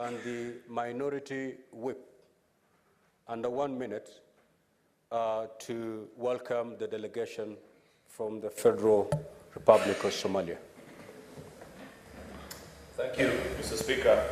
and the minority whip under 1 minute to welcome the delegation from the Federal Republic of Somalia. Thank you, Mr. Speaker.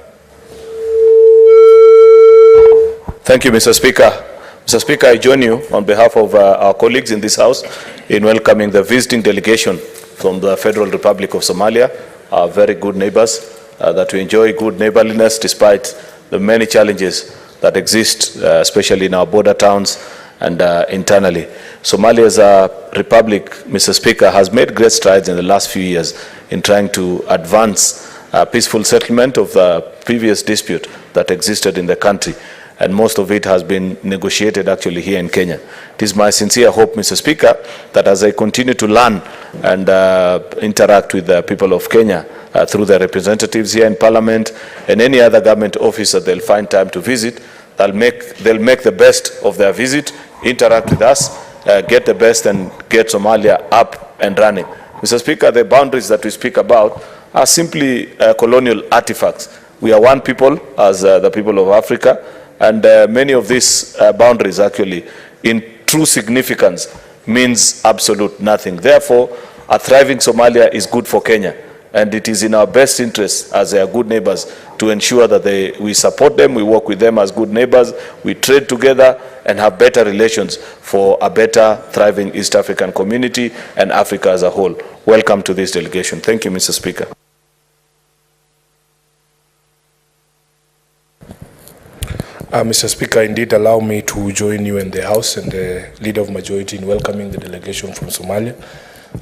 Thank you, Mr. Speaker. Mr. Speaker, I join you on behalf of our colleagues in this House in welcoming the visiting delegation from the Federal Republic of Somalia, our very good neighbors, that we enjoy good neighborliness despite the many challenges that exist, especially in our border towns and internally. Somalia as a republic, Mr. Speaker, has made great strides in the last few years in trying to advance peaceful settlement of the previous dispute that existed in the country, and most of it has been negotiated actually here in Kenya. It is my sincere hope, Mr. Speaker, that as I continue to learn and interact with the people of Kenya through their representatives here in Parliament and any other government office that they'll find time to visit, they'll make the best of their visit, interact with us, get the best and get Somalia up and running. Mr. Speaker, the boundaries that we speak about are simply colonial artifacts. We are one people as the people of Africa, and many of these boundaries actually, in true significance, means absolute nothing. Therefore, a thriving Somalia is good for Kenya, and it is in our best interest as their good neighbors to ensure that we support them, we work with them as good neighbors, we trade together and have better relations for a better, thriving East African community and Africa as a whole. Welcome to this delegation. Thank you, Mr. Speaker. Mr. Speaker, indeed allow me to join you in the House and the Leader of Majority in welcoming the delegation from Somalia.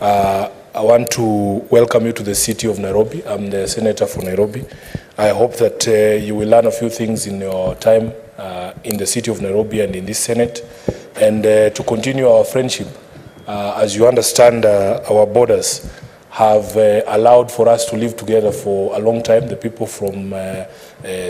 I want to welcome you to the city of Nairobi. I'm the Senator for Nairobi. I hope that you will learn a few things in your time in the city of Nairobi and in this Senate, and to continue our friendship. As you understand, our borders have allowed for us to live together for a long time. The people from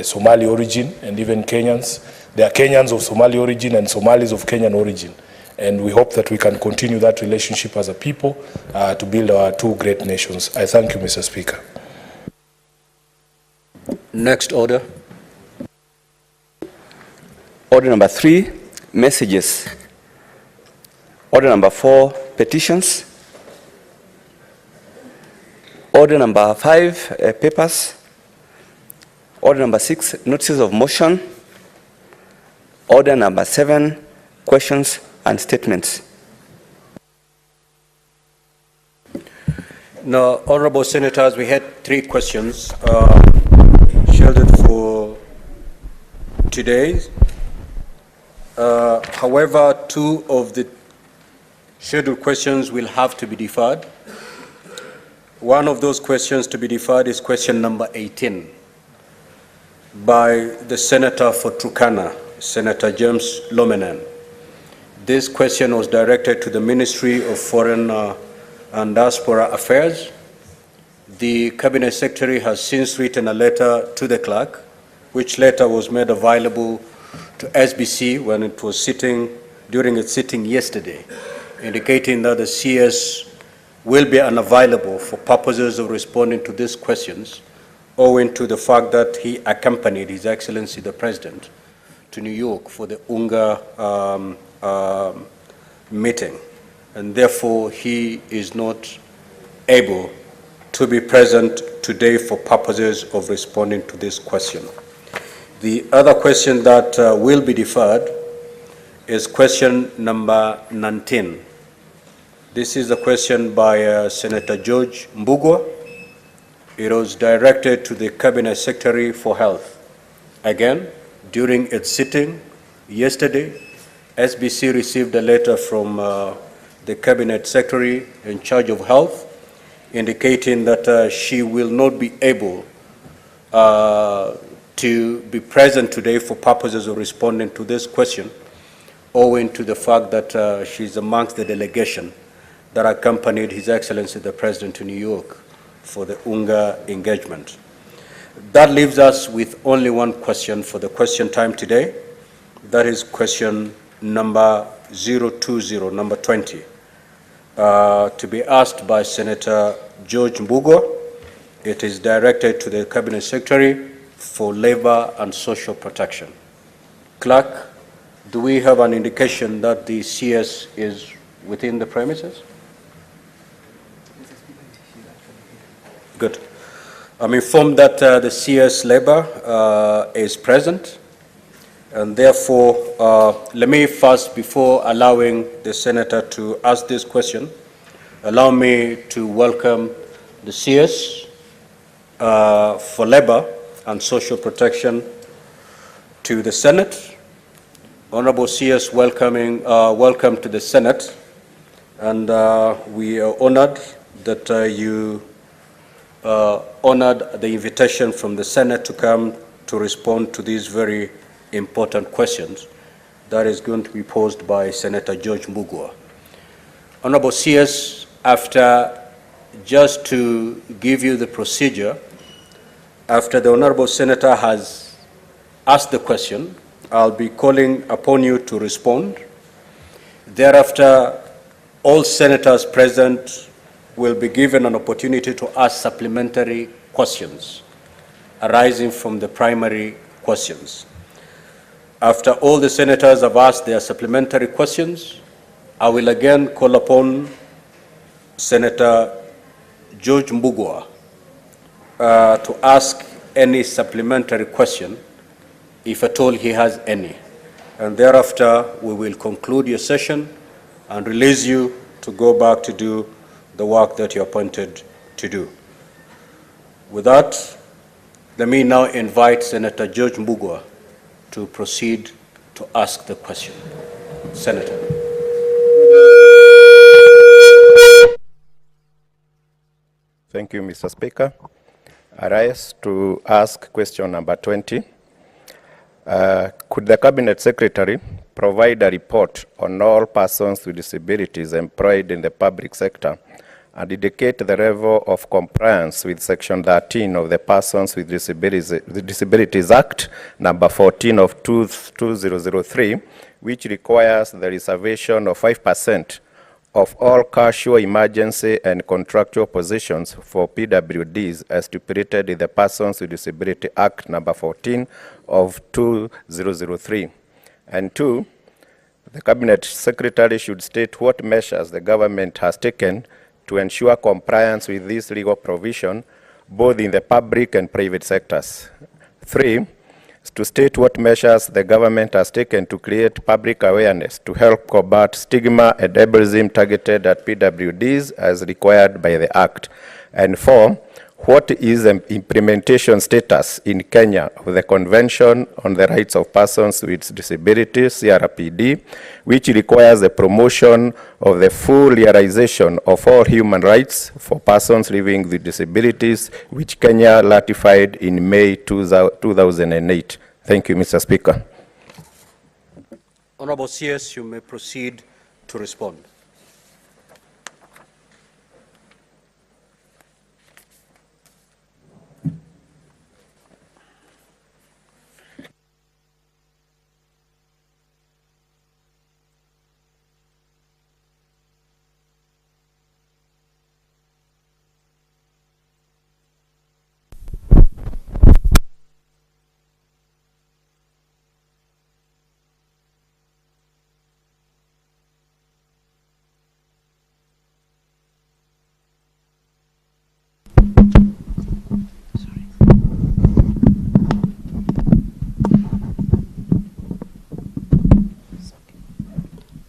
Somali origin and even Kenyans. There are Kenyans of Somali origin and Somalis of Kenyan origin. And we hope that we can continue that relationship as a people to build our two great nations. I thank you, Mr. Speaker. Next order. Order number 3, messages. Order number 4, petitions. Order number 5, papers. Order number 6, notices of motion. Order number 7, questions and statements. Now, honorable senators, we had 3 questions scheduled for today. However, 2 of the scheduled questions will have to be deferred. One of those questions to be deferred is question number 18 by the Senator for Turkana, Senator James Lomenan. This question was directed to the Ministry of Foreign and Diaspora Affairs. The Cabinet Secretary has since written a letter to the clerk, which letter was made available to SBC when it was during its sitting yesterday, indicating that the CS will be unavailable for purposes of responding to these questions, owing to the fact that he accompanied His Excellency the President to New York for the UNGA meeting, and therefore he is not able to be present today for purposes of responding to this question. The other question that will be deferred is question number 19. This is a question by Senator George Mbugua. It was directed to the Cabinet Secretary for Health. Again, during its sitting yesterday, SBC received a letter from the Cabinet Secretary in charge of Health, indicating that she will not be able to be present today for purposes of responding to this question, owing to the fact that she's amongst the delegation that accompanied His Excellency the President to New York for the UNGA engagement. That leaves us with only one question for the question time today. That is question number 020, number 20, to be asked by Senator George Mbugua. It is directed to the Cabinet Secretary for Labor and Social Protection. Clerk, do we have an indication that the CS is within the premises? Good. I'm informed that the CS Labor is present, and therefore, let me first, before allowing the Senator to ask this question, allow me to welcome the CS for Labor and Social Protection to the Senate. Honorable CS, welcome to the Senate, and we are honored that you honored the invitation from the Senate to come to respond to these very important questions that is going to be posed by Senator George Mbugua. Honorable CS, just to give you the procedure, after the Honorable Senator has asked the question, I'll be calling upon you to respond. Thereafter, all senators present will be given an opportunity to ask supplementary questions arising from the primary questions. After all the senators have asked their supplementary questions, I will again call upon Senator George Mbugua to ask any supplementary question, if at all he has any. And thereafter, we will conclude your session and release you to go back to do the work that you're appointed to do. With that, let me now invite Senator George Mbugua to proceed to ask the question. Senator. Thank you, Mr. Speaker. I rise to ask question number 20. Could the Cabinet Secretary provide a report on all persons with disabilities employed in the public sector and indicate the level of compliance with Section 13 of the Persons with Disabilities Act, number 14 of 2003, which requires the reservation of 5% of all casual, emergency, and contractual positions for PWDs as stipulated in the Persons with Disability Act, number 14 of 2003. And 2, the Cabinet Secretary should state what measures the government has taken to ensure compliance with this legal provision, both in the public and private sectors. 3, to state what measures the government has taken to create public awareness to help combat stigma and ableism targeted at PWDs as required by the Act. And 4, what is the implementation status in Kenya of the Convention on the Rights of Persons with Disabilities, CRPD, which requires the promotion of the full realization of all human rights for persons living with disabilities, which Kenya ratified in May 2008. Thank you, Mr. Speaker. Honorable CS, you may proceed to respond.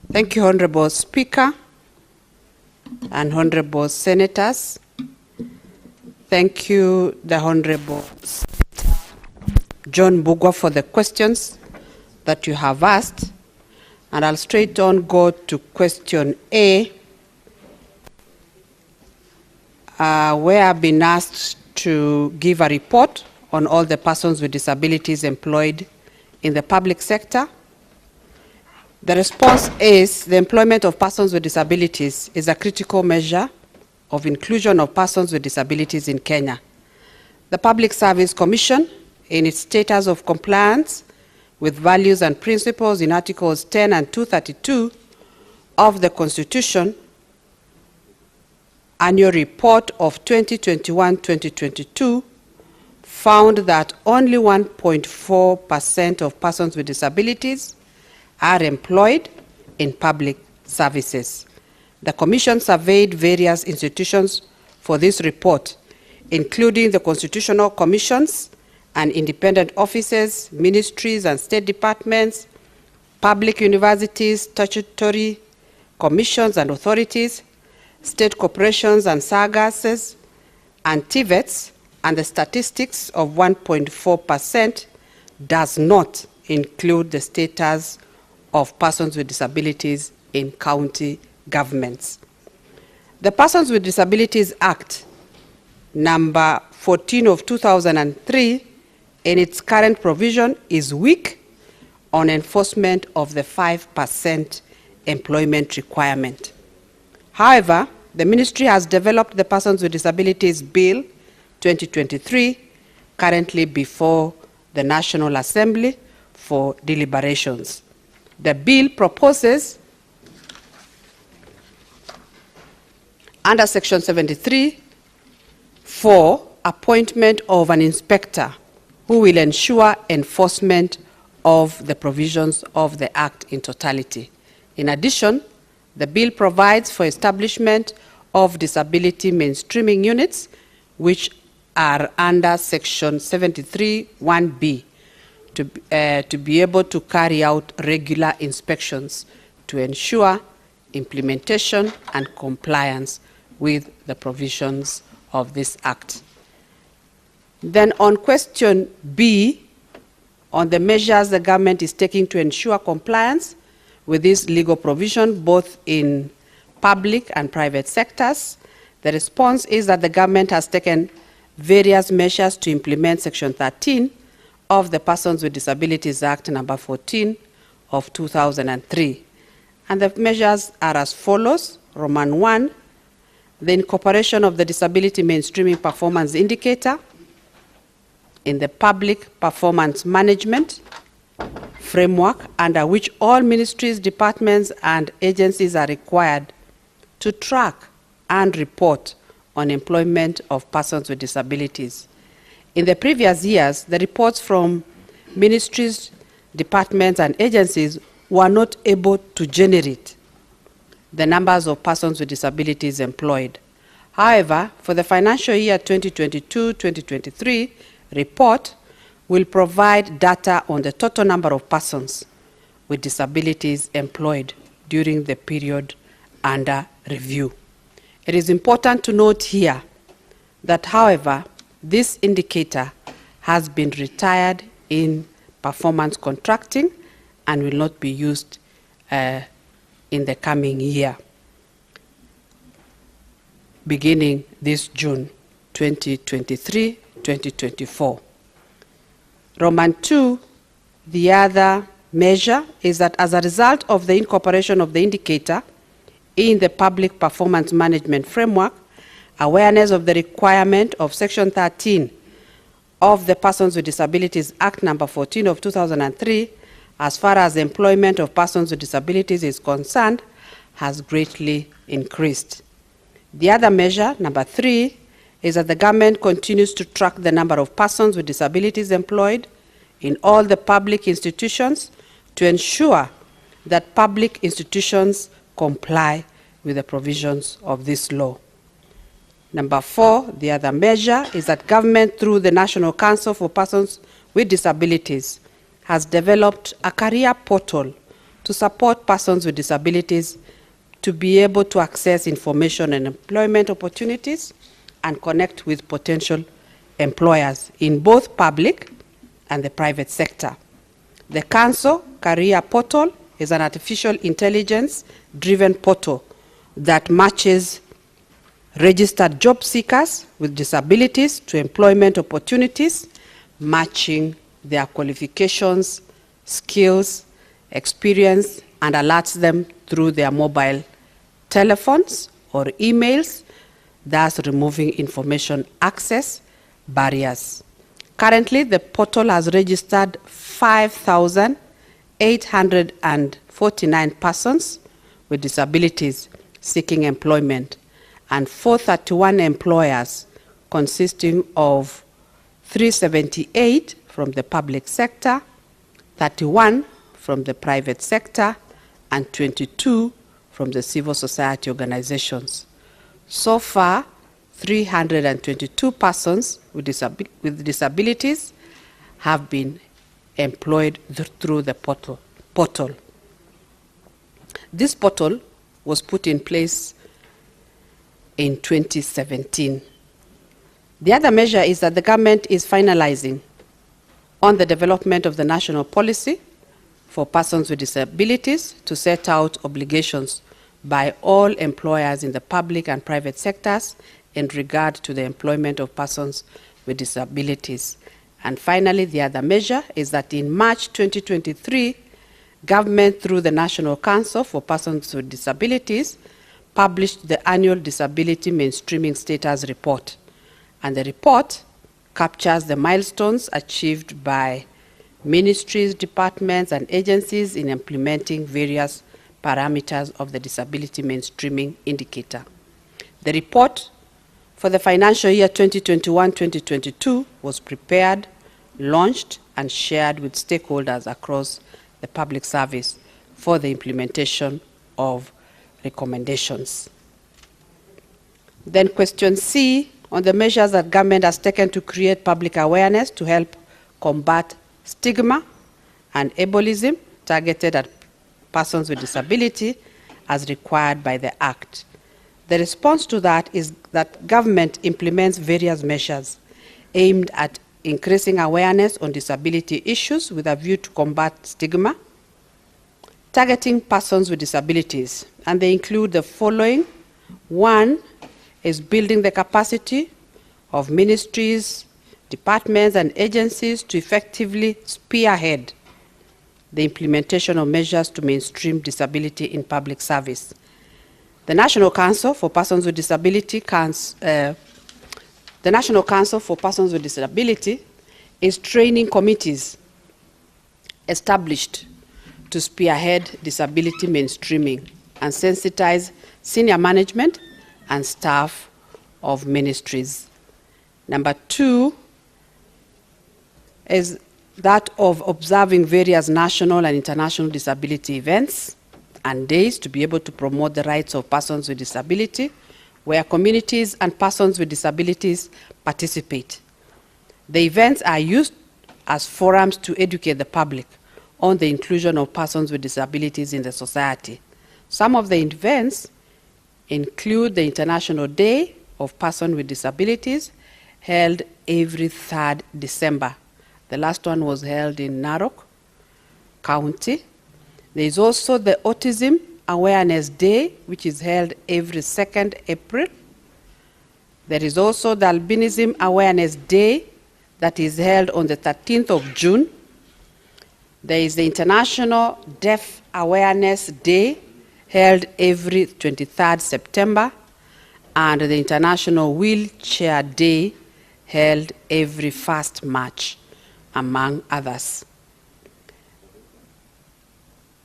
Thank you, Honorable Speaker and Honorable Senators. Thank you, the Honorable John Mbugua, for the questions that you have asked. And I'll straight on go to question A, where I've been asked to give a report on all the persons with disabilities employed in the public sector. The response is the employment of persons with disabilities is a critical measure of inclusion of persons with disabilities in Kenya. The Public Service Commission, in its status of compliance with values and principles in Articles 10 and 232 of the Constitution, annual report of 2021-2022 found that only 1.4% of persons with disabilities are employed in public services. The Commission surveyed various institutions for this report, including the constitutional commissions and independent offices, ministries and state departments, public universities, statutory commissions and authorities, state corporations and SAGASs, and TVETs, and the statistics of 1.4% does not include the status of persons with disabilities in county governments. The Persons with Disabilities Act, number 14 of 2003, in its current provision is weak on enforcement of the 5% employment requirement. However, the Ministry has developed the Persons with Disabilities Bill 2023, currently before the National Assembly for deliberations. The bill proposes, under Section 73, for appointment of an inspector who will ensure enforcement of the provisions of the Act in totality. In addition, the bill provides for establishment of disability mainstreaming units, which are under Section 73(1)(b), to be able to carry out regular inspections to ensure implementation and compliance with the provisions of this Act. Then on question B, on the measures the government is taking to ensure compliance with this legal provision, both in public and private sectors, the response is that the government has taken various measures to implement Section 13 of the Persons with Disabilities Act number 14 of 2003. And the measures are as follows. Roman 1, the incorporation of the Disability Mainstreaming Performance Indicator in the Public Performance Management Framework, under which all ministries, departments, and agencies are required to track and report on employment of persons with disabilities. In the previous years, the reports from ministries, departments, and agencies were not able to generate the numbers of persons with disabilities employed. However, for the financial year 2022-2023 report will provide data on the total number of persons with disabilities employed during the period under review. It is important to note here that, however, this indicator has been retired in performance contracting and will not be used in the coming year, beginning this June 2023-2024. Roman 2, the other measure is that as a result of the incorporation of the indicator in the Public Performance Management Framework, awareness of the requirement of Section 13 of the Persons with Disabilities Act number 14 of 2003, as far as the employment of persons with disabilities is concerned, has greatly increased. The other measure, number 3, is that the government continues to track the number of persons with disabilities employed in all the public institutions to ensure that public institutions comply with the provisions of this law. Number 4, the other measure is that government, through the National Council for Persons with Disabilities, has developed a career portal to support persons with disabilities to be able to access information and employment opportunities and connect with potential employers in both public and the private sector. The Council Career Portal is an artificial intelligence-driven portal that matches registered job seekers with disabilities to employment opportunities, matching their qualifications, skills, experience, and alerts them through their mobile telephones or emails, thus removing information access barriers. Currently, the portal has registered 5,849 persons with disabilities seeking employment and 431 employers consisting of 378 from the public sector, 31 from the private sector, and 22 from the civil society organizations. So far, 322 persons with disabilities have been employed through the portal. This portal was put in place in 2017. The other measure is that the government is finalizing on the development of the national policy for persons with disabilities to set out obligations by all employers in the public and private sectors in regard to the employment of persons with disabilities. And finally, the other measure is that in March 2023, government through the National Council for Persons with Disabilities published the annual Disability Mainstreaming Status Report. And the report captures the milestones achieved by ministries, departments, and agencies in implementing various parameters of the Disability Mainstreaming Indicator. The report for the financial year 2021-2022 was prepared, launched, and shared with stakeholders across the public service for the implementation of recommendations. Then question C, on the measures that government has taken to create public awareness to help combat stigma and ableism targeted at persons with disability as required by the Act. The response to that is that government implements various measures aimed at increasing awareness on disability issues with a view to combat stigma, targeting persons with disabilities, and they include the following. One is building the capacity of ministries, departments, and agencies to effectively spearhead the implementation of measures to mainstream disability in public service. The National Council for Persons with Disability is training committees established to spearhead disability mainstreaming and sensitize senior management and staff of ministries. Number two is that of observing various national and international disability events and days to be able to promote the rights of persons with disability, where communities and persons with disabilities participate. The events are used as forums to educate the public on the inclusion of persons with disabilities in the society. Some of the events include the International Day of Persons with Disabilities, held every 3rd December. The last one was held in Narok County. There is also the Autism Awareness Day, which is held every 2nd April. There is also the Albinism Awareness Day that is held on the 13th of June. There is the International Deaf Awareness Day held every 23rd September, and the International Wheelchair Day held every 1st March, among others.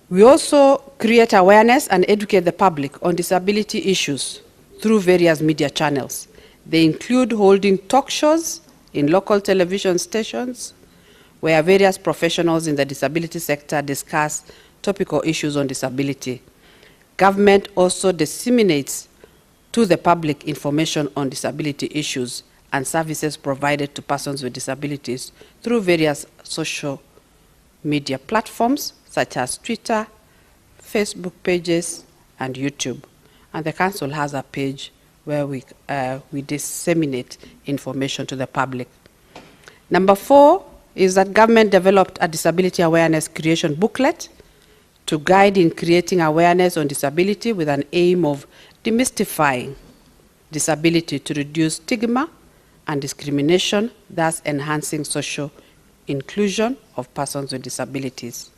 We also create awareness and educate the public on disability issues through various media channels. They include holding talk shows in local television stations where various professionals in the disability sector discuss topical issues on disability. Government also disseminates to the public information on disability issues and services provided to persons with disabilities through various social media platforms such as Twitter, Facebook pages, and YouTube. And the Council has a page where we disseminate information to the public. Number 4 is that government developed a disability awareness creation booklet to guide in creating awareness on disability with an aim of demystifying disability to reduce stigma and discrimination, thus enhancing social inclusion of persons with disabilities.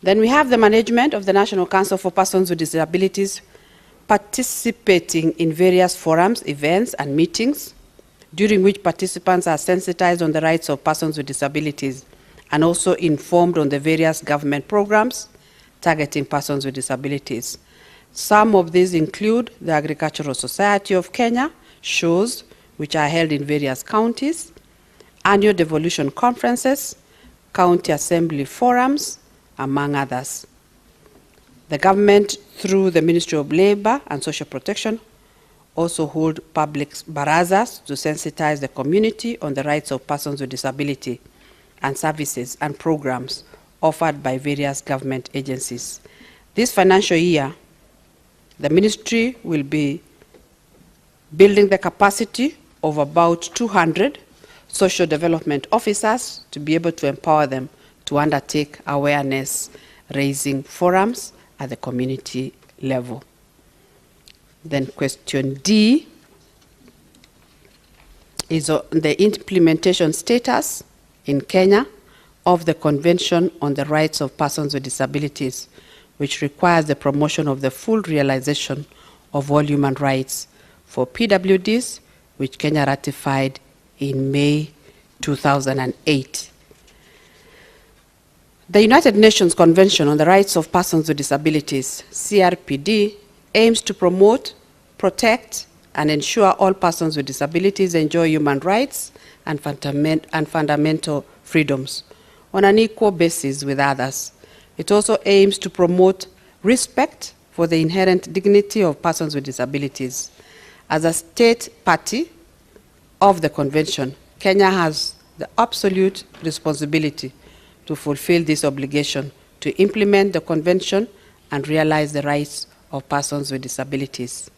Then we have the management of the National Council for Persons with Disabilities participating in various forums, events, and meetings, during which participants are sensitized on the rights of persons with disabilities and also informed on the various government programs targeting persons with disabilities. Some of these include the Agricultural Society of Kenya shows, which are held in various counties, annual devolution conferences, county assembly forums, among others. The government, through the Ministry of Labor and Social Protection, also hold public barazas to sensitize the community on the rights of persons with disability and services and programs offered by various government agencies. This financial year, the ministry will be building the capacity of about 200 social development officers to be able to empower them to undertake awareness-raising forums at the community level. Then question D is on the implementation status in Kenya of the Convention on the Rights of Persons with Disabilities, which requires the promotion of the full realization of all human rights for PWDs, which Kenya ratified in May 2008. The United Nations Convention on the Rights of Persons with Disabilities, CRPD, aims to promote, protect, and ensure all persons with disabilities enjoy human rights and fundamental freedoms on an equal basis with others. It also aims to promote respect for the inherent dignity of persons with disabilities. As a state party of the convention, Kenya has the absolute responsibility to fulfill this obligation to implement the convention and realize the rights of persons with disabilities.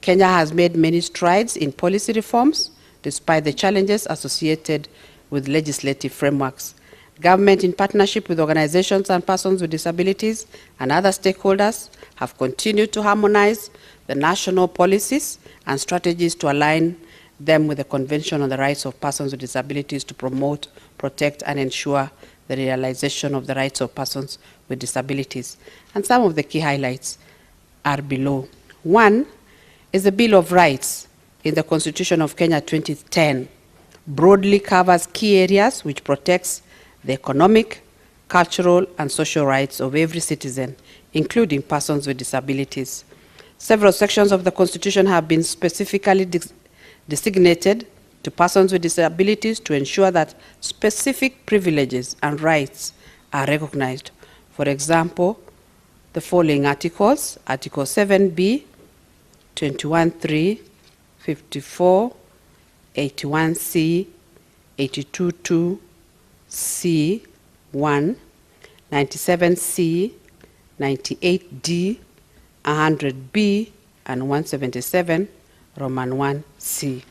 Kenya has made many strides in policy reforms despite the challenges associated with legislative frameworks. Government, in partnership with organizations and persons with disabilities and other stakeholders, have continued to harmonize the national policies and strategies to align them with the Convention on the Rights of Persons with Disabilities to promote, protect, and ensure the realization of the rights of persons with disabilities. And some of the key highlights are below. One is the Bill of Rights in the Constitution of Kenya 2010 broadly covers key areas which protects the economic, cultural, and social rights of every citizen, including persons with disabilities. Several sections of the Constitution have been specifically designated to persons with disabilities to ensure that specific privileges and rights are recognized. For example, the following articles: Article 7B, 21.3, 54, 81C, 82.2, C, 1, 97C, 98D, 100B, and 177, Roman 1C.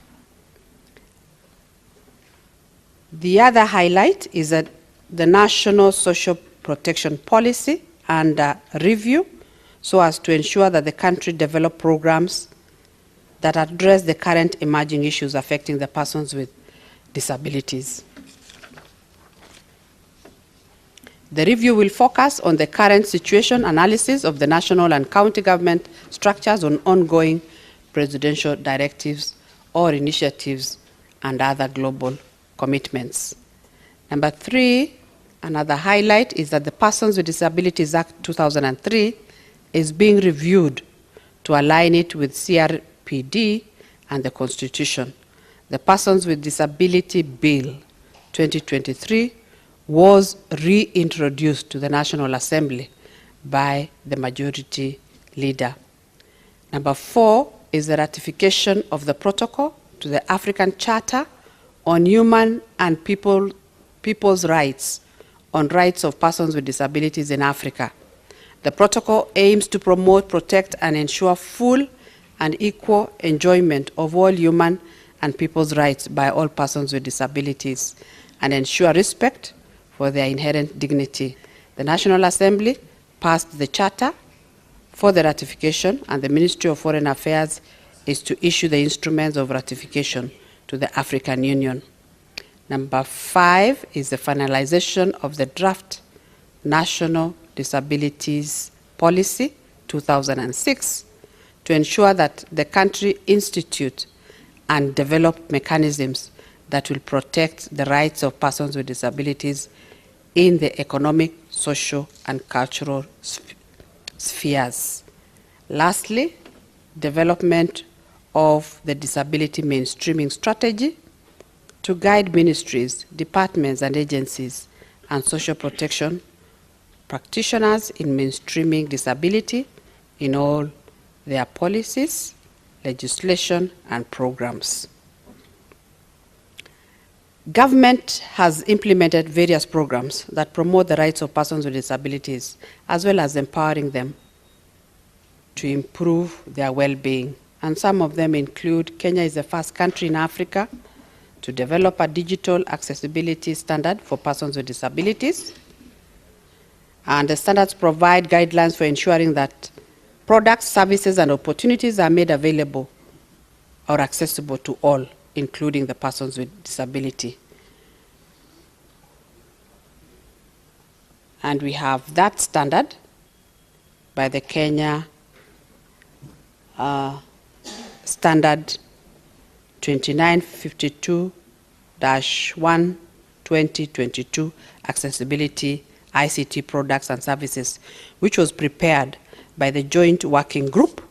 The other highlight is that the National Social Protection Policy under review, so as to ensure that the country develop programs that address the current emerging issues affecting the persons with disabilities. The review will focus on the current situation analysis of the national and county government structures on ongoing presidential directives or initiatives and other global commitments. Number 3, another highlight is that the Persons with Disabilities Act 2003 is being reviewed to align it with CRPD and the Constitution. The Persons with Disability Bill 2023 was reintroduced to the National Assembly by the majority leader. Number 4 is the ratification of the protocol to the African Charter on Human and People's Rights on Rights of Persons with Disabilities in Africa. The protocol aims to promote, protect, and ensure full and equal enjoyment of all human and people's rights by all persons with disabilities and ensure respect for their inherent dignity. The National Assembly passed the Charter for the ratification, and the Ministry of Foreign Affairs is to issue the instruments of ratification to the African Union. Number 5 is the finalization of the draft National Disabilities Policy 2006 to ensure that the country institute and develop mechanisms that will protect the rights of persons with disabilities in the economic, social, and cultural spheres. Lastly, development of the Disability Mainstreaming Strategy to guide ministries, departments, and agencies, and social protection practitioners in mainstreaming disability in all their policies, legislation, and programs. Government has implemented various programs that promote the rights of persons with disabilities, as well as empowering them to improve their well-being. And some of them include Kenya is the first country in Africa to develop a digital accessibility standard for persons with disabilities. And the standards provide guidelines for ensuring that products, services, and opportunities are made available or accessible to all, including the persons with disability. And we have that standard by the Kenya Standard 2952-1-2022 Accessibility ICT Products and Services, which was prepared by the Joint Working Group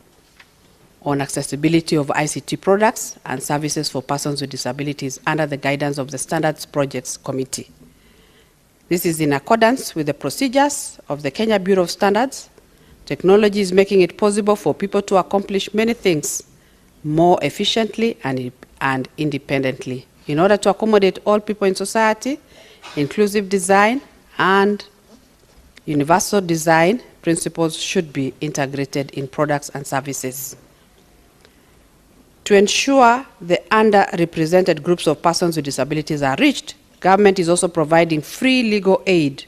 on Accessibility of ICT Products and Services for Persons with Disabilities under the guidance of the Standards Projects Committee. This is in accordance with the procedures of the Kenya Bureau of Standards. Technology is making it possible for people to accomplish many things more efficiently and independently. In order to accommodate all people in society, inclusive design and universal design principles should be integrated in products and services. To ensure the underrepresented groups of persons with disabilities are reached, government is also providing free legal aid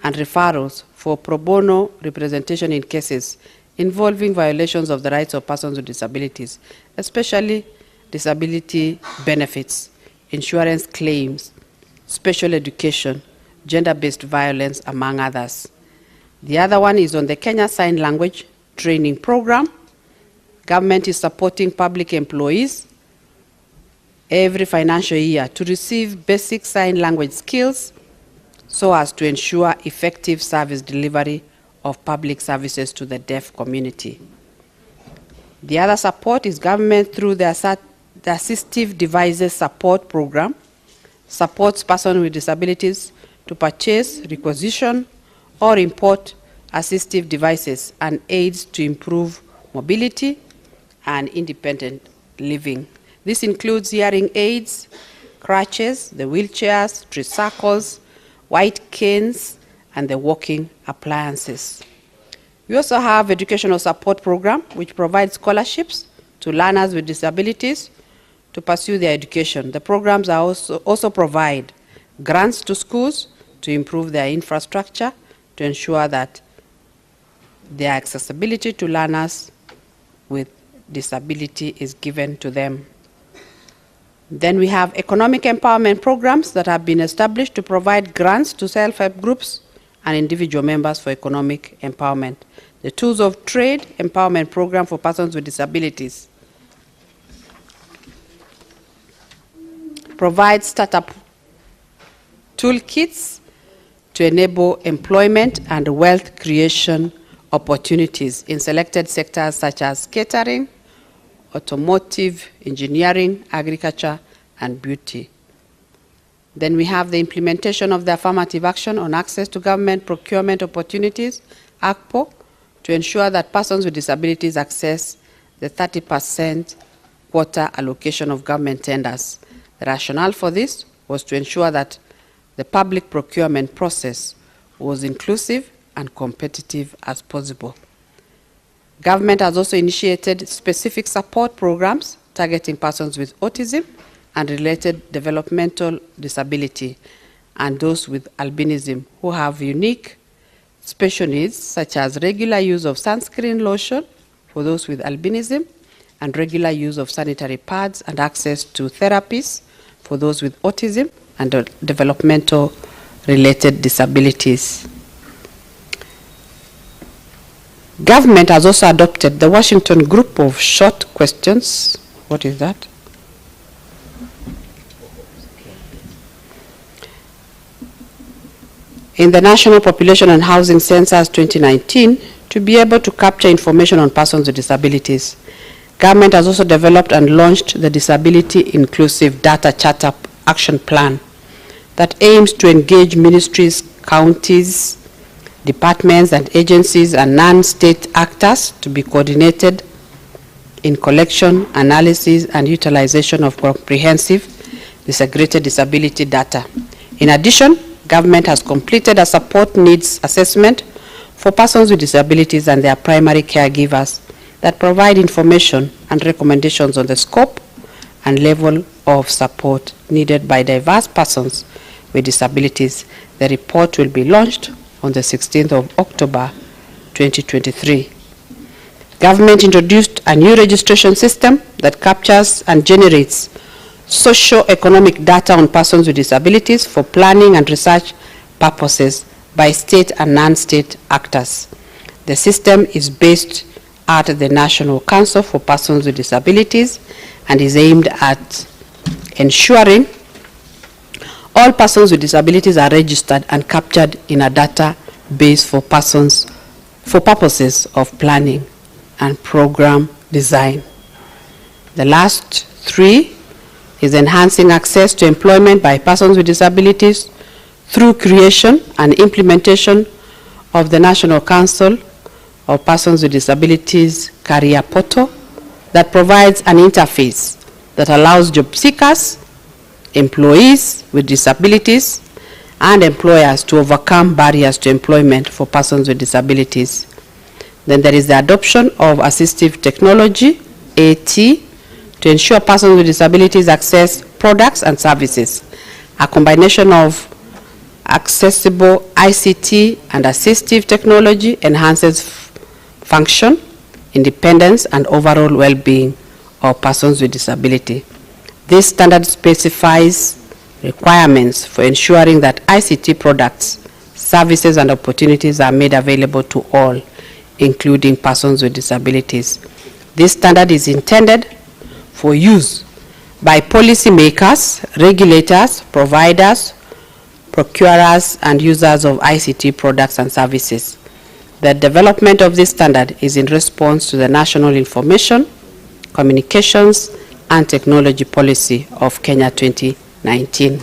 and referrals for pro bono representation in cases involving violations of the rights of persons with disabilities, especially disability benefits, insurance claims, special education, gender-based violence, among others. The other one is on the Kenya Sign Language Training Program. Government is supporting public employees every financial year to receive basic sign language skills so as to ensure effective service delivery of public services to the deaf community. The other support is government through the Assistive Devices Support Program, supports persons with disabilities to purchase, requisition, or import assistive devices and aids to improve mobility and independent living. This includes hearing aids, crutches, the wheelchairs, tricycles, white canes, and the walking appliances. We also have educational support program, which provides scholarships to learners with disabilities to pursue their education. The programs are also provide grants to schools to improve their infrastructure to ensure that their accessibility to learners with disability is given to them. Then we have economic empowerment programs that have been established to provide grants to self-help groups and individual members for economic empowerment. The Tools of Trade Empowerment Program for Persons with Disabilities provides startup toolkits to enable employment and wealth creation opportunities in selected sectors such as catering, automotive, engineering, agriculture, and beauty. Then we have the implementation of the affirmative action on access to government procurement opportunities, ACPO, to ensure that persons with disabilities access the 30% quota allocation of government tenders. The rationale for this was to ensure that the public procurement process was inclusive and competitive as possible. Government has also initiated specific support programs targeting persons with autism and related developmental disability and those with albinism who have unique special needs, such as regular use of sunscreen lotion for those with albinism and regular use of sanitary pads and access to therapies for those with autism and developmental related disabilities. Government has also adopted the Washington Group of Short Questions. What is that? In the National Population and Housing Census 2019 to be able to capture information on persons with disabilities. Government has also developed and launched the Disability Inclusive Data Charter action plan that aims to engage ministries, counties, departments and agencies and non-state actors to be coordinated in collection, analysis and utilization of comprehensive disaggregated disability data. In addition, government has completed a support needs assessment for persons with disabilities and their primary caregivers that provide information and recommendations on the scope and level of support needed by diverse persons with disabilities. The report will be launched on the 16th of October 2023. Government introduced a new registration system that captures and generates socio-economic data on persons with disabilities for planning and research purposes by state and non-state actors. The system is based at the National Council for Persons with Disabilities and is aimed at ensuring all persons with disabilities are registered and captured in a database for purposes of planning and program design. The last three is enhancing access to employment by persons with disabilities through creation and implementation of the National Council of Persons with Disabilities Career Portal that provides an interface that allows job seekers, employees with disabilities, and employers to overcome barriers to employment for persons with disabilities. Then there is the adoption of assistive technology, AT, to ensure persons with disabilities access products and services. A combination of accessible ICT and assistive technology enhances function, independence, and overall well-being of persons with disability. This standard specifies requirements for ensuring that ICT products, services, and opportunities are made available to all, including persons with disabilities. This standard is intended for use by policymakers, regulators, providers, procurers, and users of ICT products and services. The development of this standard is in response to the National Information, Communications, and Technology Policy of Kenya 2019.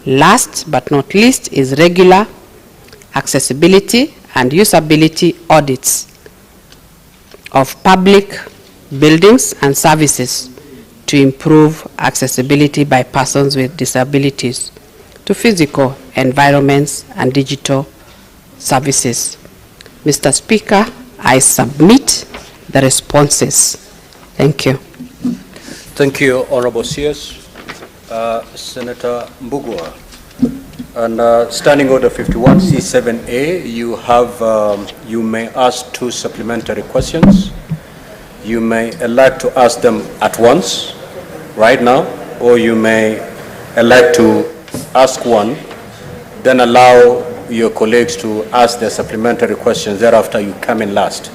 Last but not least is regular accessibility and usability audits of public buildings and services to improve accessibility by persons with disabilities to physical environments and digital services. Mr. Speaker, I submit the responses. Thank you. Thank you, Honorable CS. Senator Mbugua. And Standing Order 51C7A, you may ask 2 supplementary questions. You may elect to ask them at once, right now, or you may elect to ask one, then allow your colleagues to ask their supplementary questions. Thereafter, you come in last.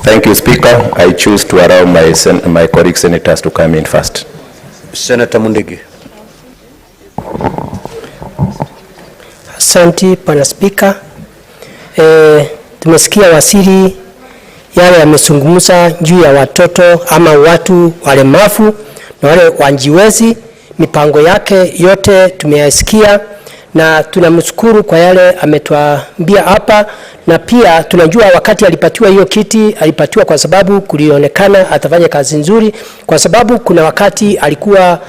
Thank you, Speaker. I choose to allow my colleague senators to come in first. Senator Mundigi. Asante, Bwana Spika. Tumesikia waziri yale yamezungumza juu ya watoto ama watu walemavu na wale wanjiwezi. Mipango yake yote tumeyasikia na tunamshukuru kwa yale ametuambia hapa, na pia tunajua wakati alipatiwa hiyo kiti alipatiwa kwa sababu kulionekana atafanya kazi nzuri, kwa sababu kuna wakati alikuwa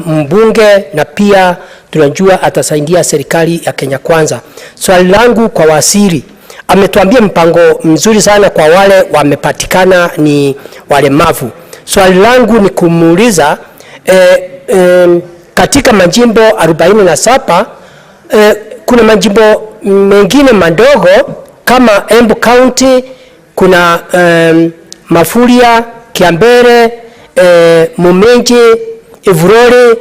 mbunge, na pia tunajua atasaidia serikali ya Kenya Kwanza. Swali langu kwa waziri, ametuambia mpango mzuri sana kwa wale wamepatikana ni walemavu. Swali langu ni kumuuliza katika majimbo 47 kuna majimbo mengine madogo kama Embu County, kuna Mafuria, Kiambere, Mumenje, Ivurore,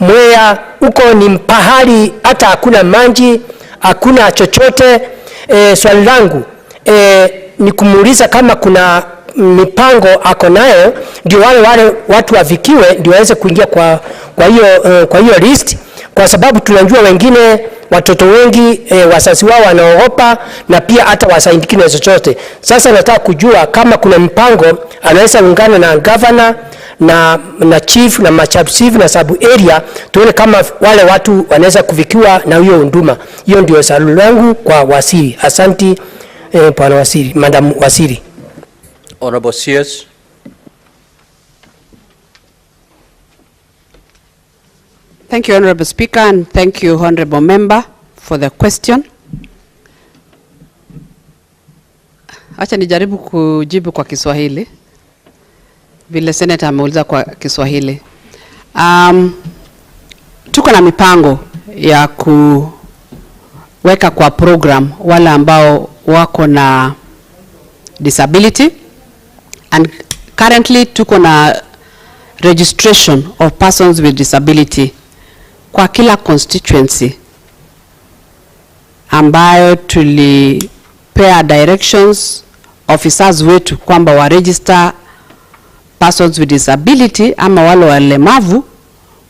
Mwea. Huko ni mpahali hata hakuna maji, hakuna chochote. Swali langu ni kumuuliza kama kuna mipango ako nayo ndio wale watu wafikiwe ndio waweze kuingia kwa hiyo list. kwa sababu tunajua wengine watoto wengi wazazi wao wanaogopa, na pia hata wasaidikine chochote. Sasa nataka kujua kama kuna mpango anaweza ungana na governor na chief na machab chief na sub area, tuone kama wale watu wanaweza kufikiwa na hiyo huduma. Hiyo ndio swali langu kwa waziri. Asante bwana waziri, madam waziri. Honorable CS. Thank you, Honorable Speaker, and thank you, Honorable Member, for the question. Acha nijaribu kujibu kwa Kiswahili vile Senator ameuliza kwa Kiswahili. Tuko na mipango ya kuweka kwa program wale ambao wako na disability, and currently tuko na registration of persons with disability kwa kila constituency ambayo tulipea directions officers wetu kwamba wa register persons with disability ama wale walemavu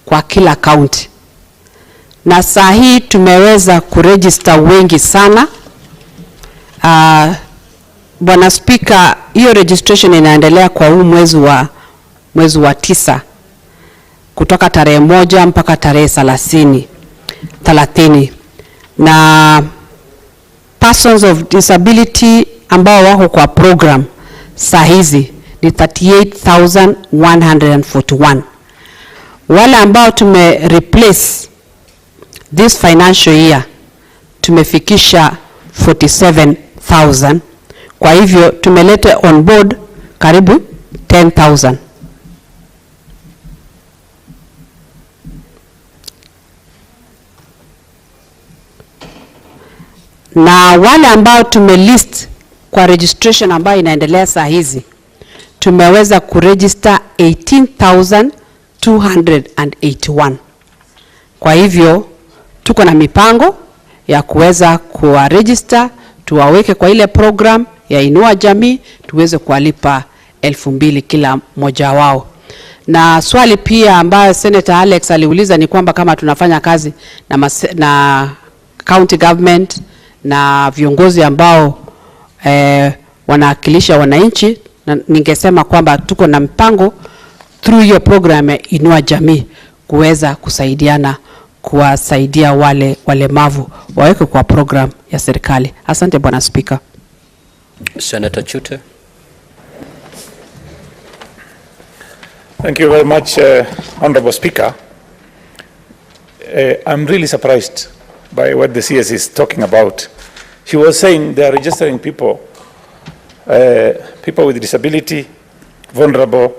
kwa kila county. Na saa hii tumeweza kuregister wengi sana. Bwana Speaker, hiyo registration inaendelea kwa huu mwezi wa 9 kutoka tarehe 1 mpaka tarehe 30, na persons of disability ambao wako kwa program saa hizi ni 38,141. Wale ambao tume replace this financial year tumefikisha 47,000. Kwa hivyo tumeleta on board karibu 10,000. Na wale ambao tumelist kwa registration ambayo inaendelea saa hizi tumeweza kuregister 18,281. Kwa hivyo tuko na mipango ya kuweza kuwa register, tuwaweke kwa ile program ya Inua Jamii, tuweze kuwalipa 2,000 kila mmoja wao. Na swali pia ambayo Senator Alex aliuliza ni kwamba kama tunafanya kazi na county government na viongozi ambao wanawakilisha wananchi, na ningesema kwamba tuko na mpango through hiyo program ya Inua Jamii kuweza kusaidiana kuwasaidia wale walemavu waweke kwa program ya serikali. Asante Bwana Speaker. Senator Chute. Thank you very much, Honorable Speaker. I'm really surprised by what the CS is talking about. He was saying they are registering people, people with disability, vulnerable,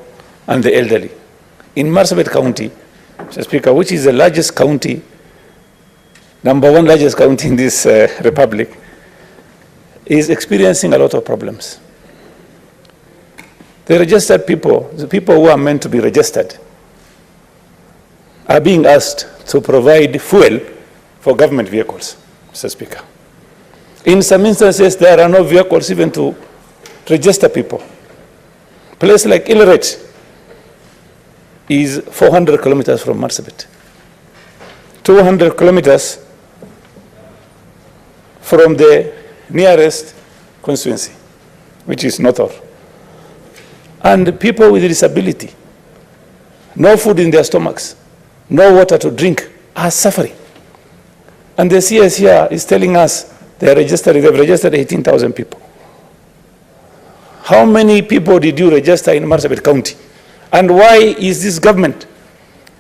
and the elderly. In Marsabit County, Mr. Speaker, which is the largest county, #1 largest county in this republic, is experiencing a lot of problems. The registered people, the people who are meant to be registered, are being asked to provide fuel for government vehicles, Mr. Speaker. In some instances, there are no vehicles even to register people. A place like Ileret is 400 kilometers from Marsabit, 200 kilometers from the nearest constituency, which is Notor. And people with disability, no food in their stomachs, no water to drink, are suffering. And the CS here is telling us they've registered 18,000 people. How many people did you register in Marsabit County? And why is this government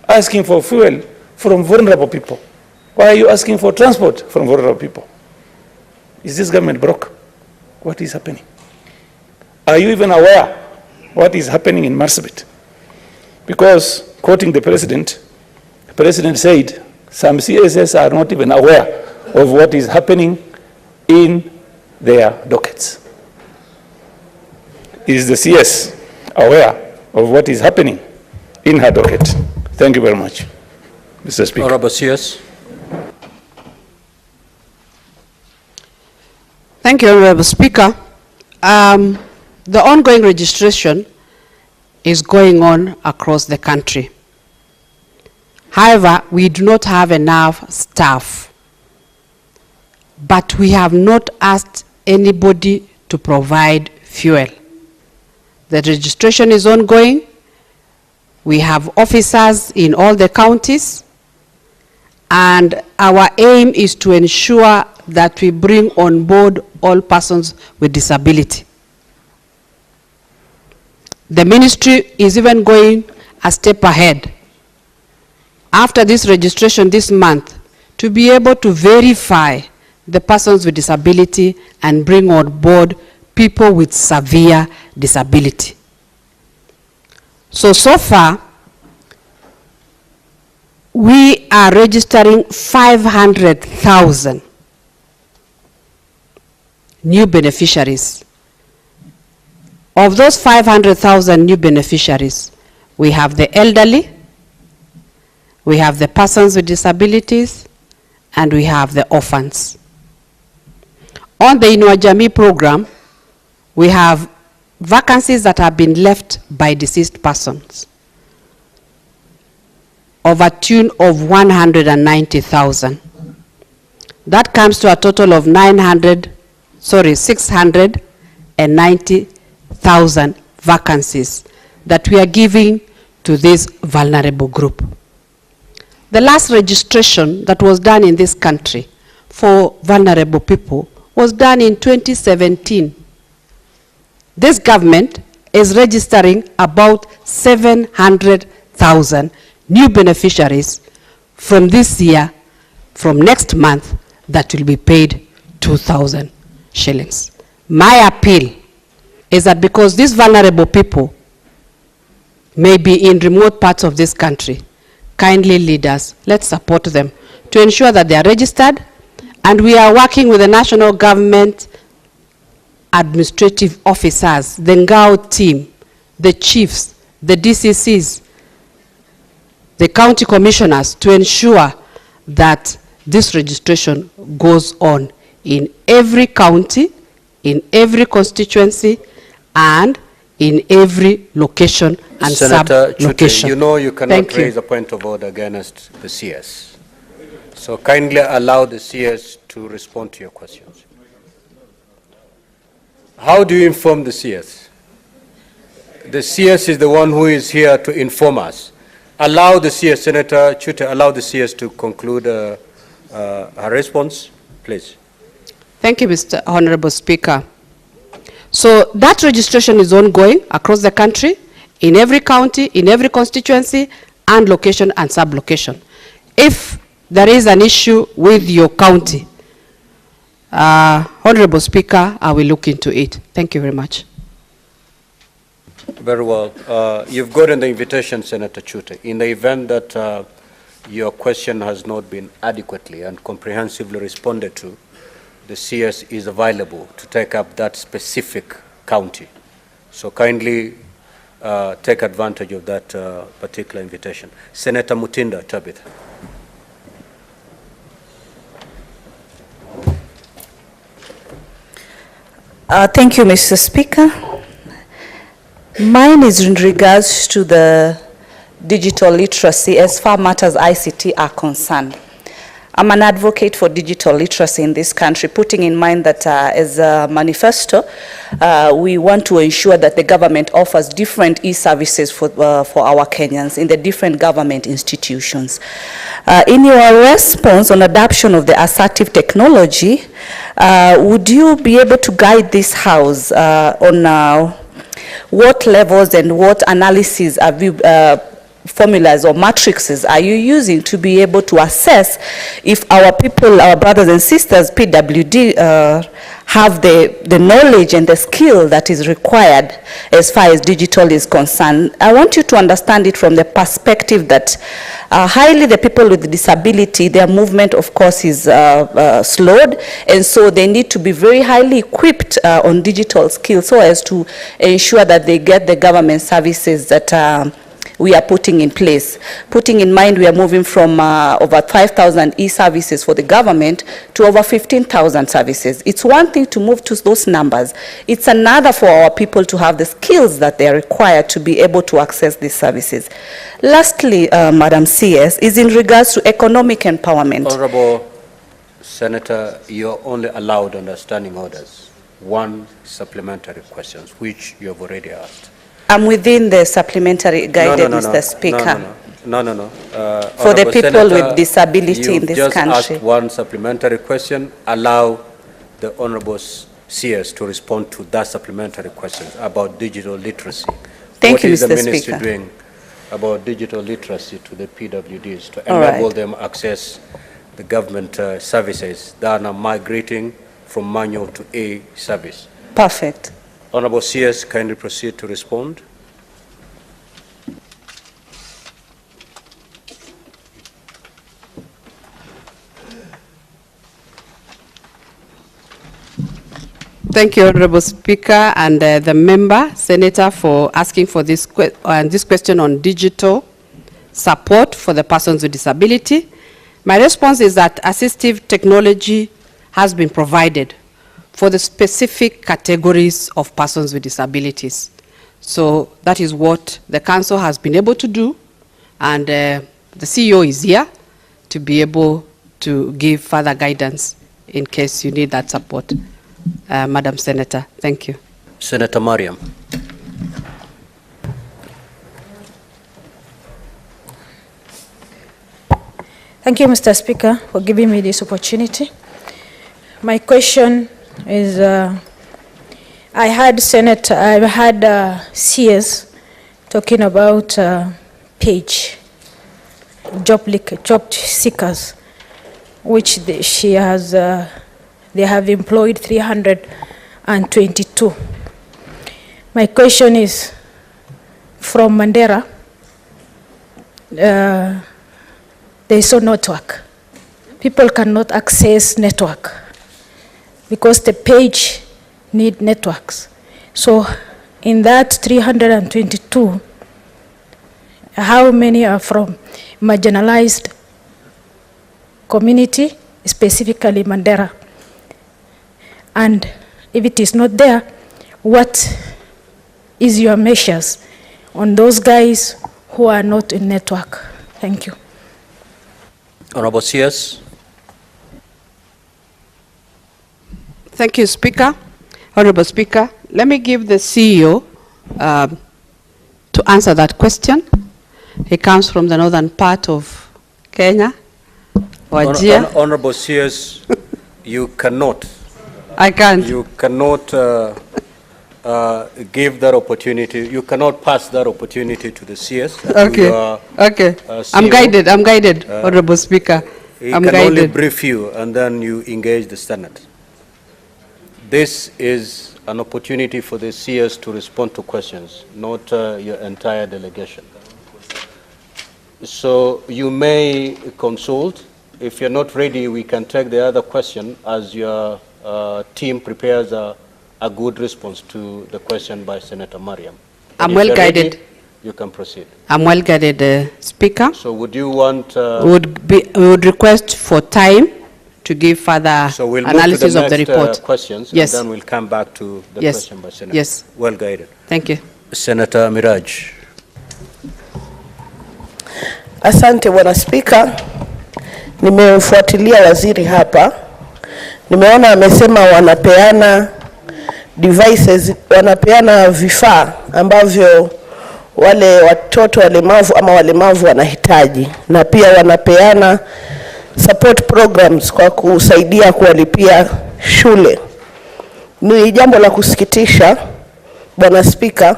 asking for fuel from vulnerable people? Why are you asking for transport from vulnerable people? Is this government broke? What is happening? Are you even aware what is happening in Marsabit? Because, quoting the president said, some CSS are not even aware of what is happening in their dockets. Is the CS aware of what is happening in her docket? Thank you very much, Mr. Speaker. Honorable CS. Thank you, Honorable Speaker. The ongoing registration is going on across the country. However, we do not have enough staff. But we have not asked anybody to provide fuel. The registration is ongoing. We have officers in all the counties. And our aim is to ensure that we bring on board all persons with disability. The ministry is even going a step ahead after this registration this month to be able to verify the persons with disability and bring on board people with severe disability. So far, we are registering 500,000 new beneficiaries. Of those 500,000 new beneficiaries, we have the elderly, we have the persons with disabilities, and we have the orphans. On the Inua Jamii program, we have vacancies that have been left by deceased persons of a tune of 190,000. That comes to a total of 690,000 vacancies that we are giving to this vulnerable group. The last registration that was done in this country for vulnerable people was done in 2017. This government is registering about 700,000 new beneficiaries from this year, from next month, that will be paid 2,000 shillings. My appeal is that because these vulnerable people may be in remote parts of this country, kindly lead us, let's support them to ensure that they are registered, and we are working with the national government administrative officers, the Ngao team, the chiefs, the DCCs, the county commissioners to ensure that this registration goes on in every county, in every constituency, and in every location and Senator sub-location. Chute, you know you cannot raise a point of order against the CS. So kindly allow the CS to respond to your questions. How do you inform the CS? The CS is the one who is here to inform us. Allow the CS, Senator Chute, allow the CS to conclude her response, please. Thank you, Mr. Honorable Speaker. So that registration is ongoing across the country, in every county, in every constituency, and location and sub-location. If there is an issue with your county, Honorable Speaker, I will look into it. Thank you very much. Very well. You've gotten the invitation, Senator Chute. In the event that your question has not been adequately and comprehensively responded to, the CS is available to take up that specific county. So kindly take advantage of that particular invitation. Senator Mutinda Tabitha. Thank you, Mr. Speaker. Mine is in regards to the digital literacy as far matters ICT are concerned. I'm an advocate for digital literacy in this country, putting in mind that as a manifesto, we want to ensure that the government offers different e-services for our Kenyans in the different government institutions. In your response on adoption of the assertive technology, would you be able to guide this House on what levels and what analysis have you formulas or matrices are you using to be able to assess if our people, our brothers and sisters, PWD, have the knowledge and the skill that is required as far as digital is concerned? I want you to understand it from the perspective that highly the people with disability, their movement, of course, is slowed, and so they need to be very highly equipped on digital skills so as to ensure that they get the government services that we are putting in place. Putting in mind we are moving from over 5,000 e-services for the government to over 15,000 services. It's one thing to move to those numbers. It's another for our people to have the skills that they are required to be able to access these services. Lastly, Madam CS, is in regards to economic empowerment. Honorable Senator, you're only allowed under standing orders one supplementary questions, which you have already asked. I'm within the supplementary guided, Mr. Speaker. No. For the people Senator, with disability in this just country. asked one supplementary question. Allow the Honorable CS to respond to that supplementary question about digital literacy. Thank you, Mr. What is the ministry Speaker. doing about digital literacy to the PWDs to enable them access the government services that are migrating from manual to e-service? Perfect. Honorable CS, kindly proceed to respond. Thank you, Honorable Speaker, and the member, Senator, for asking for this question on digital support for the persons with disability. My response is that assistive technology has been provided for the specific categories of persons with disabilities. So that is what the Council has been able to do, and the CEO is here to be able to give further guidance in case you need that support. Madam Senator, thank you. Senator Mariam. Thank you, Mr. Speaker, for giving me this opportunity. My question is, I had CS talking about page job seekers, which they have employed 322. My question is, from Mandera, there is no network. People cannot access network because the page need networks. So in that 322, how many are from marginalized community, specifically Mandera? And if it is not there, what is your measures on those guys who are not in network? Thank you. Honorable CS. Thank you, Speaker. Honorable Speaker, let me give the CEO to answer that question. He comes from the northern part of Kenya. Honorable CS, you cannot. I can't. You cannot give that opportunity. You cannot pass that opportunity to the CS. Okay. Okay. I'm guided. Honorable Speaker. He can only brief you, and then you engage the Senate. This is an opportunity for the CS to respond to questions, not your entire delegation. So you may consult. If you're not ready, we can take the other question as your team prepares a good response to the question by Senator Mariam. I'm well guided. Ready, you can proceed. I'm well guided, Speaker. So would you want... we would request for time to give further so we'll analysis move to the of the next, report. Questions, yes. And then we'll come back to the question by Senator. Yes. Well guided. Thank you. Senator Miraj. Asante Bwana Spika. Nimemfuatilia waziri hapa. Nimeona amesema wanapeana devices, wanapeana vifaa ambavyo wale watoto walemavu ama walemavu wanahitaji, na pia wanapeana support programs kwa kusaidia kuwalipia shule. Ni jambo la kusikitisha Bwana Spika.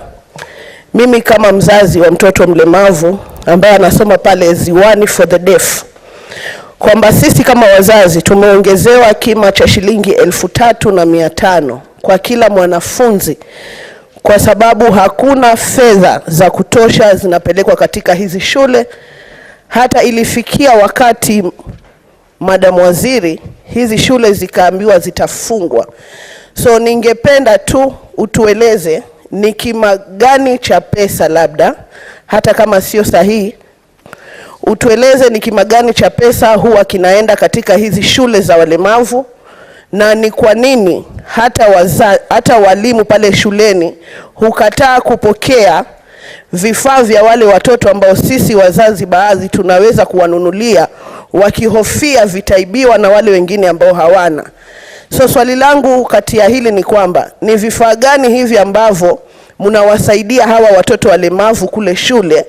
Mimi kama mzazi wa mtoto mlemavu ambaye anasoma pale Ziwani for the Deaf, kwamba sisi kama wazazi tumeongezewa kima cha shilingi 3,500 kwa kila mwanafunzi, kwa sababu hakuna fedha za kutosha zinapelekwa katika hizi shule. Hata ilifikia wakati Madam Waziri, hizi shule zikaambiwa zitafungwa. So ningependa tu utueleze ni kima gani cha pesa labda hata kama sio sahihi, utueleze ni kima gani cha pesa huwa kinaenda katika hizi shule za walemavu, na ni kwa nini hata walimu pale shuleni hukataa kupokea vifaa vya wale watoto ambao sisi wazazi baadhi tunaweza kuwanunulia, wakihofia vitaibiwa na wale wengine ambao hawana. So swali langu kati ya hili ni kwamba ni vifaa gani hivi ambavyo mnawasaidia hawa watoto walemavu kule shule,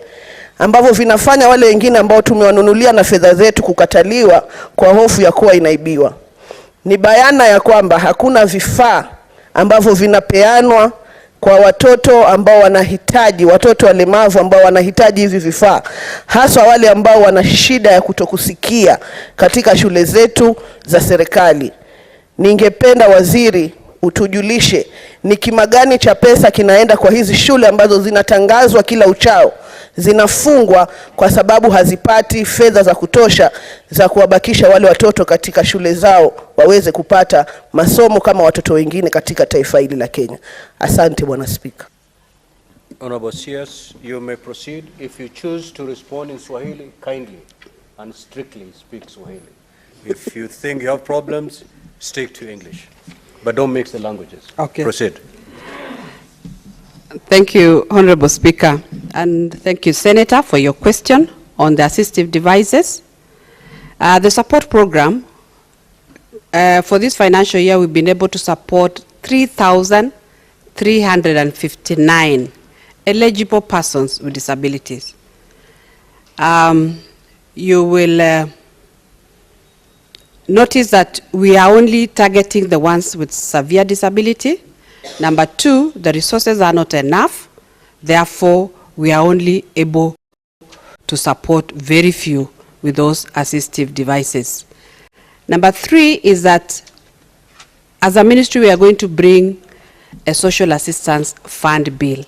ambavyo vinafanya wale wengine ambao tumewanunulia na fedha zetu kukataliwa kwa hofu ya kuwa inaibiwa? Ni bayana ya kwamba hakuna vifaa ambavyo vinapeanwa kwa watoto ambao wanahitaji, watoto walemavu ambao wanahitaji hivi vifaa, hasa wale ambao wana shida ya kutokusikia katika shule zetu za serikali. Ningependa waziri utujulishe ni kima gani cha pesa kinaenda kwa hizi shule ambazo zinatangazwa kila uchao zinafungwa kwa sababu hazipati fedha za kutosha za kuwabakisha wale watoto katika shule zao waweze kupata masomo kama watoto wengine katika taifa hili la Kenya. Asante Bwana Spika. Honorable CS, you may proceed. If you choose to respond in Swahili, kindly and strictly speak Swahili. If you think you have problems, stick to English. But don't mix the languages. Okay. Proceed. Thank you, Honorable Speaker, and thank you, Senator, for your question on the assistive devices. The support program for this financial year, we've been able to support 3,359 eligible persons with disabilities. You will notice that we are only targeting the ones with severe disability. Number two, the resources are not enough. Therefore, we are only able to support very few with those assistive devices. Number three is that as a ministry, we are going to bring a social assistance fund bill.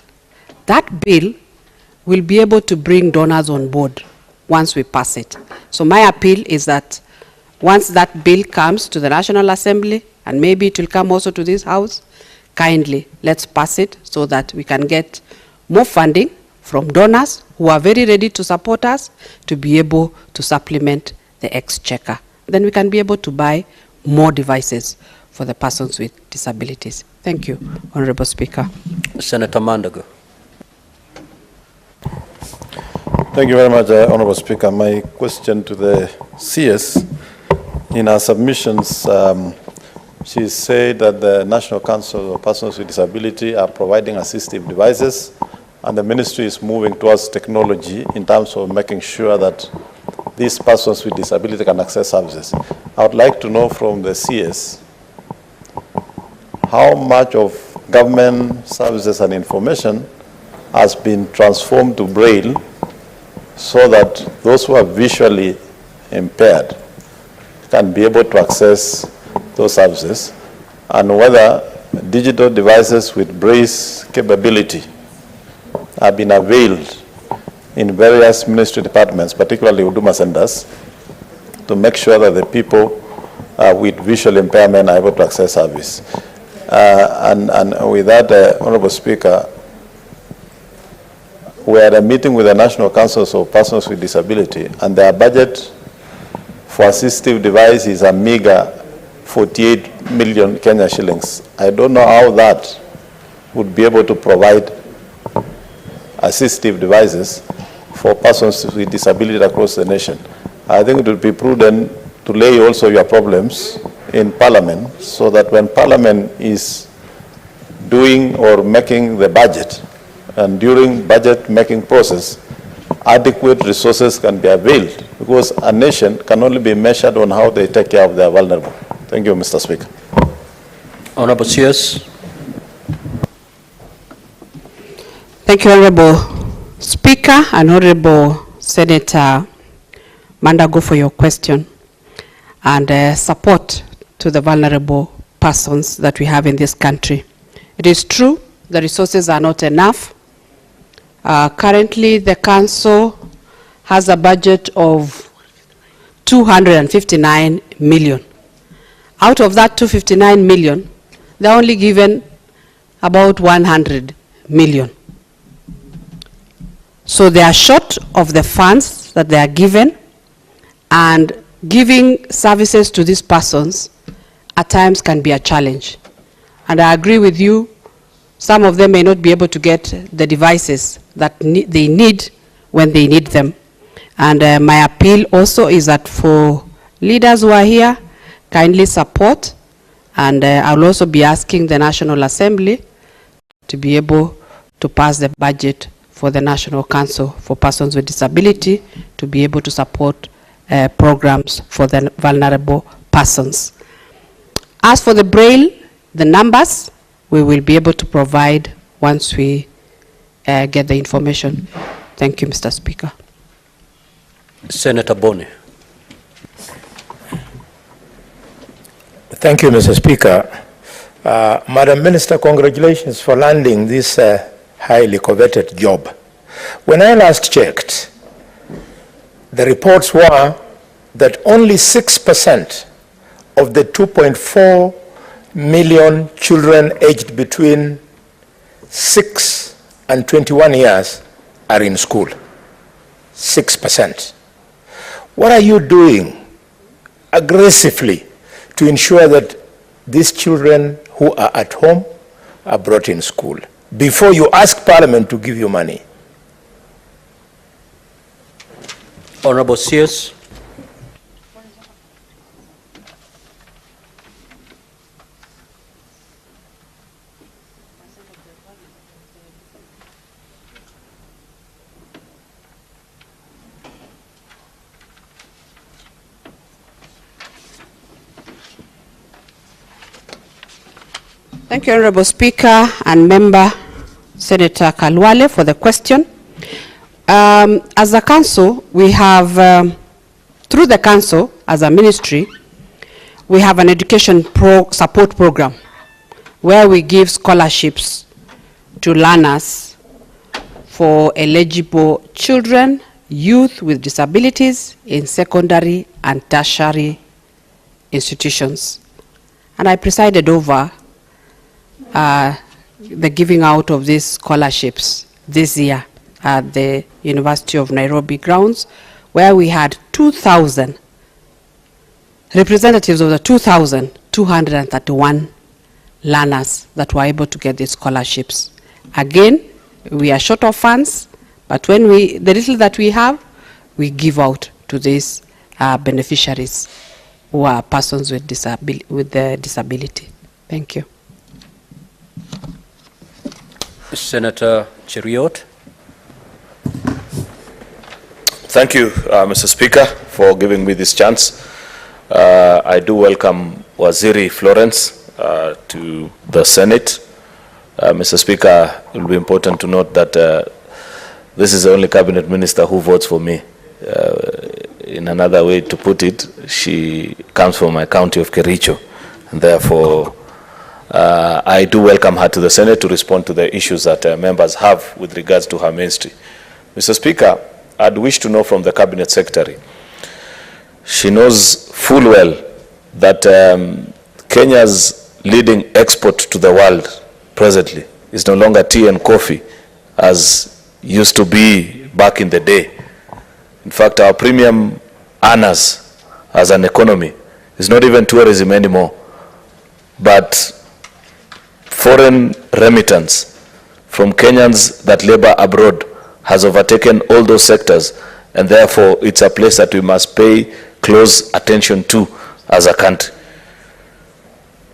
That bill will be able to bring donors on board once we pass it. So my appeal is that once that bill comes to the National Assembly, and maybe it will come also to this House, kindly let's pass it so that we can get more funding from donors who are very ready to support us to be able to supplement the exchequer. Then we can be able to buy more devices for the persons with disabilities. Thank you, Honorable Speaker. Senator Mandago. Thank you very much, Honorable Speaker. My question to the CS, in her submissions, she said that the National Council of Persons with Disability are providing assistive devices, and the ministry is moving towards technology in terms of making sure that these persons with disability can access services. I would like to know from the CS how much of government services and information has been transformed to Braille so that those who are visually impaired can be able to access those services, and whether digital devices with Braille capability have been availed in various ministry departments, particularly Huduma centers, to make sure that the people with visual impairment are able to access service. And with that, Honorable Speaker, we had a meeting with the National Councils of Persons with Disability, and their budget for assistive device is a meager 48 million Kenya shillings. I don't know how that would be able to provide assistive devices for persons with disability across the nation. I think it would be prudent to lay also your problems in Parliament, so that when Parliament is doing or making the budget, and during budget making process, adequate resources can be availed, because a nation can only be measured on how they take care of their vulnerable. Thank you, Mr. Speaker. Honorable CS. Thank you, Honorable Speaker and Honorable Senator Mandago, for your question and support to the vulnerable persons that we have in this country. It is true the resources are not enough. Currently, the Council has a budget of 259 million. Out of that 259 million, they're only given about 100 million. So they are short of the funds that they are given, and giving services to these persons at times can be a challenge. And I agree with you, some of them may not be able to get the devices that they need when they need them. And my appeal also is that for leaders who are here, kindly support, and I'll also be asking the National Assembly to be able to pass the budget for the National Council for Persons with Disability to be able to support programs for the vulnerable persons. As for the Braille, the numbers, we will be able to provide once we get the information. Thank you, Mr. Speaker. Senator Boni. Thank you, Mr. Speaker. Madam Minister, congratulations for landing this highly coveted job. When I last checked, the reports were that only 6% of the 2.4 million children aged between 6 and 21 years are in school. 6%. What are you doing aggressively to ensure that these children who are at home are brought in school before you ask Parliament to give you money? Honorable Sears. Thank you, Honorable Speaker and Member Senator Kalwale, for the question. As a council, we have, through the council, as a ministry, we have an education support program where we give scholarships to learners for eligible children, youth with disabilities in secondary and tertiary institutions. And I presided over the giving out of these scholarships this year at the University of Nairobi grounds, where we had 2,000 representatives of the 2,231 learners that were able to get these scholarships. Again, we are short of funds, but when the little that we have, we give out to these beneficiaries who are persons with disability. Thank you. Senator Cheriot. Thank you, Mr. Speaker, for giving me this chance. I do welcome Waziri Florence to the Senate. Mr. Speaker, it will be important to note that this is the only cabinet minister who votes for me. In another way to put it, she comes from my county of Kericho, and therefore I do welcome her to the Senate to respond to the issues that members have with regards to her ministry. Mr. Speaker, I'd wish to know from the Cabinet Secretary. She knows full well that Kenya's leading export to the world presently is no longer tea and coffee as used to be back in the day. In fact, our premium earners as an economy is not even tourism anymore, but foreign remittance from Kenyans that labor abroad has overtaken all those sectors, and therefore it's a place that we must pay close attention to as a country.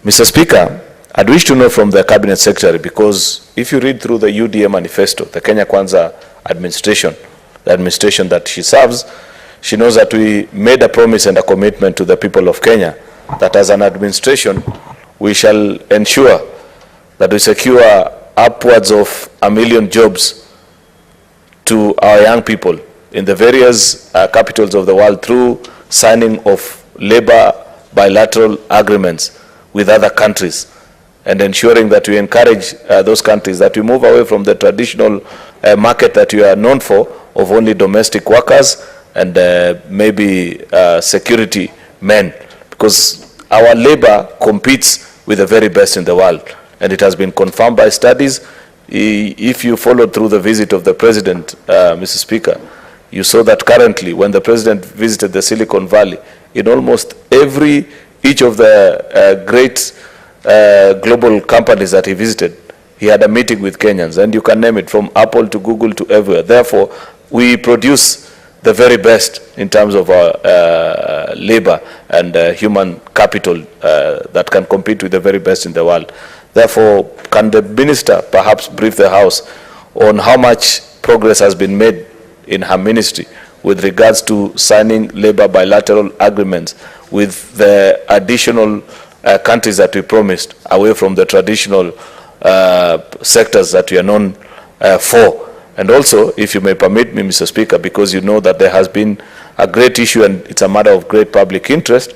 Mr. Speaker, I'd wish to know from the Cabinet Secretary, because if you read through the UDA manifesto, the Kenya Kwanza administration, the administration that she serves, she knows that we made a promise and a commitment to the people of Kenya that as an administration we shall ensure that we secure upwards of 1 million jobs to our young people in the various capitals of the world through signing of labor bilateral agreements with other countries, and ensuring that we encourage those countries that we move away from the traditional market that we are known for of only domestic workers and maybe security men, because our labor competes with the very best in the world, and it has been confirmed by studies If you followed through the visit of the president, Mr. Speaker, you saw that currently when the president visited the Silicon Valley, in almost each of the great global companies that he visited, he had a meeting with Kenyans, and you can name it from Apple to Google to everywhere. Therefore, we produce the very best in terms of our labor and human capital that can compete with the very best in the world. Therefore, can the minister perhaps brief the House on how much progress has been made in her ministry with regards to signing labor bilateral agreements with the additional countries that we promised, away from the traditional sectors that we are known for? And also, if you may permit me, Mr. Speaker, because you know that there has been a great issue and it's a matter of great public interest.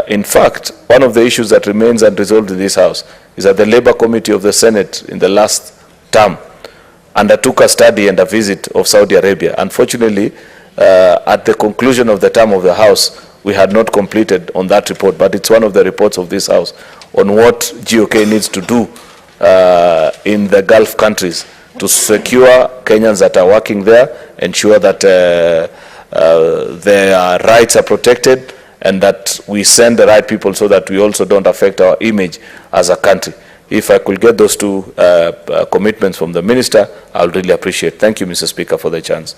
In fact, one of the issues that remains unresolved in this House is that the Labour Committee of the Senate in the last term undertook a study and a visit of Saudi Arabia. Unfortunately, at the conclusion of the term of the House, we had not completed on that report, but it's one of the reports of this House on what GOK needs to do in the Gulf countries to secure Kenyans that are working there, ensure that their rights are protected, and that we send the right people so that we also don't affect our image as a country. If I could get those two commitments from the minister, I would really appreciate. Thank you, Mr. Speaker, for the chance.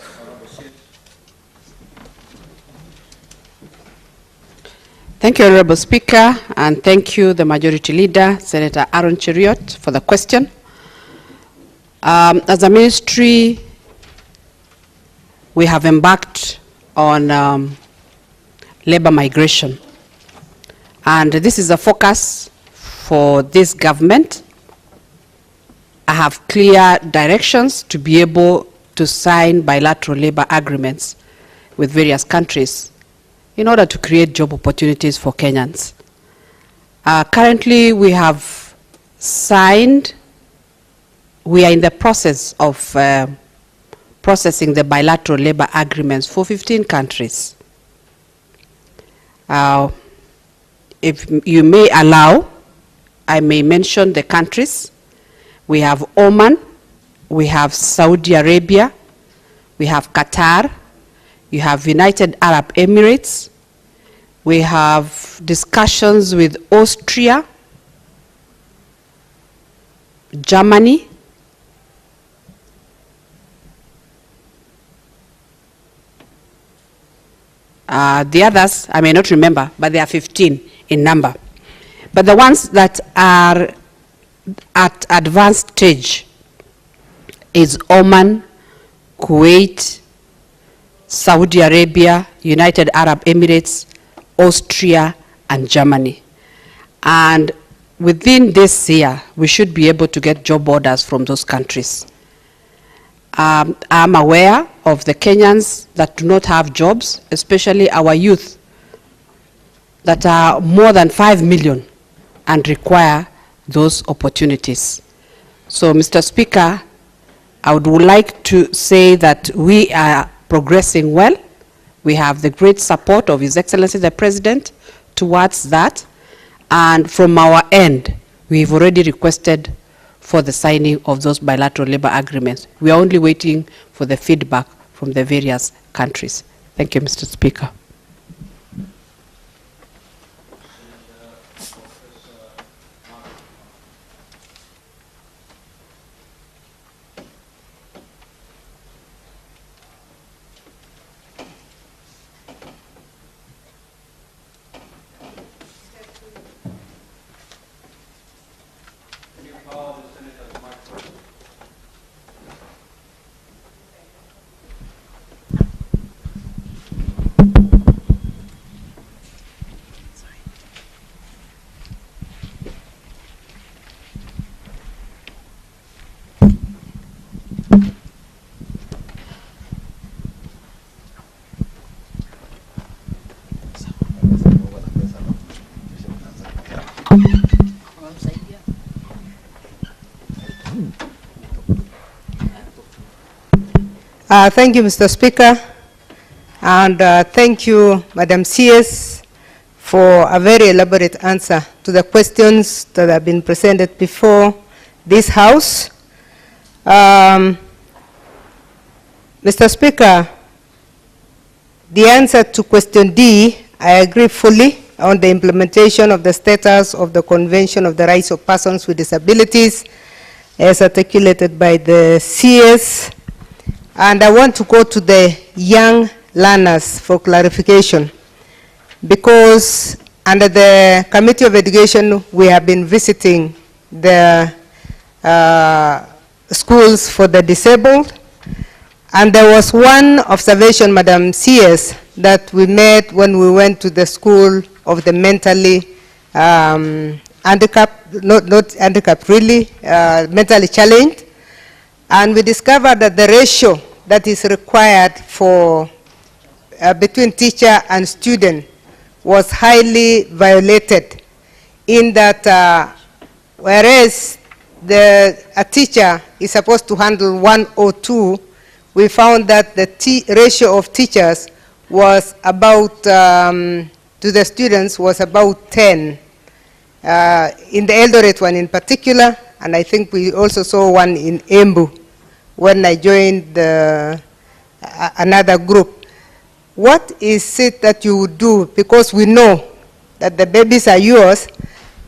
Thank you, Honorable Speaker, and thank you, the Majority Leader, Senator Aaron Cheriot, for the question. As a ministry, we have embarked on labor migration, and this is a focus for this government. I have clear directions to be able to sign bilateral labor agreements with various countries in order to create job opportunities for Kenyans. Currently, we have signed, we are in the process of processing the bilateral labor agreements for 15 countries. If you may allow, I may mention the countries. We have Oman, we have Saudi Arabia, we have Qatar, you have United Arab Emirates, we have discussions with Austria, Germany, the others, I may not remember, but there are 15 in number. But the ones that are at advanced stage is Oman, Kuwait, Saudi Arabia, United Arab Emirates, Austria, and Germany. And within this year, we should be able to get job orders from those countries. I'm aware of the Kenyans that do not have jobs, especially our youth that are more than 5 million and require those opportunities. So, Mr. Speaker, I would like to say that we are progressing well. We have the great support of His Excellency the President towards that. And from our end, we've already requested for the signing of those bilateral labor agreements. We are only waiting for the feedback from the various countries. Thank you, Mr. Speaker. Thank you, Mr. Speaker, and thank you, Madam CS, for a very elaborate answer to the questions that have been presented before this House. Mr. Speaker, the answer to question D, I agree fully on the implementation of the status of the Convention of the Rights of Persons with Disabilities as articulated by the CS. And I want to go to the young learners for clarification, because under the Committee of Education, we have been visiting the schools for the disabled. And there was one observation, Madam CS, that we made when we went to the school of the mentally handicapped, not handicapped really, mentally challenged. And we discovered that the ratio that is required for between teacher and student was highly violated, in that whereas a teacher is supposed to handle 1 or 2, we found that the ratio of teachers was about, to the students, was about 10. In the Eldoret one in particular, and I think we also saw one in Embu when I joined another group. What is it that you would do? Because we know that the babies are yours,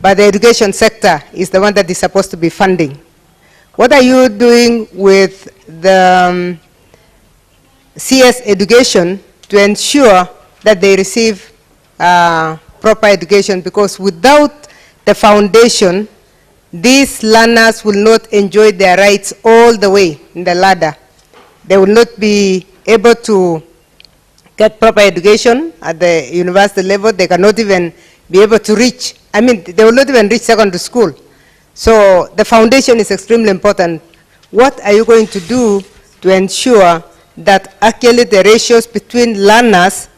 but the education sector is the one that is supposed to be funding. What are you doing with the CS education to ensure that they receive proper education? Because without the foundation, these learners will not enjoy their rights all the way in the ladder. They will not be able to get proper education at the university level. They cannot even be able to reach, they will not even reach secondary school. So the foundation is extremely important. What are you going to do to ensure that actually the ratios between learners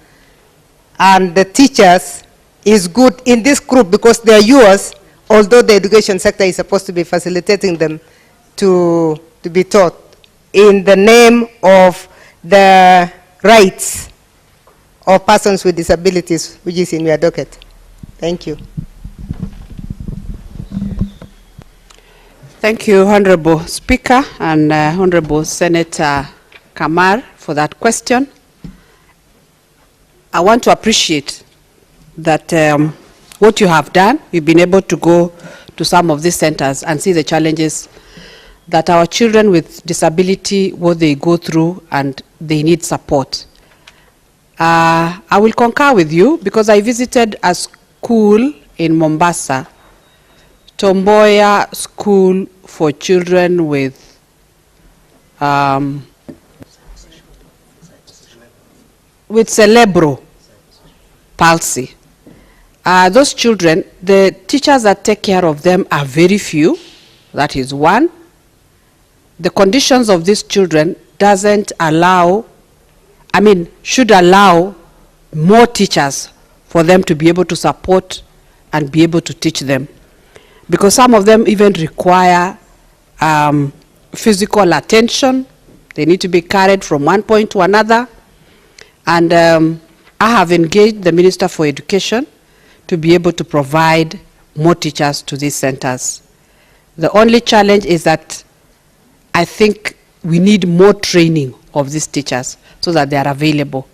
and the teachers is good in this group, because they are yours, although the education sector is supposed to be facilitating them to be taught in the name of the rights of persons with disabilities, which is in your docket. Thank you. Thank you, Honorable Speaker and Honorable Senator Kamar, for that question. I want to appreciate that what you have done. You've been able to go to some of these centers and see the challenges that our children with disability, what they go through, and they need support. I will concur with you, because I visited a school in Mombasa, Tomboya School for Children with cerebral palsy. Those children, the teachers that take care of them are very few. That is one. The conditions of these children doesn't allow, should allow more teachers for them to be able to support and be able to teach them. Because some of them even require physical attention. They need to be carried from one point to another. And I have engaged the Minister for Education to be able to provide more teachers to these centers. The only challenge is that I think we need more training of these teachers so that they are available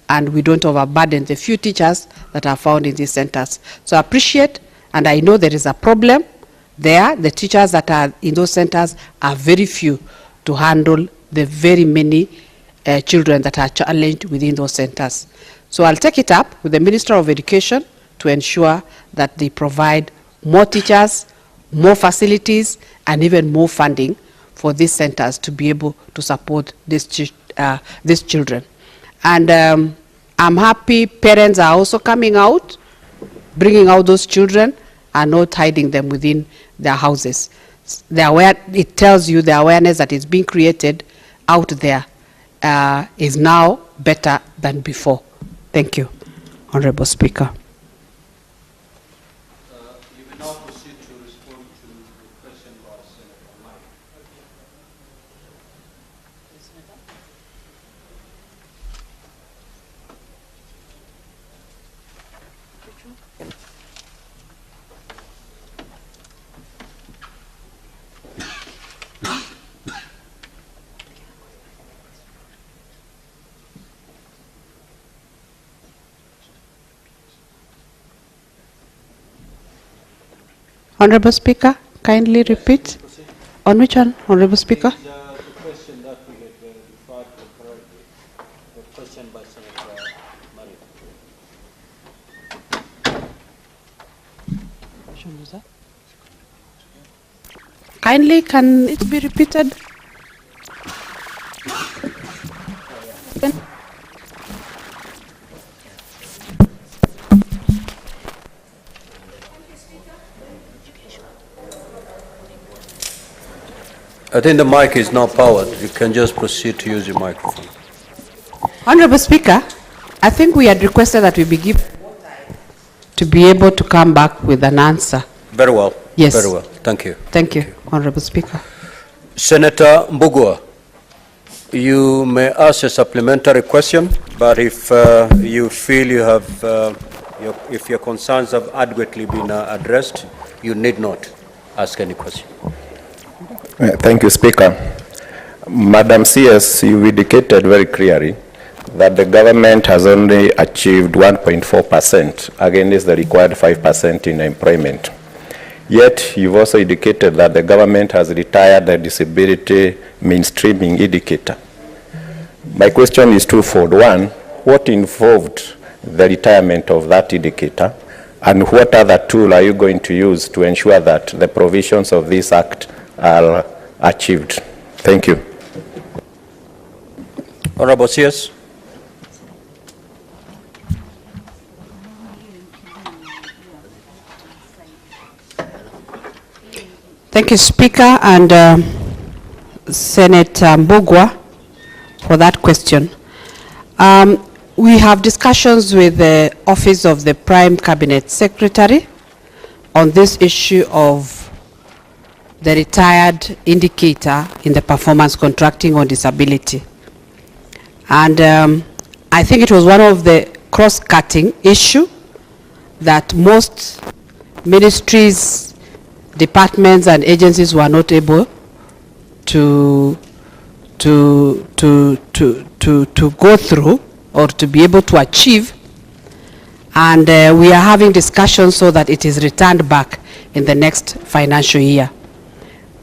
and we don't overburden the few teachers that are found in these centers. So I appreciate, and I know there is a problem there. The teachers that are in those centers are very few to handle the very many children that are challenged within those centers. So I'll take it up with the Minister of Education to ensure that they provide more teachers, more facilities, and even more funding for these centers to be able to support these children. And I'm happy parents are also coming out, bringing out those children and not hiding them within their houses. It tells you the awareness that is being created out there is now better than before. Thank you, Honorable Speaker. You will now proceed to respond to the question by Senator Mike. Honorable Speaker, kindly repeat. On which one, Honorable Speaker? The question that we had referred to correctly, the question by Senator Murray. Which one was that? Kindly, can it be repeated? I think the mic is now powered. You can just proceed to use your microphone. Honorable Speaker, I think we had requested that we be given to be able to come back with an answer. Very well. Yes. Very well. Thank you. Thank you, Honorable Speaker. Senator Mbugua, you may ask a supplementary question, but if you feel you have, if your concerns have adequately been addressed, you need not ask any question. Thank you, Speaker. Madam CS, you indicated very clearly that the government has only achieved 1.4% against the required 5% in employment. Yet, you've also indicated that the government has retired the disability mainstreaming indicator. My question is twofold. One, what involved the retirement of that indicator? And what other tool are you going to use to ensure that the provisions of this act are achieved? Thank you. Honorable CS. Thank you, Speaker, and Senator Mbugua for that question. We have discussions with the Office of the Prime Cabinet Secretary on this issue of the retired indicator in the performance contracting on disability. And I think it was one of the cross-cutting issue that most ministries, departments and agencies were not able to go through or to be able to achieve. And we are having discussions so that it is returned back in the next financial year.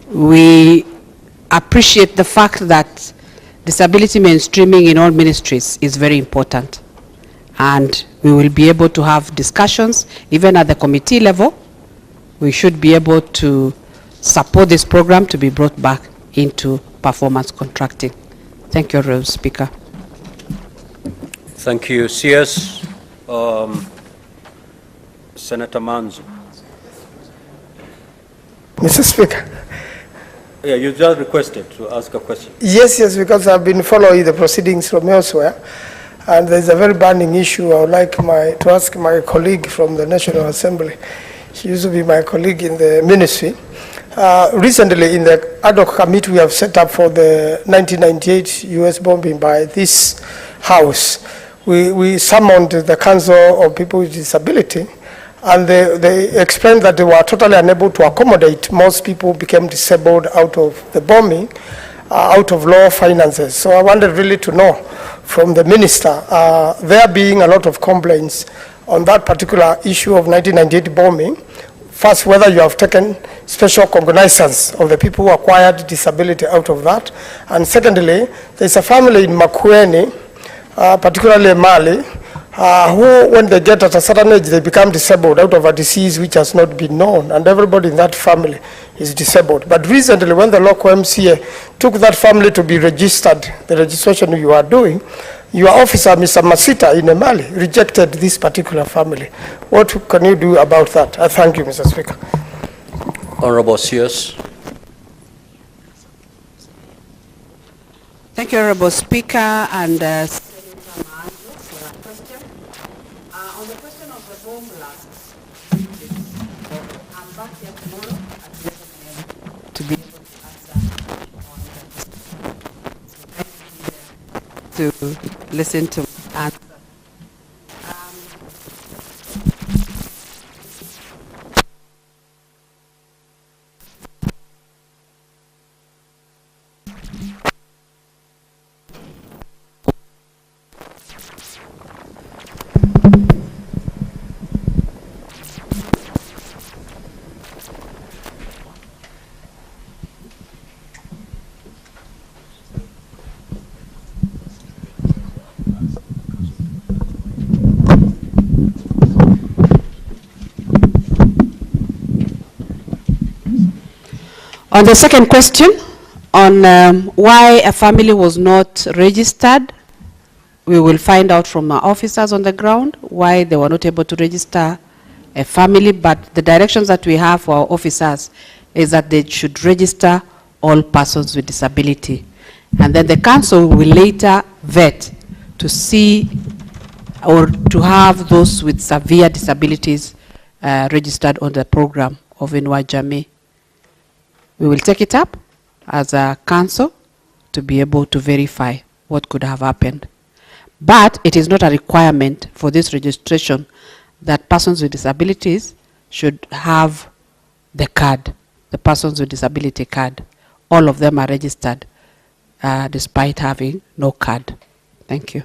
We appreciate the fact that disability mainstreaming in all ministries is very important. And we will be able to have discussions, even at the committee level. We should be able to support this program to be brought back into performance contracting. Thank you, Honorable Speaker. Thank you, CS. Senator Manzo. Mr. Speaker. Yeah, you just requested to ask a question. Yes, because I've been following the proceedings from elsewhere, and there's a very burning issue. I would like to ask my colleague from the National Assembly. She used to be my colleague in the ministry. Recently, in the ad hoc committee we have set up for the 1998 US bombing by this House, we summoned the Council of People with Disability, and they explained that they were totally unable to accommodate. Most people became disabled out of the bombing, out of low finances. So I wanted really to know from the minister, there being a lot of complaints on that particular issue of 1998 bombing. First, whether you have taken special cognizance of the people who acquired disability out of that. And secondly, there's a family in makwiny, particularly Mali, who, when they get at a certain age, they become disabled out of a disease which has not been known, and everybody in that family is disabled. But recently, when the local MCA took that family to be registered, the registration you are doing, your officer, Mr. Masita in Mali, rejected this particular family. What can you do about that? I thank you, Mr. Speaker. Honorable CS. Thank you, Honorable Speaker, and on the question of the bomb blasts, I'm back here tomorrow at 11 a.m. to be able to answer on to listen to answer. On the second question, on why a family was not registered, we will find out from our officers on the ground why they were not able to register a family, but the directions that we have for our officers is that they should register all persons with disability. And then the council will later vet to see or to have those with severe disabilities registered on the program of Inua Jamii. We will take it up as a council to be able to verify what could have happened. But it is not a requirement for this registration that persons with disabilities should have the card, the persons with disability card. All of them are registered despite having no card. Thank you.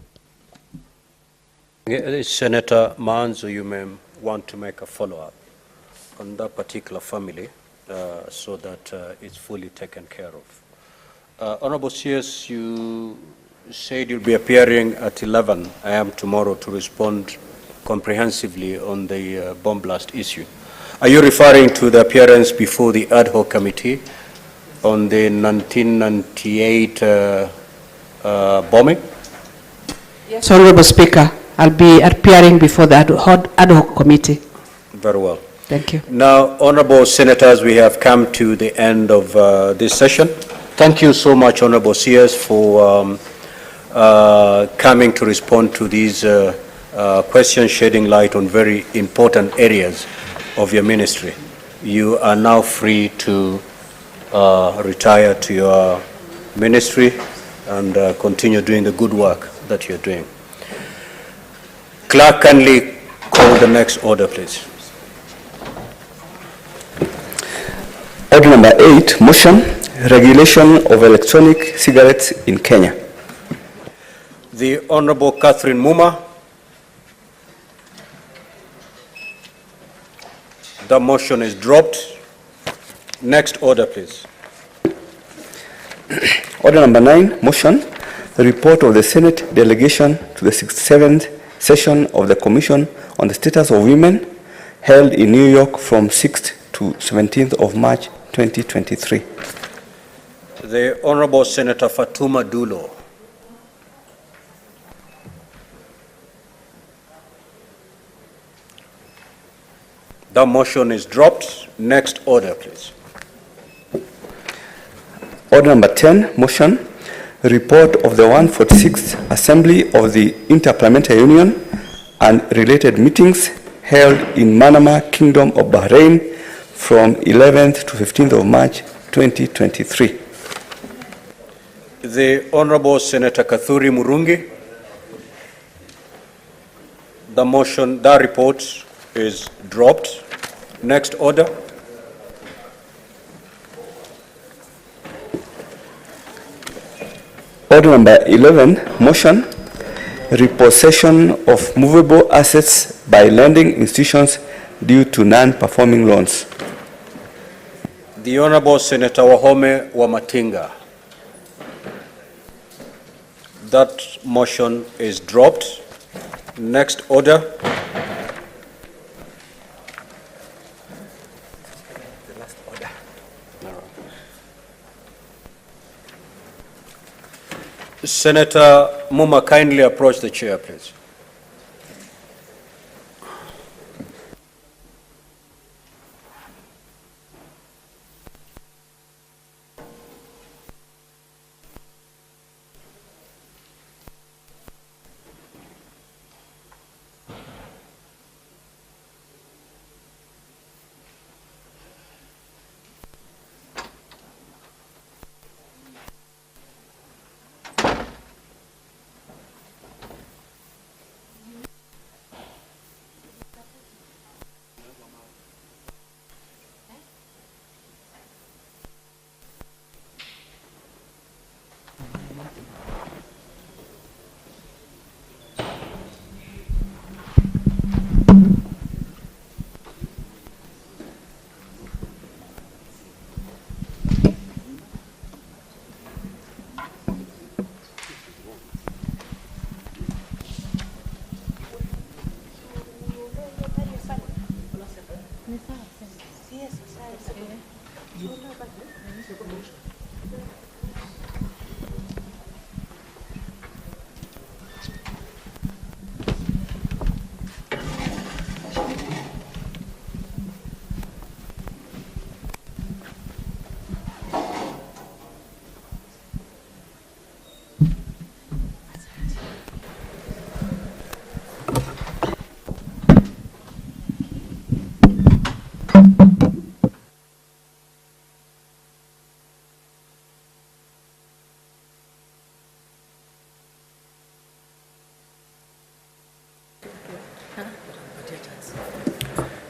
Senator Manzo, you may want to make a follow-up on that particular family so that it's fully taken care of. Honorable CS, you said you'll be appearing at 11 a.m. tomorrow to respond comprehensively on the bomb blast issue. Are you referring to the appearance before the ad hoc committee on the 1998 bombing? Yes, Honorable Speaker. I'll be appearing before the ad hoc committee. Very well. Thank you. Now, honorable senators, we have come to the end of this session. Thank you so much, honorable CS, for coming to respond to these questions, shedding light on very important areas of your ministry. You are now free to retire to your ministry and continue doing the good work that you're doing. Clerk, kindly call the next order, please. Order number 8, motion, regulation of electronic cigarettes in Kenya. The Honorable Catherine Muma. The motion is dropped. Next order, please. Order number 9, motion, the report of the Senate delegation to the 67th session of the Commission on the Status of Women held in New York from 6th to 17th of March 2023. The Honorable Senator Fatuma Dulo. The motion is dropped. Next order, please. Order number 10, motion, report of the 146th Assembly of the Interparliamentary Union and related meetings held in Manama, Kingdom of Bahrain from 11th to 15th of March 2023. The Honorable Senator Kathuri Murungi. The motion, that report is dropped. Next order. Order number 11, motion, repossession of movable assets by lending institutions due to non-performing loans. The Honorable Senator Wahome Wamatinga. That motion is dropped. Next order. Senator Muma, kindly approach the chair, please.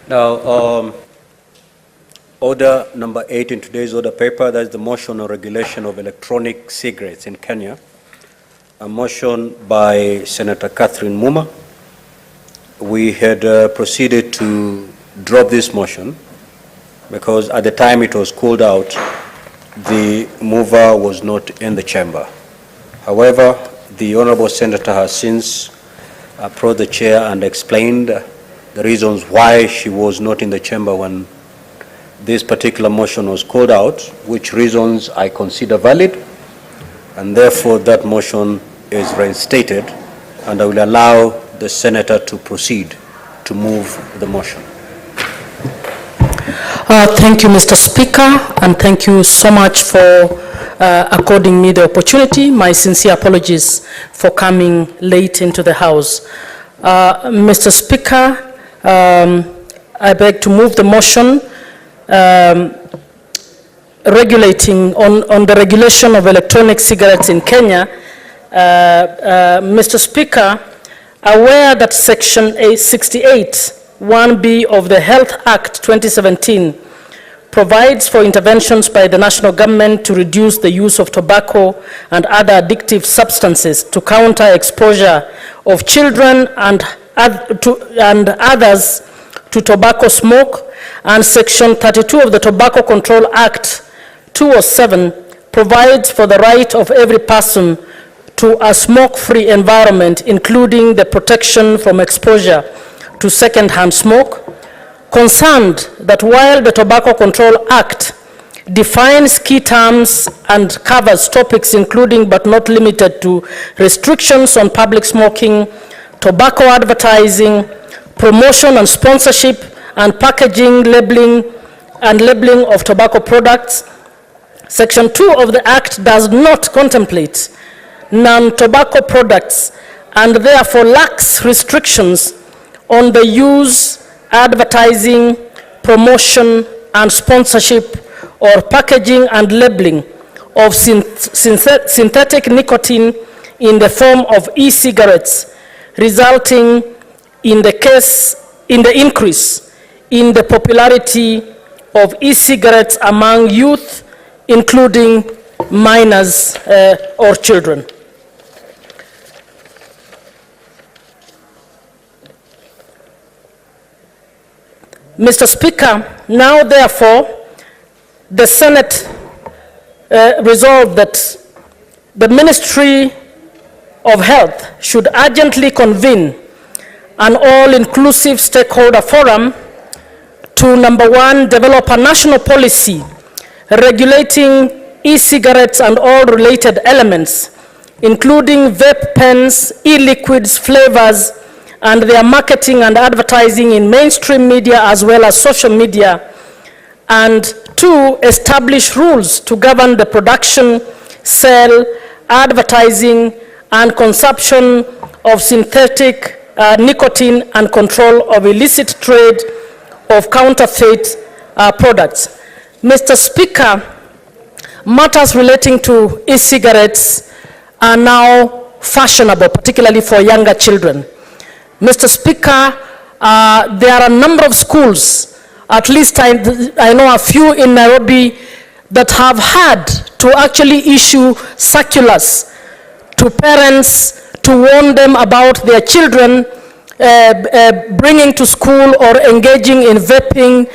Now, order number 8 in today's order paper, that is the motion on regulation of electronic cigarettes in Kenya. A motion by Senator Catherine Muma. We had proceeded to drop this motion because at the time it was called out, the mover was not in the chamber. However, the Honorable Senator has since approached the chair and explained the reasons why she was not in the chamber when this particular motion was called out, which reasons I consider valid, and therefore that motion is reinstated, and I will allow the senator to proceed to move the motion. Thank you, Mr. Speaker, and thank you so much for according me the opportunity. My sincere apologies for coming late into the House. Mr. Speaker, I beg to move the motion regulating on the regulation of electronic cigarettes in Kenya. Mr. Speaker, aware that Section 68 1B of the Health Act 2017 provides for interventions by the national government to reduce the use of tobacco and other addictive substances to counter exposure of children and others to tobacco smoke, and Section 32 of the Tobacco Control Act 2007 provides for the right of every person to a smoke-free environment, including the protection from exposure to second-hand smoke. Concerned that while the Tobacco Control Act defines key terms and covers topics including but not limited to restrictions on public smoking, tobacco advertising, promotion and sponsorship, and packaging, labeling of tobacco products, Section 2 of the Act does not contemplate non-tobacco products and therefore lacks restrictions on the use, advertising, promotion, and sponsorship or packaging and labeling of synthetic nicotine in the form of e-cigarettes, resulting in the increase in the popularity of e-cigarettes among youth, including minors or children. Mr. Speaker, now therefore, the Senate resolved that the Ministry of Health should urgently convene an all-inclusive stakeholder forum to, number one, develop a national policy regulating e-cigarettes and all related elements, including vape pens, e-liquids, flavors, and their marketing and advertising in mainstream media as well as social media, and two, establish rules to govern the production, sale, advertising, and consumption of synthetic nicotine and control of illicit trade of counterfeit products. Mr. Speaker, matters relating to e-cigarettes are now fashionable, particularly for younger children. Mr. Speaker, there are a number of schools, at least I know a few in Nairobi, that have had to actually issue circulars to parents to warn them about their children bringing to school or engaging in vaping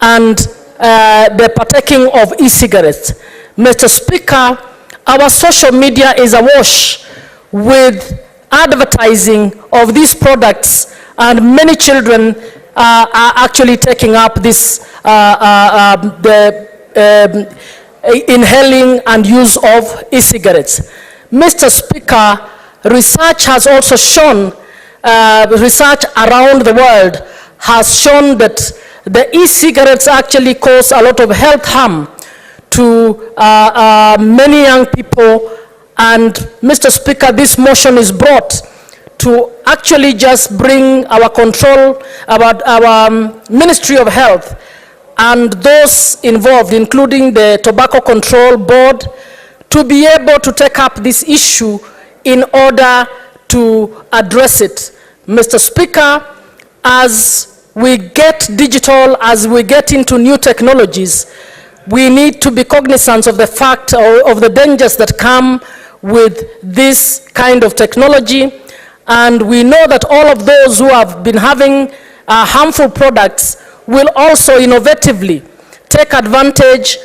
and the partaking of e-cigarettes. Mr. Speaker, our social media is awash with advertising of these products, and many children are actually taking up this, the inhaling and use of e-cigarettes. Mr. Speaker, research has also shown, research around the world has shown that the e-cigarettes actually cause a lot of health harm to many young people. And Mr. Speaker, this motion is brought to actually just bring our control, our Ministry of Health and those involved, including the Tobacco Control Board, to be able to take up this issue in order to address it. Mr. Speaker, as we get digital, as we get into new technologies, we need to be cognizant of the fact of the dangers that come with this kind of technology. And we know that all of those who have been having harmful products will also innovatively take advantage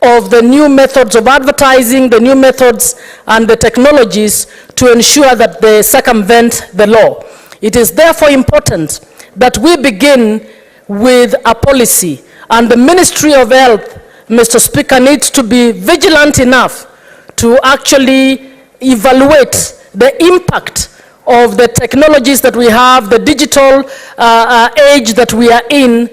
of the new methods of advertising, the new methods and the technologies to ensure that they circumvent the law. It is therefore important that we begin with a policy, and the Ministry of Health, Mr. Speaker, needs to be vigilant enough to actually evaluate the impact of the technologies that we have, the digital age that we are in,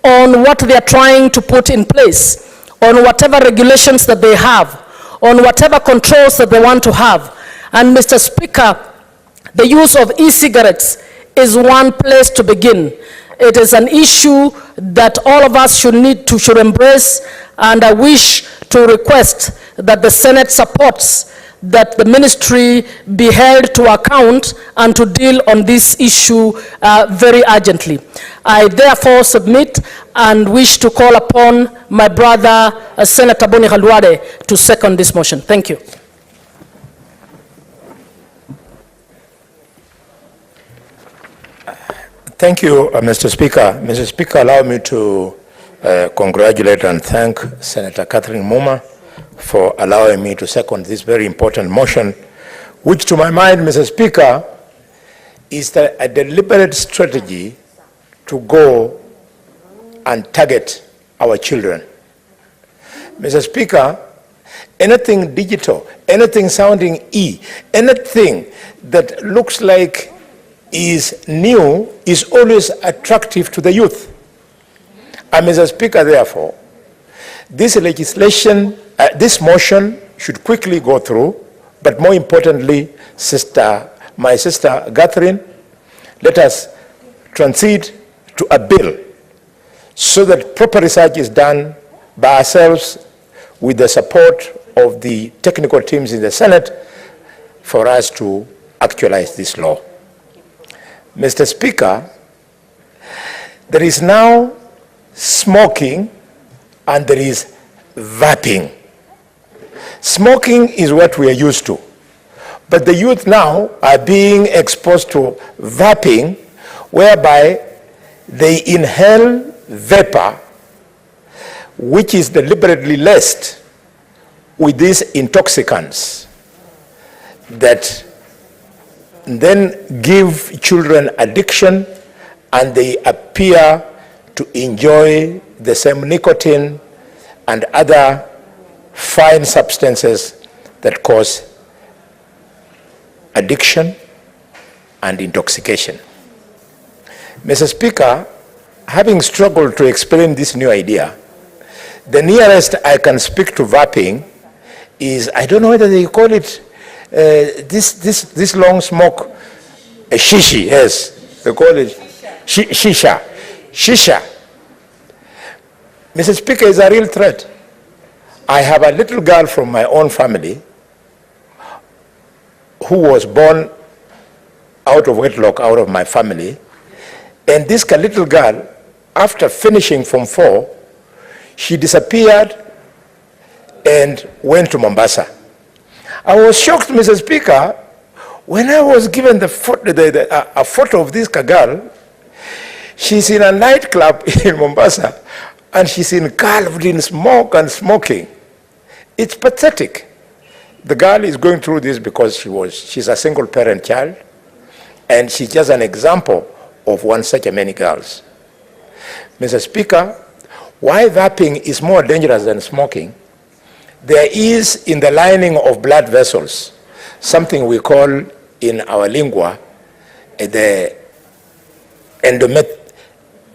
on what they are trying to put in place, on whatever regulations that they have, on whatever controls that they want to have. And Mr. Speaker, the use of e-cigarettes is one place to begin. It is an issue that all of us should embrace, and I wish to request that the Senate supports that the ministry be held to account and to deal on this issue very urgently. I therefore submit and wish to call upon my brother, Senator Boni Khalwale, to second this motion. Thank you. Thank you, Mr. Speaker. Mr. Speaker, allow me to congratulate and thank Senator Catherine Muma for allowing me to second this very important motion, which to my mind, Mr. Speaker, is a deliberate strategy to go and target our children. Mr. Speaker, anything digital, anything sounding E, anything that looks like is new is always attractive to the youth. And Mr. Speaker, therefore, this legislation, this motion should quickly go through, but more importantly, my sister Catherine, let us transit to a bill so that proper research is done by ourselves with the support of the technical teams in the Senate for us to actualize this law. Mr. Speaker, there is now smoking and there is vaping. Smoking is what we are used to, but the youth now are being exposed to vaping, whereby they inhale vapor, which is deliberately laced with these intoxicants that then give children addiction, and they appear to enjoy the same nicotine and other fine substances that cause addiction and intoxication. Mr. Speaker, having struggled to explain this new idea, the nearest I can speak to vaping is, I don't know whether they call it this long smoke, a shishi, yes, they call it shisha. Shisha. Mr. Speaker, is a real threat. I have a little girl from my own family who was born out of wedlock, out of my family, and this little girl, after finishing Form 4, she disappeared and went to Mombasa. I was shocked, Mr. Speaker, when I was given a photo of this girl. She's in a nightclub in Mombasa, and she's engulfed in smoke and smoking. It's pathetic. The girl is going through this because she's a single parent child, and she's just an example of one such many girls. Mr. Speaker, why vaping is more dangerous than smoking, there is in the lining of blood vessels something we call in our lingua the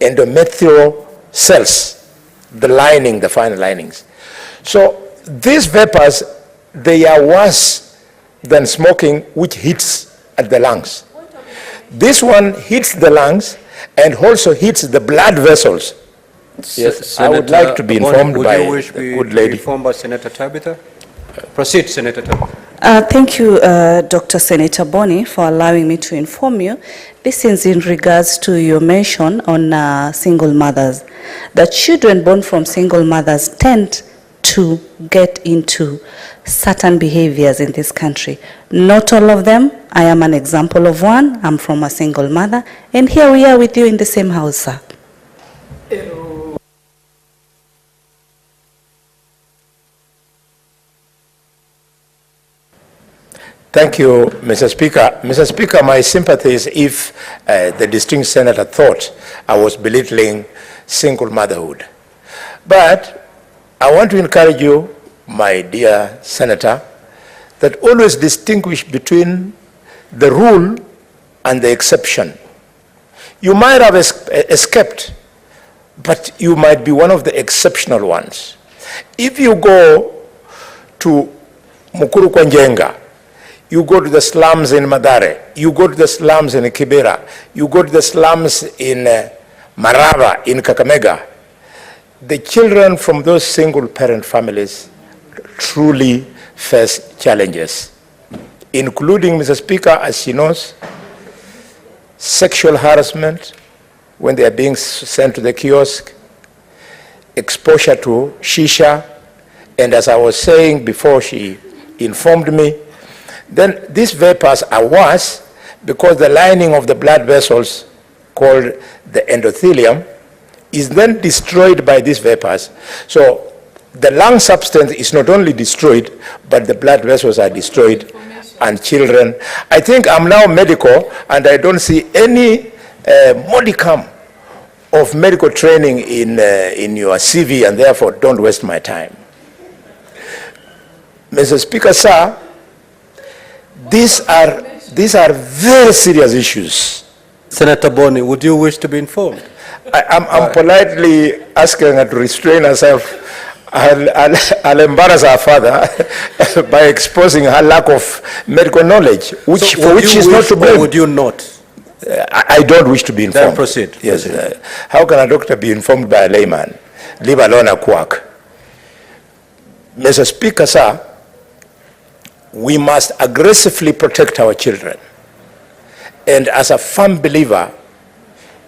endometrial cells, the lining, the fine linings. So these vapors, they are worse than smoking, which hits at the lungs. This one hits the lungs and also hits the blood vessels. Yes, Senator, I would like to be informed by Would you wish the good lady. be informed by Senator Tabitha? Proceed, Senator Tabitha. Thank you, Dr. Senator Boni, for allowing me to inform you. This is in regards to your mention on single mothers. The children born from single mothers tend to get into certain behaviors in this country. Not all of them. I am an example of one. I'm from a single mother. And here we are with you in the same house, sir. Thank you, Mr. Speaker. Mr. Speaker, my sympathies if the distinguished senator thought I was belittling single motherhood. But I want to encourage you, my dear senator, that always distinguish between the rule and the exception. You might have escaped, but you might be one of the exceptional ones. If you go to Mukuru kwa Njenga, you go to the slums in Madare, you go to the slums in Kibera, you go to the slums in Marava, in Kakamega, the children from those single parent families truly face challenges, including, Mr. Speaker, as she knows, sexual harassment when they are being sent to the kiosk, exposure to shisha, and as I was saying before she informed me, then these vapors are worse because the lining of the blood vessels called the endothelium is then destroyed by these vapors. So the lung substance is not only destroyed, but the blood vessels are destroyed, and children. I think I'm now medical, and I don't see any modicum of medical training in your CV, and therefore don't waste my time. Mr. Speaker, sir, these are very serious issues. Senator Boni, would you wish to be informed? I'm politely asking her to restrain herself. I'll embarrass her father by exposing her lack of medical knowledge, which, for which she's not to blame. Would you not? I don't wish to be informed. Then proceed. Yes. How can a doctor be informed by a layman, leave alone a quack? Mr. Speaker, sir, we must aggressively protect our children. And as a firm believer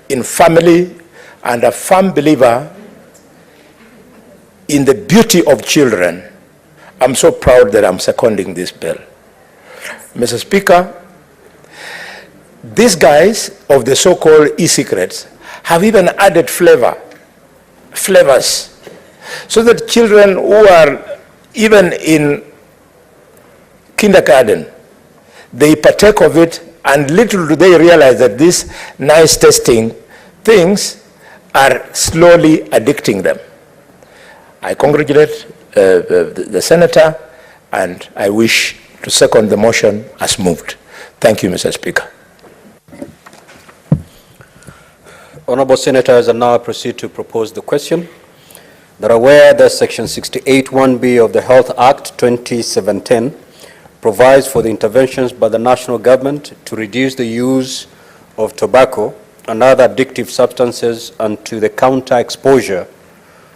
in family and a firm believer in the beauty of children, I'm so proud that I'm seconding this bill. Mr. Speaker, these guys of the so-called e-cigarettes have even added flavors, so that children who are even in kindergarten, they partake of it, and little do they realize that these nice tasting things are slowly addicting them. I congratulate the senator, and I wish to second the motion as moved. Thank you, Mr. Speaker. Honorable Senators, I now proceed to propose the question. That aware that Section 68(1)(b) of the Health Act 2017 provides for the interventions by the national government to reduce the use of tobacco and other addictive substances and to the counter exposure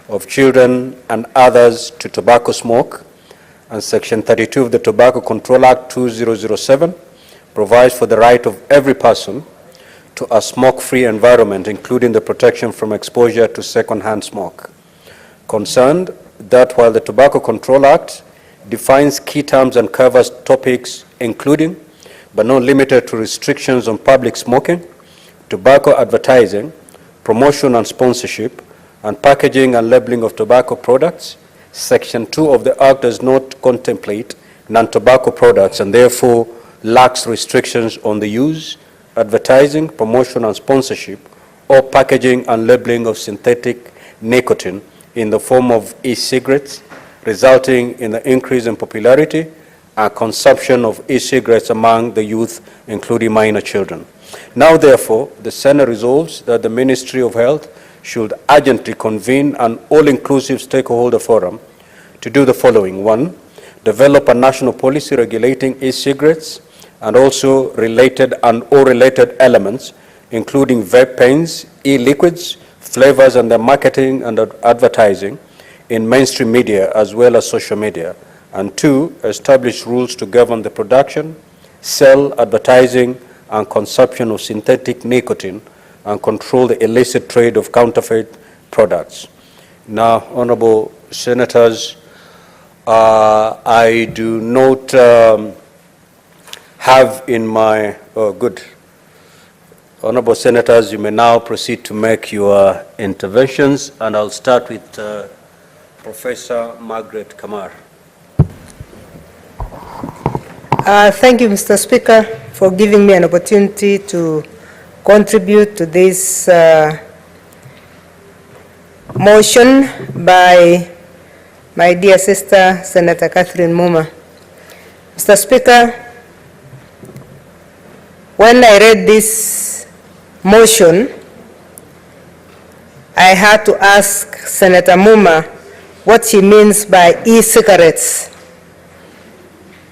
of children and others to tobacco smoke, and Section 32 of the Tobacco Control Act 2007 provides for the right of every person to a smoke-free environment, including the protection from exposure to second-hand smoke. Concerned that while the Tobacco Control Act defines key terms and covers topics including, but not limited to, restrictions on public smoking, tobacco advertising, promotion and sponsorship, and packaging and labeling of tobacco products, Section 2 of the Act does not contemplate non-tobacco products and therefore lacks restrictions on the use, advertising, promotion and sponsorship, or packaging and labeling of synthetic nicotine in the form of e-cigarettes, resulting in the increase in popularity and consumption of e-cigarettes among the youth, including minor children. Now, therefore, the Senate resolves that the Ministry of Health should urgently convene an all-inclusive stakeholder forum to do the following. 1, develop a national policy regulating e-cigarettes and also related and or related elements, including vape pens, e-liquids, flavors, and their marketing and advertising in mainstream media as well as social media. And 2, establish rules to govern the production, sale, advertising, and consumption of synthetic nicotine and control the illicit trade of counterfeit products. Now, honorable senators, I do not have in my, good. Honorable senators, you may now proceed to make your interventions, and I'll start with Professor Margaret Kamar. Thank you, Mr. Speaker, for giving me an opportunity to contribute to this motion by my dear sister, Senator Catherine Muma. Mr. Speaker, when I read this motion, I had to ask Senator Muma what she means by e-cigarettes,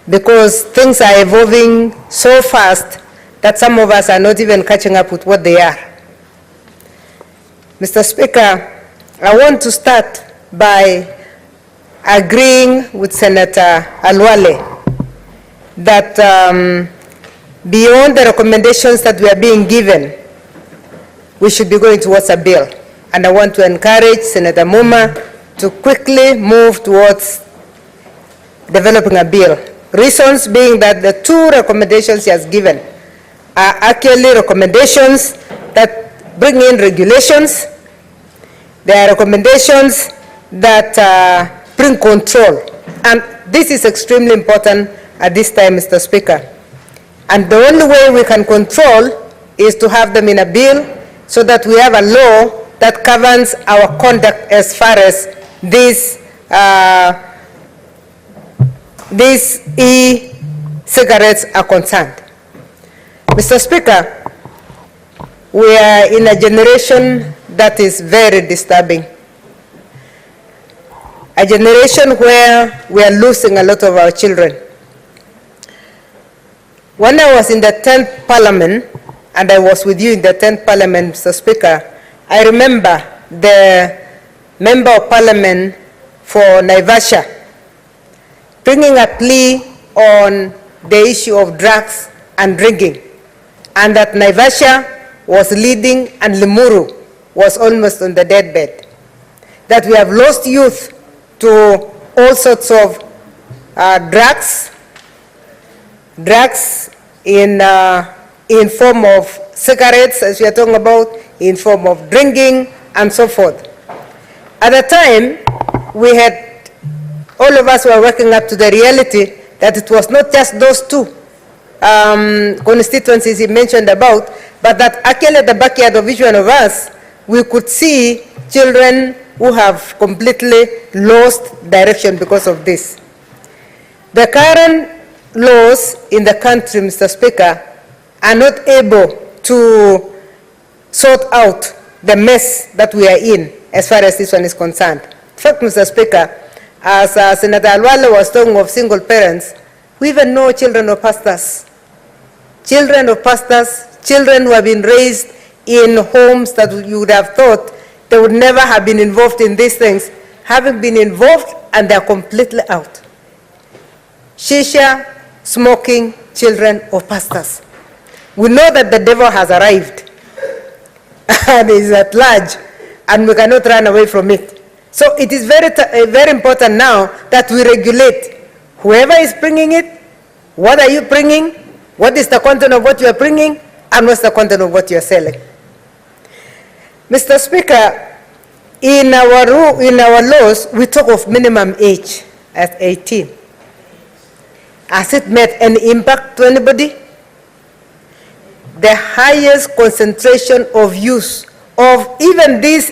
because things are evolving so fast that some of us are not even catching up with what they are. Mr. Speaker, I want to start by agreeing with Senator Alwale that beyond the recommendations that we are being given, we should be going towards a bill. And I want to encourage Senator Muma to quickly move towards developing a bill. Reasons being that the 2 recommendations he has given are actually recommendations that bring in regulations. They are recommendations that bring control. And this is extremely important at this time, Mr. Speaker. And the only way we can control is to have them in a bill so that we have a law that governs our conduct as far as these e-cigarettes are concerned. Mr. Speaker, we are in a generation that is very disturbing. A generation where we are losing a lot of our children. When I was in the 10th Parliament, and I was with you in the 10th Parliament, Mr. Speaker, I remember the Member of Parliament for Naivasha bringing a plea on the issue of drugs and drinking, and that Naivasha was leading and Limuru was almost on the deathbed. That we have lost youth to all sorts of drugs in form of cigarettes, as we are talking about, in form of drinking, and so forth. At the time, all of us were waking up to the reality that it was not just those 2 constituencies he mentioned about, but that actually at the backyard of each one of us, we could see children who have completely lost direction because of this. The current laws in the country, Mr. Speaker, are not able to sort out the mess that we are in as far as this one is concerned. In fact, Mr. Speaker, as Senator Alwale was talking of single parents, we even know children of pastors. Children of pastors, children who have been raised in homes that you would have thought they would never have been involved in these things, having been involved, and they're completely out. Shisha, smoking children of pastors. We know that the devil has arrived and is at large, and we cannot run away from it. So it is very important now that we regulate whoever is bringing it. What are you bringing? What is the content of what you are bringing? And what's the content of what you are selling? Mr. Speaker, in our laws, we talk of minimum age at 18. Has it made any impact to anybody? The highest concentration of use of even these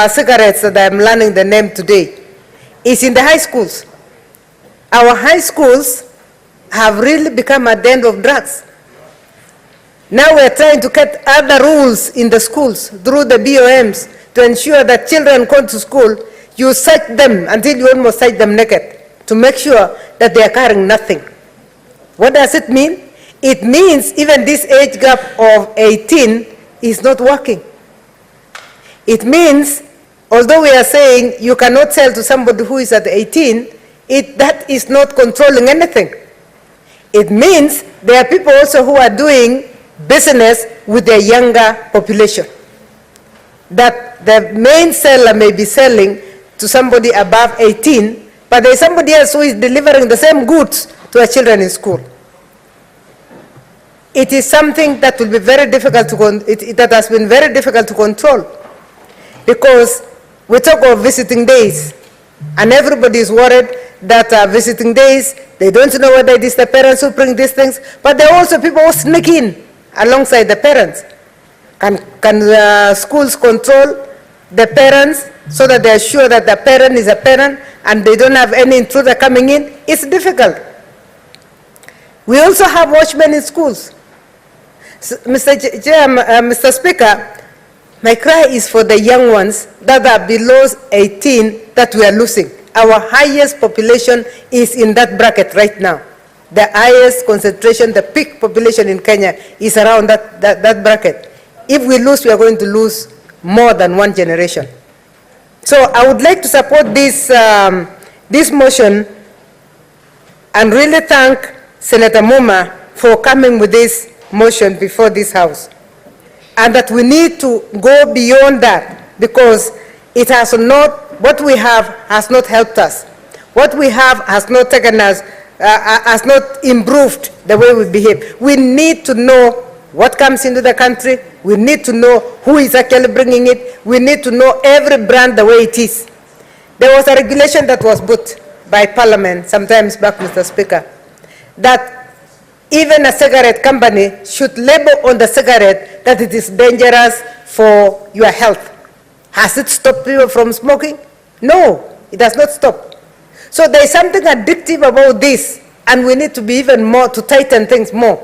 cigarettes that I'm learning the name today is in the high schools. Our high schools have really become a den of drugs. Now we're trying to get other rules in the schools through the BOMs to ensure that children come to school, you search them until you almost search them naked to make sure that they are carrying nothing. What does it mean? It means even this age gap of 18 is not working. It means, although we are saying you cannot sell to somebody who is at 18, that is not controlling anything. It means there are people also who are doing business with the younger population. That the main seller may be selling to somebody above 18, but there is somebody else who is delivering the same goods to our children in school. It is something that will be very difficult to that has been very difficult to control, because we talk of visiting days, and everybody is worried that visiting days, they don't know whether it is the parents who bring these things, but there are also people who sneak in alongside the parents. Can schools control the parents so that they are sure that the parent is a parent and they don't have any intruder coming in? It's difficult. We also have watchmen in schools. So, Mr. Speaker, my cry is for the young ones that are below 18 that we are losing. Our highest population is in that bracket right now. The highest concentration, the peak population in Kenya is around that bracket. If we lose, we are going to lose more than one generation. So I would like to support this, this motion and really thank Senator Muma for coming with this motion before this House. And that we need to go beyond that, because it has not, what we have has not helped us. What we have has not taken us, has not improved the way we behave. We need to know what comes into the country. We need to know who is actually bringing it. We need to know every brand the way it is. There was a regulation that was put by Parliament sometimes back, Mr. Speaker, that even a cigarette company should label on the cigarette that it is dangerous for your health. Has it stopped people from smoking? No, it has not stopped. So there is something addictive about this, and we need to be even more, to tighten things more.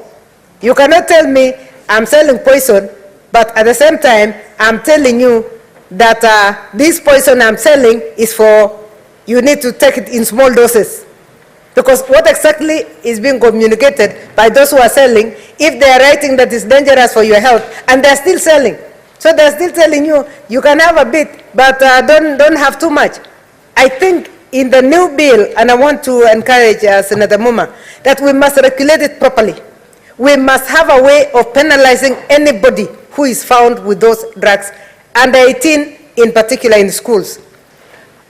You cannot tell me I'm selling poison, but at the same time, I'm telling you that this poison I'm selling is for, you need to take it in small doses. Because what exactly is being communicated by those who are selling, if they are writing that it's dangerous for your health, and they're still selling. So they're still telling you, you can have a bit, but don't have too much. I think in the new bill, and I want to encourage Senator Muma, that we must regulate it properly. We must have a way of penalizing anybody who is found with those drugs, under 18 in particular in schools.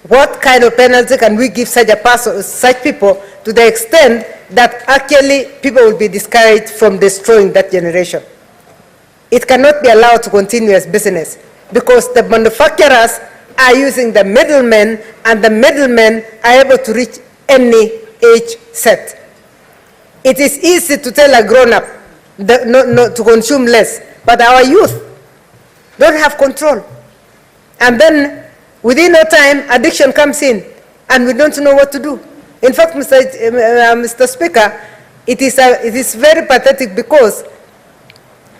What kind of penalty can we give such a person, such people, to the extent that actually people will be discouraged from destroying that generation? It cannot be allowed to continue as business, because the manufacturers are using the middlemen, and the middlemen are able to reach any age set. It is easy to tell a grown-up to consume less, but our youth don't have control. And then within no time, addiction comes in, and we don't know what to do. In fact, Mr. Speaker, it is very pathetic, because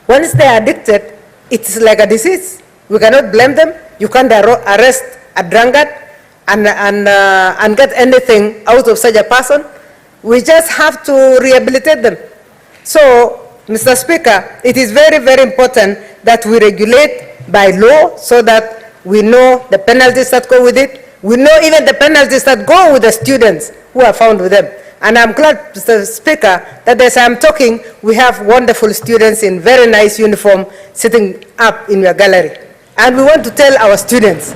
once they are addicted, it's like a disease. We cannot blame them. You can't arrest a drunkard and get anything out of such a person. We just have to rehabilitate them. So, Mr. Speaker, it is very, very important that we regulate by law, so that we know the penalties that go with it. We know even the penalties that go with the students who are found with them. And I'm glad, Mr. Speaker, that as I'm talking, we have wonderful students in very nice uniform sitting up in your gallery. And we want to tell our students,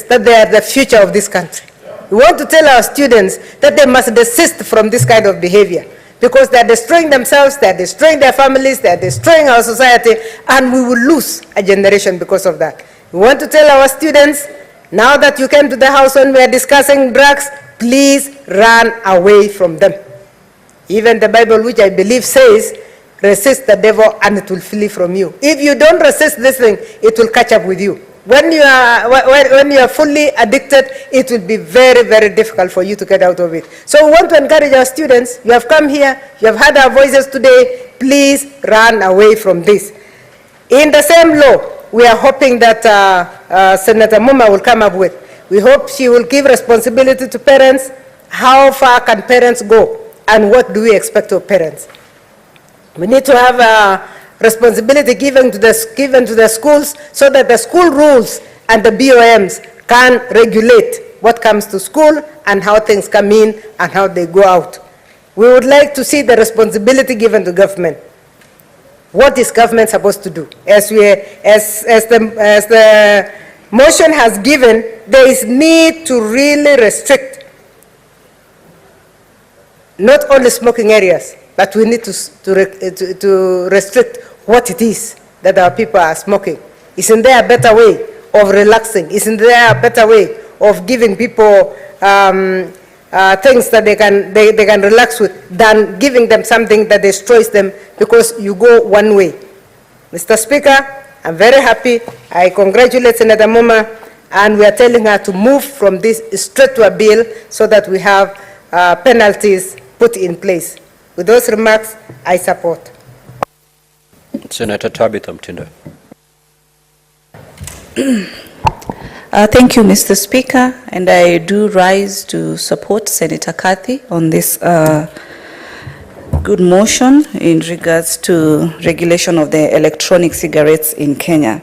that they are the future of this country. We want to tell our students that they must desist from this kind of behavior, because they are destroying themselves, they are destroying their families, they are destroying our society, and we will lose a generation because of that. We want to tell our students, now that you came to the House when we are discussing drugs, please run away from them. Even the Bible, which I believe says, resist the devil and it will flee from you. If you don't resist this thing, it will catch up with you. When you are fully addicted, it will be very, very difficult for you to get out of it. So we want to encourage our students. You have come here, you have heard our voices today. Please run away from this. In the same law, we are hoping that Senator Muma will come up with. We hope she will give responsibility to parents. How far can parents go? And what do we expect of parents? We need to have a responsibility given to the schools so that the school rules and the BOMs can regulate what comes to school and how things come in and how they go out. We would like to see the responsibility given to government. What is government supposed to do? As the motion has given, there is need to really restrict not only smoking areas, but we need to restrict what it is that our people are smoking. Isn't there a better way of relaxing? Isn't there a better way of giving people things that they can relax with than giving them something that destroys them because you go one way? Mr. Speaker, I'm very happy. I congratulate Senator Muma, and we are telling her to move from this straight to a bill so that we have penalties put in place. With those remarks, I support. Senator Tabitha Mtindo. Thank you, Mr. Speaker, and I do rise to support Senator Kathy on this good motion in regards to regulation of the electronic cigarettes in Kenya.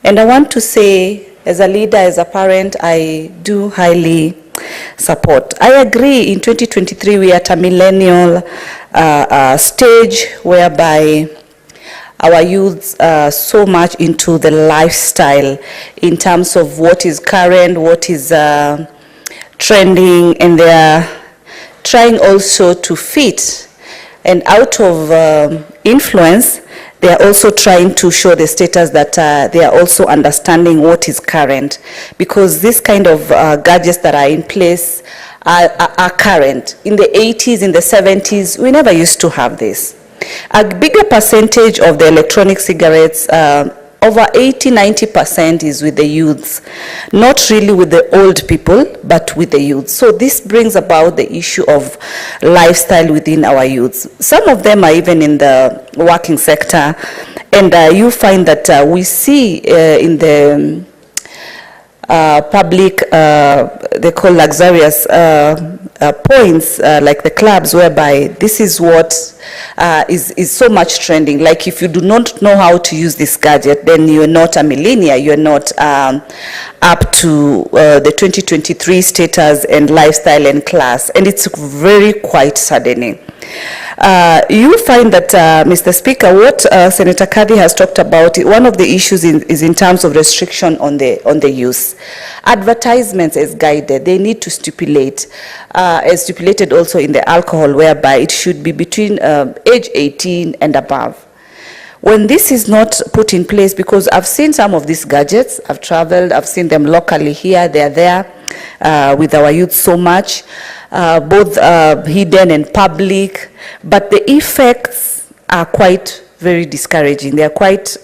And I want to say, as a leader, as a parent, I do highly support. I agree, in 2023 we are at a millennial stage whereby our youths are so much into the lifestyle in terms of what is current, what is trending, and they are trying also to fit. And out of influence, they are also trying to show the status that they are also understanding what is current, because this kind of gadgets that are in place are current. In the 80s, in the 70s, we never used to have this. A bigger percentage of the electronic cigarettes, over 80–90% is with the youths, not really with the old people, but with the youths. So this brings about the issue of lifestyle within our youths. Some of them are even in the working sector, and you find that we see in the public, they call luxurious points, like the clubs, whereby this is what is so much trending. Like, if you do not know how to use this gadget, then you're not a millennial, you're not up to the 2023 status and lifestyle and class, and it's very quite saddening. You find that, Mr. Speaker, what Senator Kadhi has talked about, one of the issues is in terms of restriction on the use. Advertisements as guided, they need to stipulate, as stipulated also in the alcohol, whereby it should be between age 18 and above. When this is not put in place, because I've seen some of these gadgets, I've traveled, I've seen them locally here, they're there with our youth so much, both hidden and public, but the effects are quite very discouraging. They are quite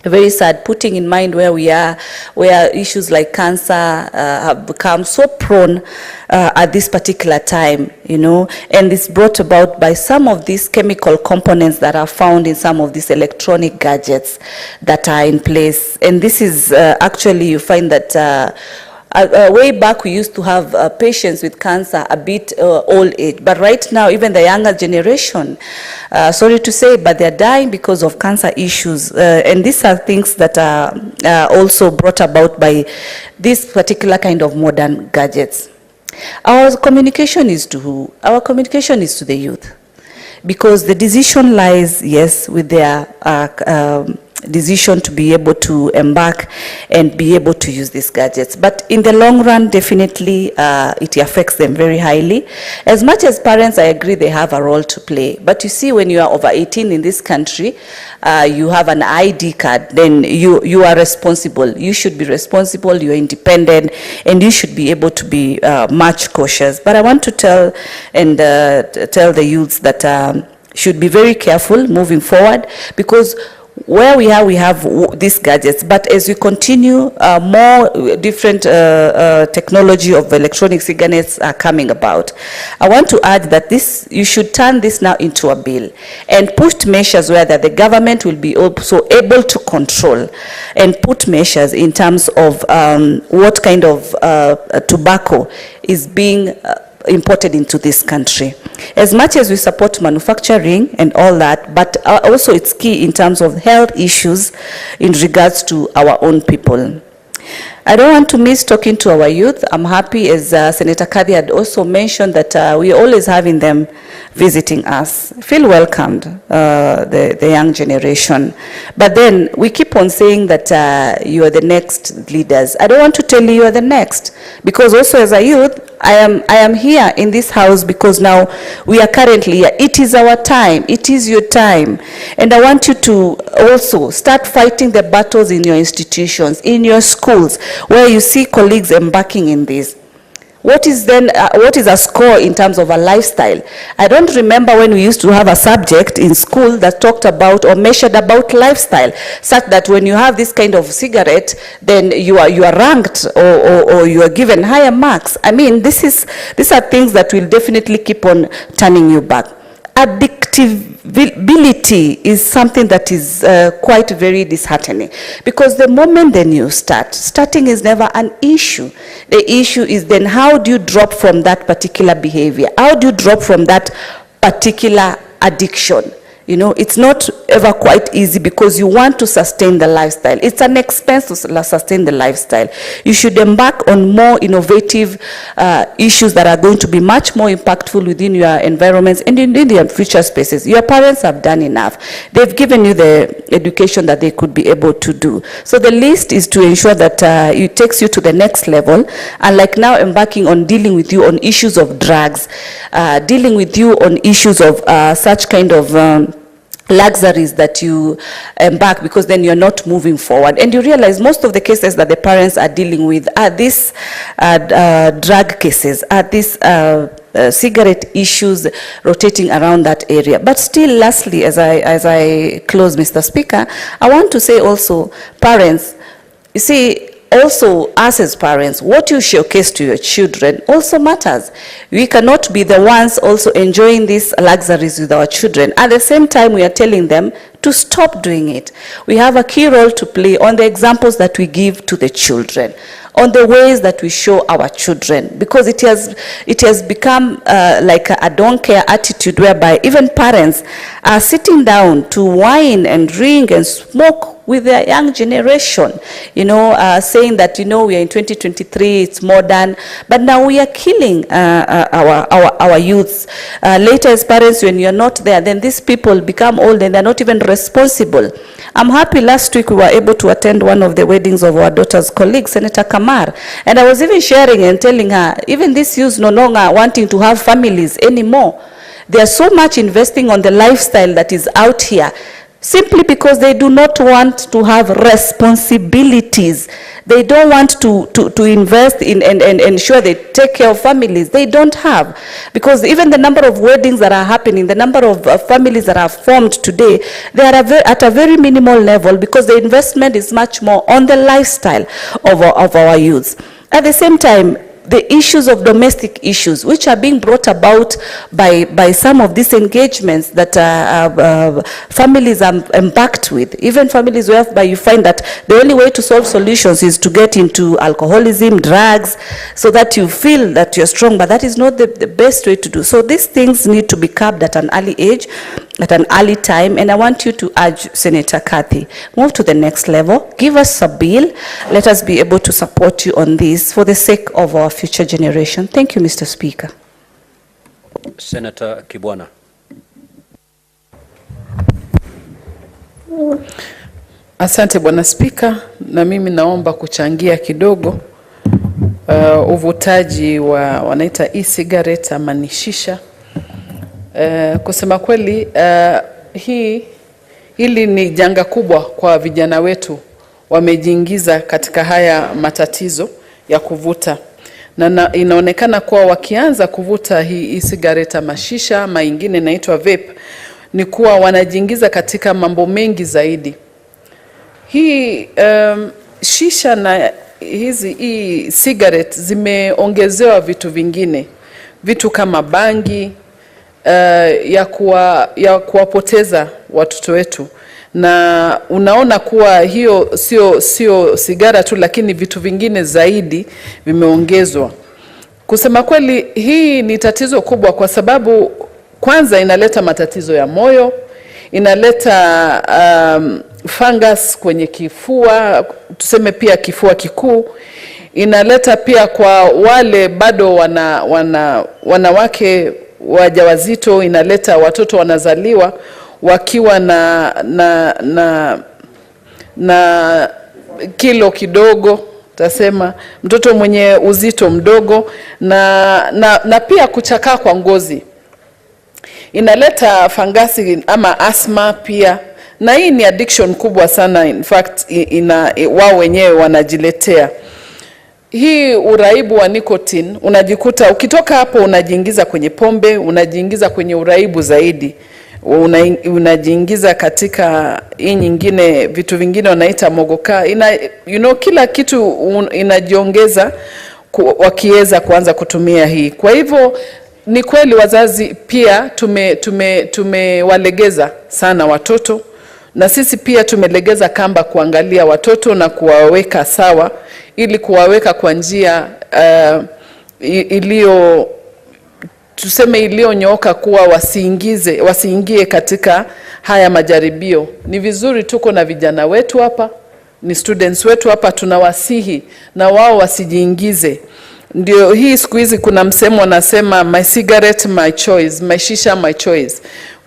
very sad, putting in mind where we are, where issues like cancer have become so prone at this particular time, you know, and it's brought about by some of these chemical components that are found in some of these electronic gadgets that are in place. And this is actually, you find that way back we used to have patients with cancer a bit old age, but right now even the younger generation, sorry to say, but they're dying because of cancer issues, and these are things that are also brought about by this particular kind of modern gadgets. Our communication is to who? Our communication is to the youth, because the decision lies, yes, with their decision to be able to embark and be able to use these gadgets. But in the long run, definitely it affects them very highly. As much as parents, I agree they have a role to play. But you see, when you are over 18 in this country, you have an ID card, then you are responsible. You should be responsible, you are independent, and you should be able to be much cautious. But I want to tell the youths that should be very careful moving forward, because where we have these gadgets, but as we continue, more different technology of electronic cigarettes are coming about. I want to add that you should turn this now into a bill and put measures where that the government will be also able to control and put measures in terms of what kind of tobacco is being imported into this country. As much as we support manufacturing and all that, but also it's key in terms of health issues in regards to our own people. I don't want to miss talking to our youth. I'm happy, as Senator Kadhi had also mentioned, that we're always having them visiting us. Feel welcomed, the young generation. But then we keep on saying that you are the next leaders. I don't want to tell you are the next, because also as a youth, I am here in this house because now we are currently here. It is our time. It is your time. And I want you to also start fighting the battles in your institutions, in your schools, where you see colleagues embarking in this. What is a score in terms of a lifestyle? I don't remember when we used to have a subject in school that talked about or measured about lifestyle, such that when you have this kind of cigarette, then you are ranked or you are given higher marks. I mean, these are things that will definitely keep on turning you back. Addictability is something that is quite very disheartening, because the moment then you starting is never an issue. The issue is then how do you drop from that particular behavior? How do you drop from that particular addiction? You know, it's not ever quite easy, because you want to sustain the lifestyle. It's an expense to sustain the lifestyle. You should embark on more innovative issues that are going to be much more impactful within your environments and in your future spaces. Your parents have done enough. They've given you the education that they could be able to do. So the least is to ensure that it takes you to the next level, and like now embarking on dealing with you on issues of drugs, dealing with you on issues of such kind of luxuries that you embark, because then you're not moving forward. And you realize most of the cases that the parents are dealing with are these drug cases, are these cigarette issues rotating around that area. But still, lastly, as I close, Mr. Speaker, I want to say also, parents, you see, also us as parents, what you showcase to your children also matters. We cannot be the ones also enjoying these luxuries with our children. At the same time, we are telling them to stop doing it. We have a key role to play on the examples that we give to the children, on the ways that we show our children, because it has become like a don't care attitude, whereby even parents are sitting down to wine and drink and smoke with their young generation, you know, saying that, you know, we are in 2023, it's modern, but now we are killing our youths. Later as parents, when you're not there, then these people become old and they're not even responsible. I'm happy last week we were able to attend one of the weddings of our daughter's colleague, Senator Kamar, and I was even sharing and telling her, even these youths no longer wanting to have families anymore. They are so much investing on the lifestyle that is out here, simply because they do not want to have responsibilities. They don't want to invest in and ensure they take care of families. They don't have. Because even the number of weddings that are happening, the number of families that are formed today, they are at a very minimal level, because the investment is much more on the lifestyle of our youths. At the same time, the issues of domestic issues, which are being brought about by some of these engagements that families are embarked with, even families whereby you find that the only way to solve solutions is to get into alcoholism, drugs, so that you feel that you're strong, but that is not the best way to do. So these things need to be curbed at an early age, at an early time, and I want you to urge Senator Kathy, move to the next level, give us a bill, let us be able to support you on this for the sake of our future generation. Thank you, Mr. Speaker. Senator Kibwana. Asante Bwana Spika, na mimi naomba kuchangia kidogo uvutaji wa wanaita e-cigarette ama ni shisha. Kusema kweli, hili ni janga kubwa kwa vijana wetu, wamejiingiza katika haya matatizo ya kuvuta. Na inaonekana kuwa wakianza kuvuta hii e-cigarette ama shisha ama ingine inaitwa vape, ni kuwa wanajiingiza katika mambo mengi zaidi. Hii shisha na hii cigarette zimeongezewa vitu vingine, vitu kama bangi, ya kuwapoteza watoto wetu, na unaona kuwa hiyo sio sigara tu, lakini vitu vingine zaidi vimeongezwa. Kusema kweli, hii ni tatizo kubwa, kwa sababu kwanza inaleta matatizo ya moyo, inaleta fungus kwenye kifua, tuseme pia kifua kikuu, inaleta pia kwa wale bado wanawake wajawazito, inaleta watoto wanazaliwa wakiwa na kilo kidogo, tasema mtoto mwenye uzito mdogo, na pia kuchakaa kwa ngozi. Inaleta fangasi ama asthma pia, na hii ni addiction kubwa sana. In fact, wao wenyewe wanajiletea hii uraibu wa nicotine. Unajikuta ukitoka hapo unajiingiza kwenye pombe, unajiingiza kwenye uraibu zaidi, unajiingiza katika hii nyingine, vitu vingine wanaita mogoka. Kila kitu inajiongeza wakiweza kuanza kutumia hii. Kwa hivyo ni kweli wazazi pia tumewalegeza sana watoto, na sisi pia tumelegeza kamba kuangalia watoto na kuwaweka sawa, ili kuwaweka kwa njia iliyonyooka, kuwa wasiingie katika haya majaribio. Ni vizuri tuko na vijana wetu hapa, ni students wetu hapa, tunawasihi na wao wasijiingize. Ndio hii siku hizi kuna msemo wanasema my cigarette my choice, my shisha my choice.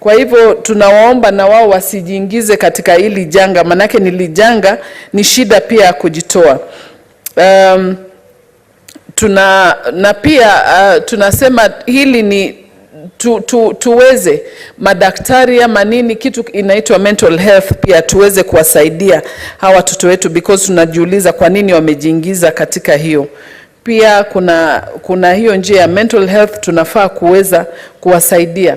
Kwa hivyo tunawaomba na wao wasijiingize katika hili janga, manake nilijanga ni shida pia kujitoa. Na pia tunasema hili ni tuweze madaktari ama nini, kitu inaitwa mental health, pia tuweze kuwasaidia hawa watoto wetu, because tunajiuliza kwa nini wamejiingiza katika hiyo. Pia kuna hiyo njia ya mental health, tunafaa kuweza kuwasaidia.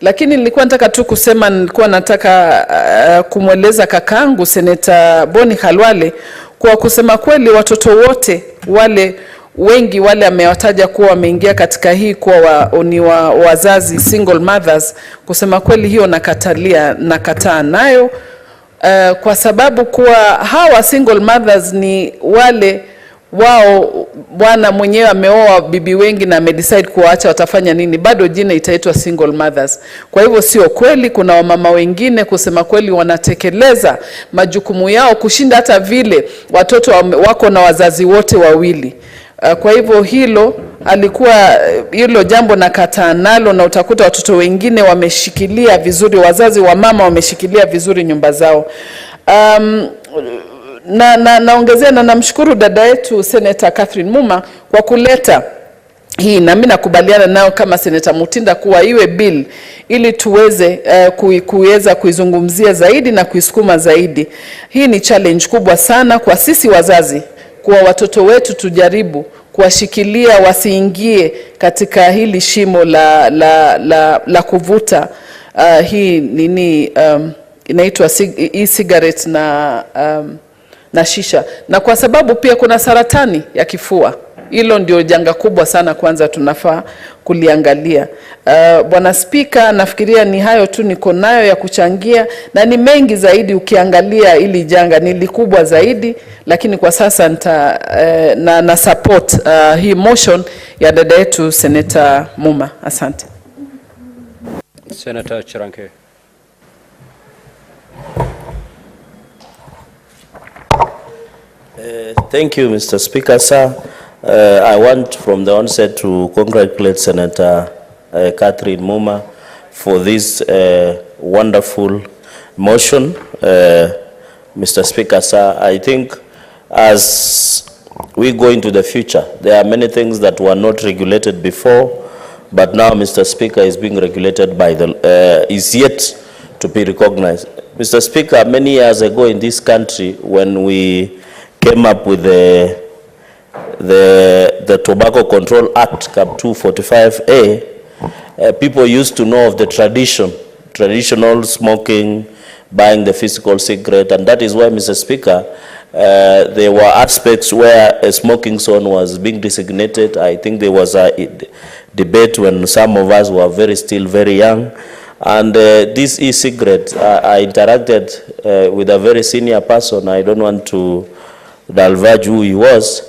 Lakini nilikuwa nataka kumweleza kakaangu Seneta Boni Khalwale, kwa kusema kweli watoto wote wengi wale amewataja kuwa wameingia katika hii kuwa ni wazazi single mothers, kusema kweli hiyo nakataa nayo, kwa sababu kuwa hawa single mothers ni wale wao bwana mwenyewe ameoa bibi wengi na amedecide kuacha, watafanya nini? Bado jina itaitwa single mothers. Kwa hivyo sio kweli. Kuna wamama wengine kusema kweli wanatekeleza majukumu yao kushinda hata vile watoto wako na wazazi wote wawili. Kwa hivyo hilo jambo nakataa nalo, na utakuta watoto wengine wameshikilia vizuri, wazazi wa mama wameshikilia vizuri nyumba zao. Naongezea na namshukuru dada yetu Senator Catherine Muma kwa kuleta hii, na mimi nakubaliana nao kama Senator Mutinda kuwa iwe bill ili tuweze kuweza kuizungumzia zaidi na kuisukuma zaidi. Hii ni challenge kubwa sana kwa sisi wazazi, kwa watoto wetu tujaribu kuwashikilia wasiingie katika hili shimo la kuvuta hii nini inaitwa e-cigarette na shisha, na kwa sababu pia kuna saratani ya kifua. Hilo ndio janga kubwa sana, kwanza tunafaa kuliangalia. Bwana Spika, nafikiria ni hayo tu niko nayo ya kuchangia, na ni mengi zaidi ukiangalia ili janga ni likubwa zaidi, lakini kwa sasa na support hii motion ya dada yetu Senator Muma. Asante. Senator Chiranke. Thank you, Mr. Speaker, sir. I want from the onset to congratulate Senator Catherine Muma for this wonderful motion. Mr. Speaker, sir, I think as we go into the future, there are many things that were not regulated before, but now, Mr. Speaker, is being regulated by is yet to be recognized. Mr. Speaker, many years ago in this country, when we came up with the Tobacco Control Act, Cap 245A, people used to know of the tradition traditional smoking, buying the physical cigarette, and that is why, Mr. Speaker, there were aspects where a smoking zone was being designated. I think there was a debate when some of us were still very young. And this e-cigarette, I interacted with a very senior person. I don't want to divulge who he was,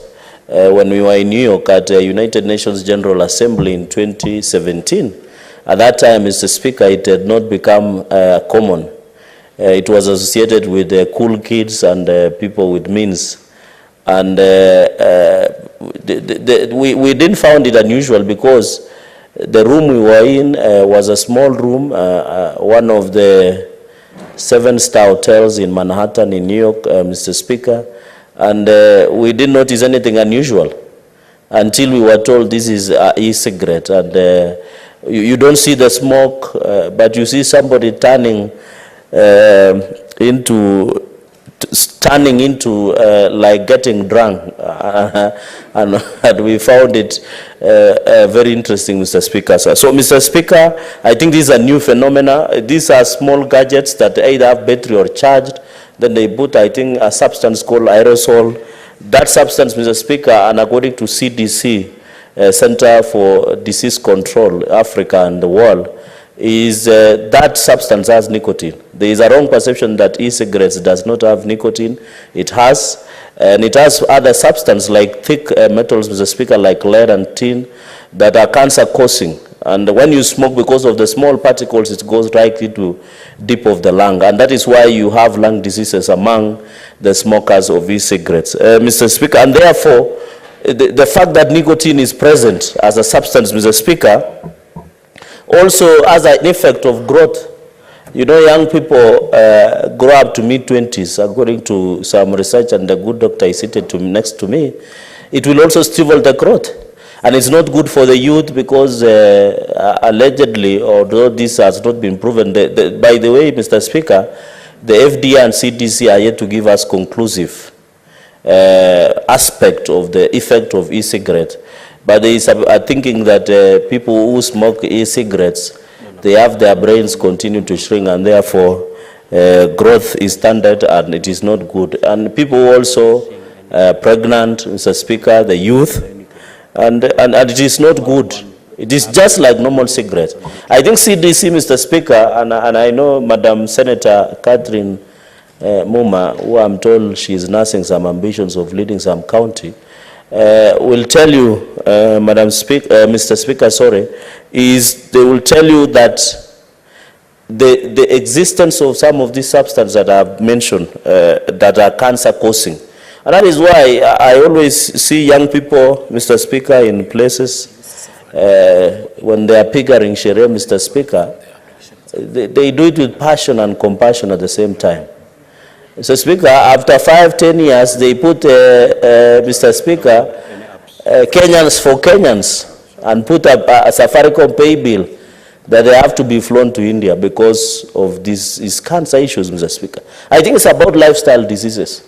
when we were in New York at the United Nations General Assembly in 2017. At that time, Mr. Speaker, it had not become common. It was associated with cool kids and people with means. And we didn't find it unusual because the room we were in was a small room, one of the 7-star hotels in Manhattan in New York, Mr. Speaker. And we didn't notice anything unusual until we were told this is e-cigarette. And you don't see the smoke, but you see somebody turning into like getting drunk, and we found it very interesting, Mr. Speaker. So, Mr. Speaker, I think these are new phenomena. These are small gadgets that either have battery or charged. Then they put, I think, a substance called aerosol. That substance, Mr. Speaker, and according to CDC, Center for Disease Control, Africa and the world, is that substance has nicotine. There is a wrong perception that e-cigarettes does not have nicotine. It has, and it has other substances like thick metals, Mr. Speaker, like lead and tin, that are cancer-causing. And when you smoke, because of the small particles, it goes right into deep of the lung. And that is why you have lung diseases among the smokers of e-cigarettes. Mr. Speaker, and therefore, the fact that nicotine is present as a substance, Mr. Speaker, also has an effect of growth. You know, young people grow up to mid-20s, according to some research, and the good doctor is seated next to me. It will also stifle the growth. And it's not good for the youth because allegedly, although this has not been proven, by the way, Mr. Speaker, the FDA and CDC are yet to give us conclusive aspect of the effect of e-cigarette. But there is a thinking that people who smoke e-cigarettes, they have their brains continue to shrink, and therefore growth is stunted and it is not good. And people also pregnant, Mr. Speaker, the youth, and it is not good. It is just like normal cigarette. I think CDC, Mr. Speaker, and I know Madam Senator Catherine Muma, who I'm told she is nursing some ambitions of leading some county, will tell you, Mr. Speaker, they will tell you that the existence of some of these substances that I've mentioned that are cancer causing. And that is why I always see young people, Mr. Speaker, in places when they are pickering Sheria, Mr. Speaker, they do it with passion and compassion at the same time. Mr. Speaker, after 5-10 years, they put, Mr. Speaker, Kenyans for Kenyans, and put up a Safaricom pay bill that they have to be flown to India because of these cancer issues, Mr. Speaker. I think it's about lifestyle diseases.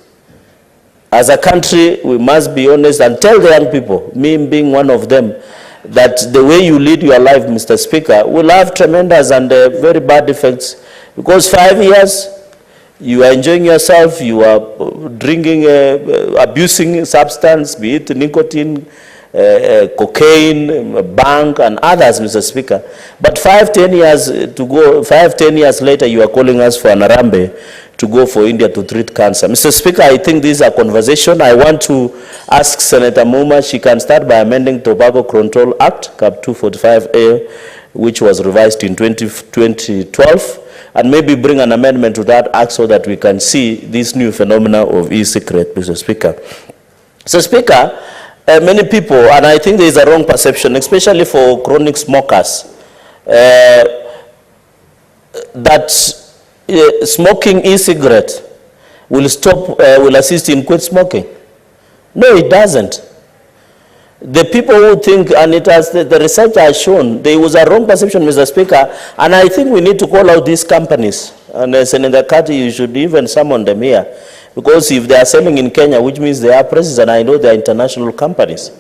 As a country, we must be honest and tell the young people, me being one of them, that the way you lead your life, Mr. Speaker, will have tremendous and very bad effects. Because 5 years, you are enjoying yourself, you are drinking, abusing substance, be it nicotine, cocaine, bank, and others, Mr. Speaker. But 5-10 years to go, 5-10 years later, you are calling us for an Arambe to go for India to treat cancer. Mr. Speaker, I think this is a conversation. I want to ask Senator Muma, she can start by amending Tobacco Control Act, Cap 245A, which was revised in 2012, and maybe bring an amendment to that act so that we can see this new phenomena of e-cigarette, Mr. Speaker. Mr. Speaker, many people, and I think there is a wrong perception, especially for chronic smokers, that smoking e-cigarette will assist in quit smoking. No, it doesn't. The people who think, and it has, the research has shown, there was a wrong perception, Mr. Speaker, and I think we need to call out these companies. And Senator Kati, you should even summon them here. Because if they are selling in Kenya, which means they are presence, and I know they are international companies.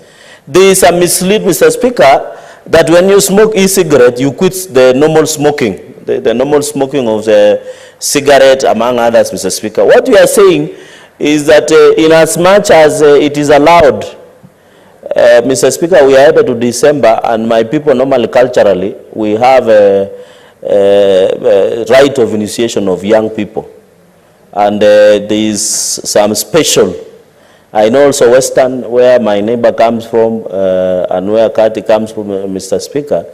There is a mislead, Mr. Speaker, that when you smoke e-cigarette, you quit the normal smoking. the normal smoking of the cigarette, among others, Mr. Speaker. What we are saying is that in as much as it is allowed, Mr. Speaker, we are able to December, and my people normally culturally, we have a right of initiation of young people. And there is some special, I know also Western, where my neighbor comes from, and where Kati comes from, Mr. Speaker,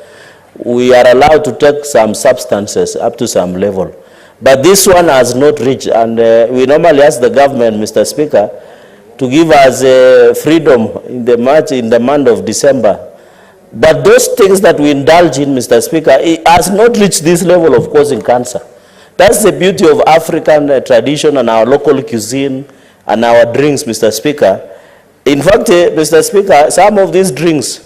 we are allowed to take some substances up to some level. But this one has not reached, and we normally ask the government, Mr. Speaker, to give us freedom in the month of December. But those things that we indulge in, Mr. Speaker, it has not reached this level of causing cancer. That's the beauty of African tradition and our local cuisine and our drinks, Mr. Speaker. In fact, Mr. Speaker, some of these drinks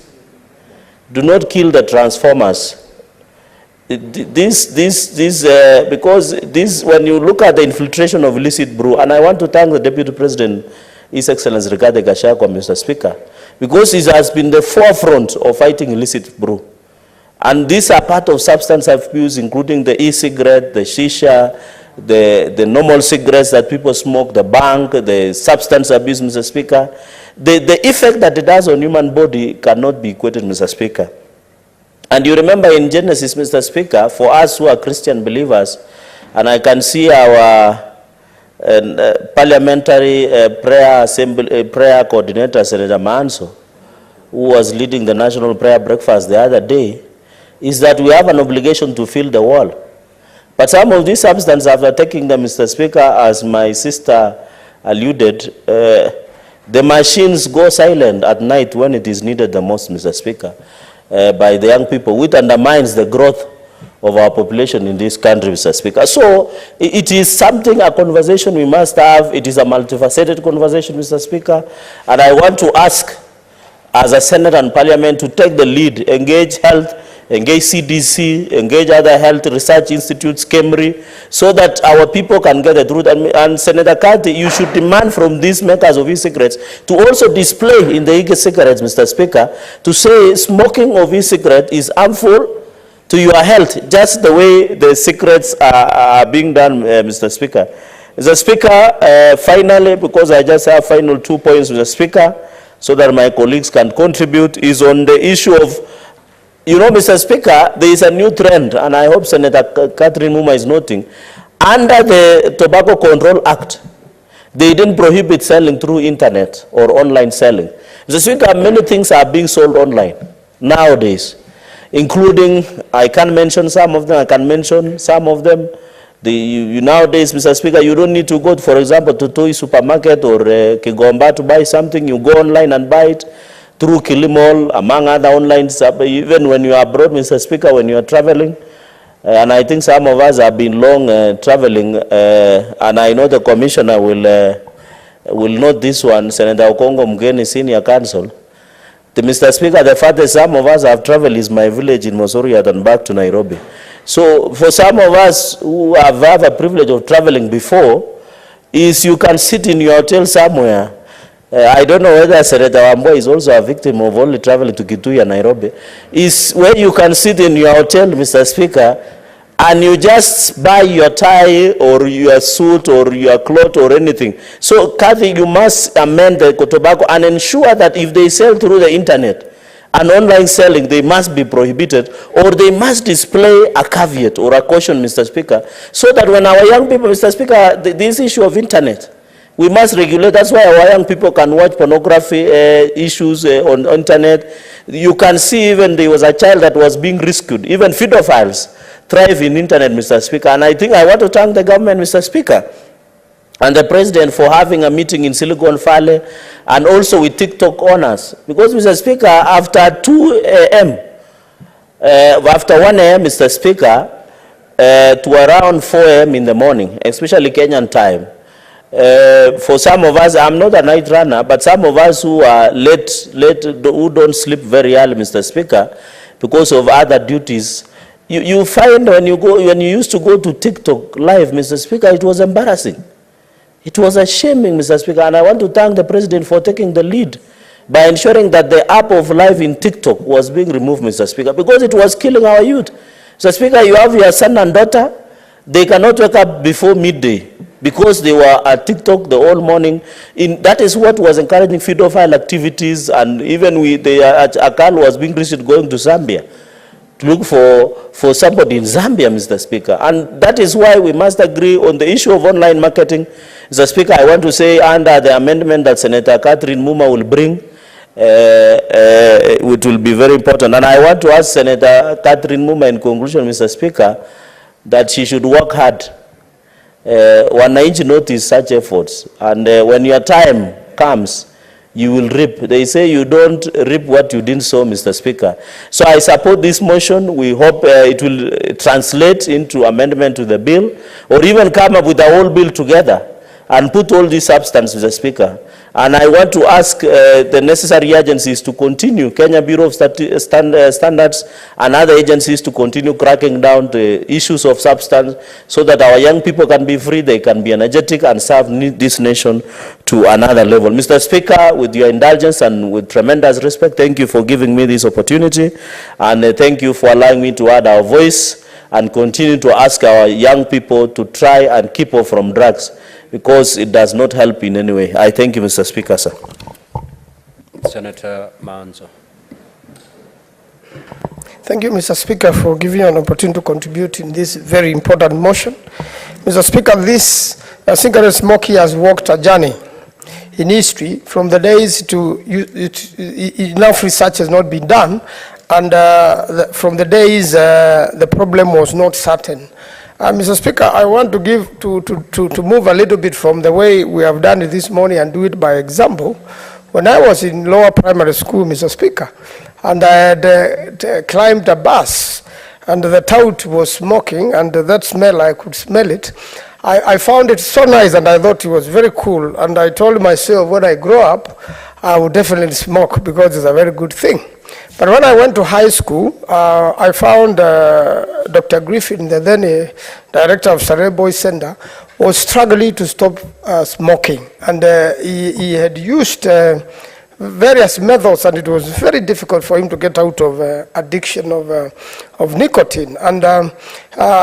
do not kill the transformers. Because when you look at the infiltration of illicit brew, and I want to thank the Deputy President, His Excellency Rigathi Gachagua, Mr. Speaker, because he has been the forefront of fighting illicit brew. And these are part of substance abuse, including the e-cigarette, the shisha, the normal cigarettes that people smoke, the bank, the substance abuse, Mr. Speaker. The effect that it has on human body cannot be equated, Mr. Speaker. And you remember in Genesis, Mr. Speaker, for us who are Christian believers, and I can see our parliamentary prayer coordinator, Senator Manso, who was leading the National Prayer Breakfast the other day, is that we have an obligation to fill the wall. But some of these substances, after taking them, Mr. Speaker, as my sister alluded, the machines go silent at night when it is needed the most, Mr. Speaker, by the young people, which undermines the growth of our population in this country, Mr. Speaker. So it is something, a conversation we must have. It is a multifaceted conversation, Mr. Speaker. And I want to ask, as a Senate and Parliament, to take the lead, engage health, engage CDC, engage other health research institutes, KEMRI, so that our people can get the truth. And Senator Kati, you should demand from these makers of e-cigarettes to also display in the e-cigarettes, Mr. Speaker, to say smoking of e-cigarette is harmful to your health, just the way the cigarettes are being done, Mr. Speaker. Mr. Speaker, finally, because I just have final 2 points, Mr. Speaker, so that my colleagues can contribute, is on the issue of, you know, Mr. Speaker, there is a new trend, and I hope Senator Catherine Muma is noting. Under the Tobacco Control Act, they didn't prohibit selling through internet or online selling. Mr. Speaker, many things are being sold online nowadays, including, I can mention some of them, I can mention some of them. Nowadays, Mr. Speaker, you don't need to go, for example, to Toy Supermarket or Kigomba to buy something. You go online and buy it through Kilimall, among other online, even when you are abroad, Mr. Speaker, when you are traveling. And I think some of us have been long traveling, and I know the Commissioner will note this one, Senator Okongo Mgeni, Senior Counsel. Mr. Speaker, the farthest some of us have traveled is my village in Mosoriat and back to Nairobi. So for some of us who have had a privilege of traveling before, is you can sit in your hotel somewhere. I don't know whether Senator Wambo is also a victim of only traveling to Kitui and Nairobi. Is where you can sit in your hotel, Mr. Speaker, and you just buy your tie or your suit or your cloth or anything. So, Kathy, you must amend the tobacco and ensure that if they sell through the internet and online selling, they must be prohibited, or they must display a caveat or a caution, Mr. Speaker, so that when our young people, Mr. Speaker, this issue of internet, we must regulate. That's why our young people can watch pornography issues on internet. You can see even there was a child that was being rescued. Even pedophiles thrive in internet, Mr. Speaker. And I think I want to thank the government, Mr. Speaker, and the President for having a meeting in Silicon Valley and also with TikTok owners. Because, Mr. Speaker, after 2 a.m., after 1 a.m., Mr. Speaker, to around 4 a.m. in the morning, especially Kenyan time, for some of us, I'm not a night runner, but some of us who are late, who don't sleep very early, Mr. Speaker, because of other duties, you find when you used to go to TikTok live, Mr. Speaker, it was embarrassing. It was a shaming, Mr. Speaker, and I want to thank the President for taking the lead by ensuring that the app of live in TikTok was being removed, Mr. Speaker, because it was killing our youth. Mr. Speaker, you have your son and daughter, they cannot wake up before midday because they were at TikTok the whole morning. That is what was encouraging pedophile activities, and even a girl was being reached going to Zambia to look for somebody in Zambia, Mr. Speaker. And that is why we must agree on the issue of online marketing. Mr. Speaker, I want to say under the amendment that Senator Catherine Muma will bring, it will be very important. And I want to ask Senator Catherine Muma in conclusion, Mr. Speaker, that she should work hard. Wananchi notice such efforts. And when your time comes, you will reap. They say you don't reap what you didn't sow, Mr. Speaker. So I support this motion. We hope it will translate into amendment to the bill, or even come up with a whole bill together and put all these substance, Mr. Speaker. And I want to ask the necessary agencies to continue, Kenya Bureau of Standards and other agencies to continue cracking down the issues of substance so that our young people can be free, they can be energetic and serve this nation to another level. Mr. Speaker, with your indulgence and with tremendous respect, thank you for giving me this opportunity, and thank you for allowing me to add our voice and continue to ask our young people to try and keep off from drugs, because it does not help in any way. I thank you, Mr. Speaker, sir. Senator Manzo. Thank you, Mr. Speaker, for giving an opportunity to contribute in this very important motion. Mr. Speaker, this cigarette smoking has walked a journey in history from the days to enough research has not been done, and from the days the problem was not certain. Mr. Speaker, I want to move a little bit from the way we have done it this morning and do it by example. When I was in lower primary school, Mr. Speaker, and I had climbed a bus, and the tout was smoking, and that smell, I could smell it. I found it so nice, and I thought it was very cool, and I told myself when I grow up, I would definitely smoke because it's a very good thing. But when I went to high school, I found Dr. Griffin, the then director of Sarai Boys Center, was struggling to stop smoking. And he had used various methods, and it was very difficult for him to get out of addiction of nicotine. And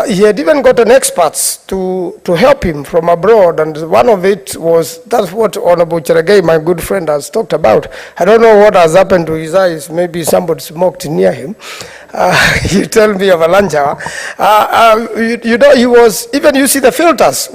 he had even gotten experts to help him from abroad, and one of it was, that's what Honorable Cheragay, my good friend, has talked about. I don't know what has happened to his eyes. Maybe somebody smoked near him. You tell me of a lunch hour. You know, he was, even you see the filters,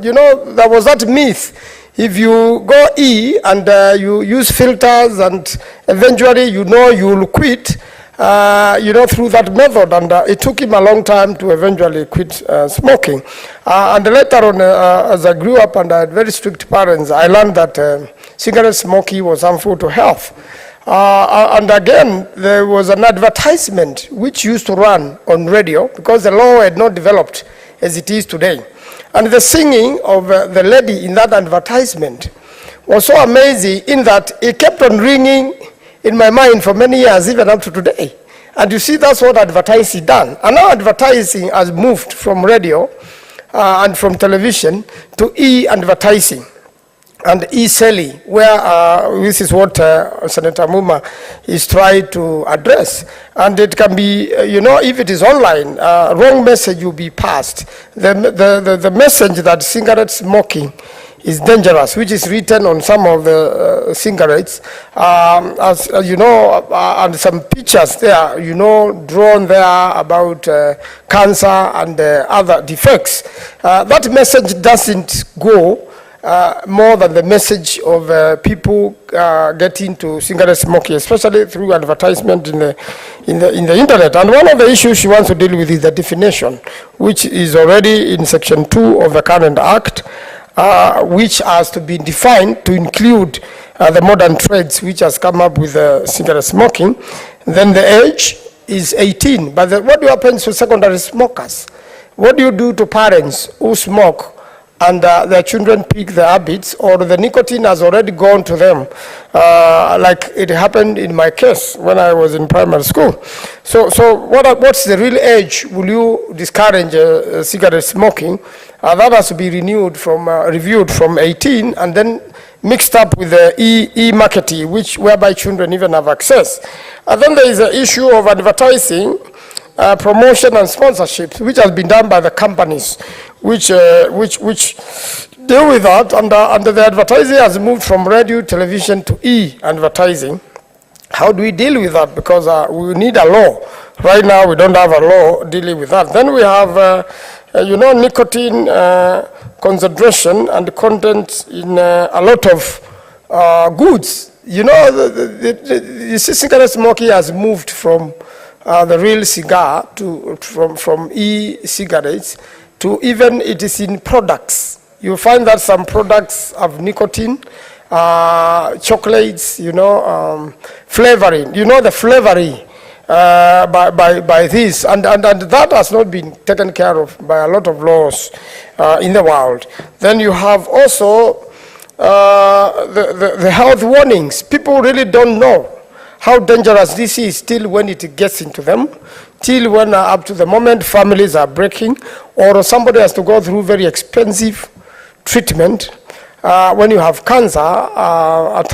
you know, there was that myth. If you go and you use filters, and eventually you know you'll quit, you know, through that method. And it took him a long time to eventually quit smoking. And later on, as I grew up and I had very strict parents, I learned that cigarette smoking was harmful to health. And again, there was an advertisement which used to run on radio because the law had not developed as it is today. And the singing of the lady in that advertisement was so amazing in that it kept on ringing in my mind for many years, even up to today. And you see, that's what advertising done. And now advertising has moved from radio and from television to e-advertising and e-selling, where this is what Senator Muma is trying to address. And it can be, you know, if it is online, wrong message will be passed. The message that cigarette smoking is dangerous, which is written on some of the cigarettes, as you know, and some pictures there, you know, drawn there about cancer and other defects. That message doesn't go more than the message of people getting to cigarette smoking, especially through advertisement in the internet. And one of the issues she wants to deal with is the definition, which is already in Section 2 of the current Act, which has to be defined to include the modern trades, which has come up with cigarette smoking. Then the age is 18. But what happens to secondary smokers? What do you do to parents who smoke and their children pick the habits, or the nicotine has already gone to them, like it happened in my case when I was in primary school? So what's the real age will you discourage cigarette smoking? That has to be reviewed from 18 and then mixed up with the e-marketing, whereby children even have access. And then there is an issue of advertising promotion and sponsorship, which has been done by the companies which deal with that, and the advertising has moved from radio, television to e-advertising. How do we deal with that? Because we need a law. Right now, we don't have a law dealing with that. Then we have, nicotine concentration and content in a lot of goods. The cigarette smoking has moved from the real cigar from e-cigarettes to even it is in products. You find that some products have nicotine, chocolates, flavoring. The flavoring by this, and that has not been taken care of by a lot of laws in the world. Then you have also the health warnings. People really don't know how dangerous this is till when it gets into them, till when up to the moment families are breaking, or somebody has to go through very expensive treatment. When you have cancer, a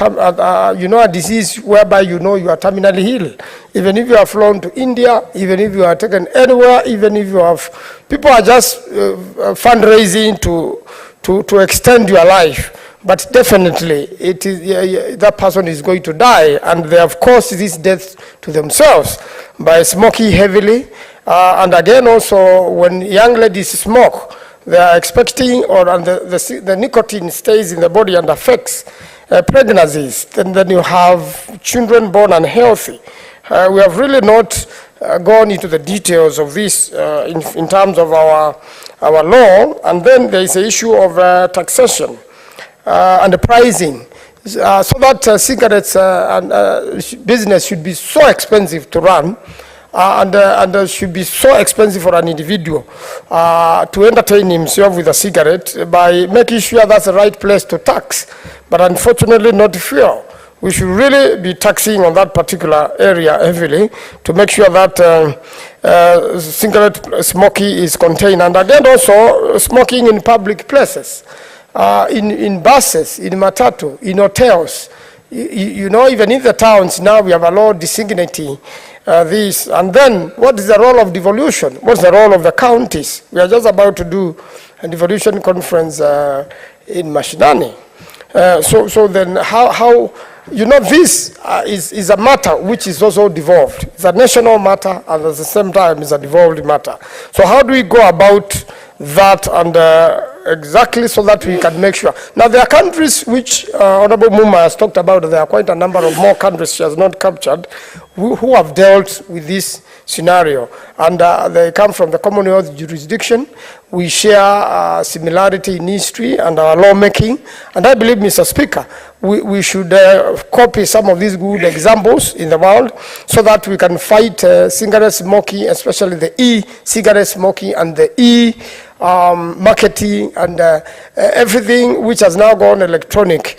disease whereby you are terminally ill. Even if you are flown to India, even if you are taken anywhere, even if you have, people are just fundraising to extend your life. But definitely, it is that person is going to die, and they have caused this death to themselves by smoking heavily. And again, also when young ladies smoke, they are expecting, the nicotine stays in the body and affects pregnancies. Then you have children born unhealthy. We have really not gone into the details of this in terms of our law. And then there is the issue of taxation and the pricing, so that cigarettes business should be so expensive to run. And should be so expensive for an individual to entertain himself with a cigarette by making sure that's the right place to tax, but unfortunately not fuel. We should really be taxing on that particular area heavily to make sure that cigarette smoking is contained. And again also smoking in public places, in buses, in matatu, in hotels. Even in the towns now we have a law designating this. And then what is the role of devolution? What's the role of the counties? We are just about to do a devolution conference in Mashinani. So then how this is a matter which is also devolved. It's a national matter, and at the same time it's a devolved matter. So how do we go about that, and exactly so that we can make sure? Now there are countries which Honorable Muma has talked about. There are quite a number of more countries she has not captured who have dealt with this scenario, and they come from the Commonwealth jurisdiction. We share similarity in history and our lawmaking, and I believe, Mr. Speaker, we should copy some of these good examples in the world so that we can fight cigarette smoking, especially the e-cigarette smoking and the e-marketing and everything which has now gone electronic,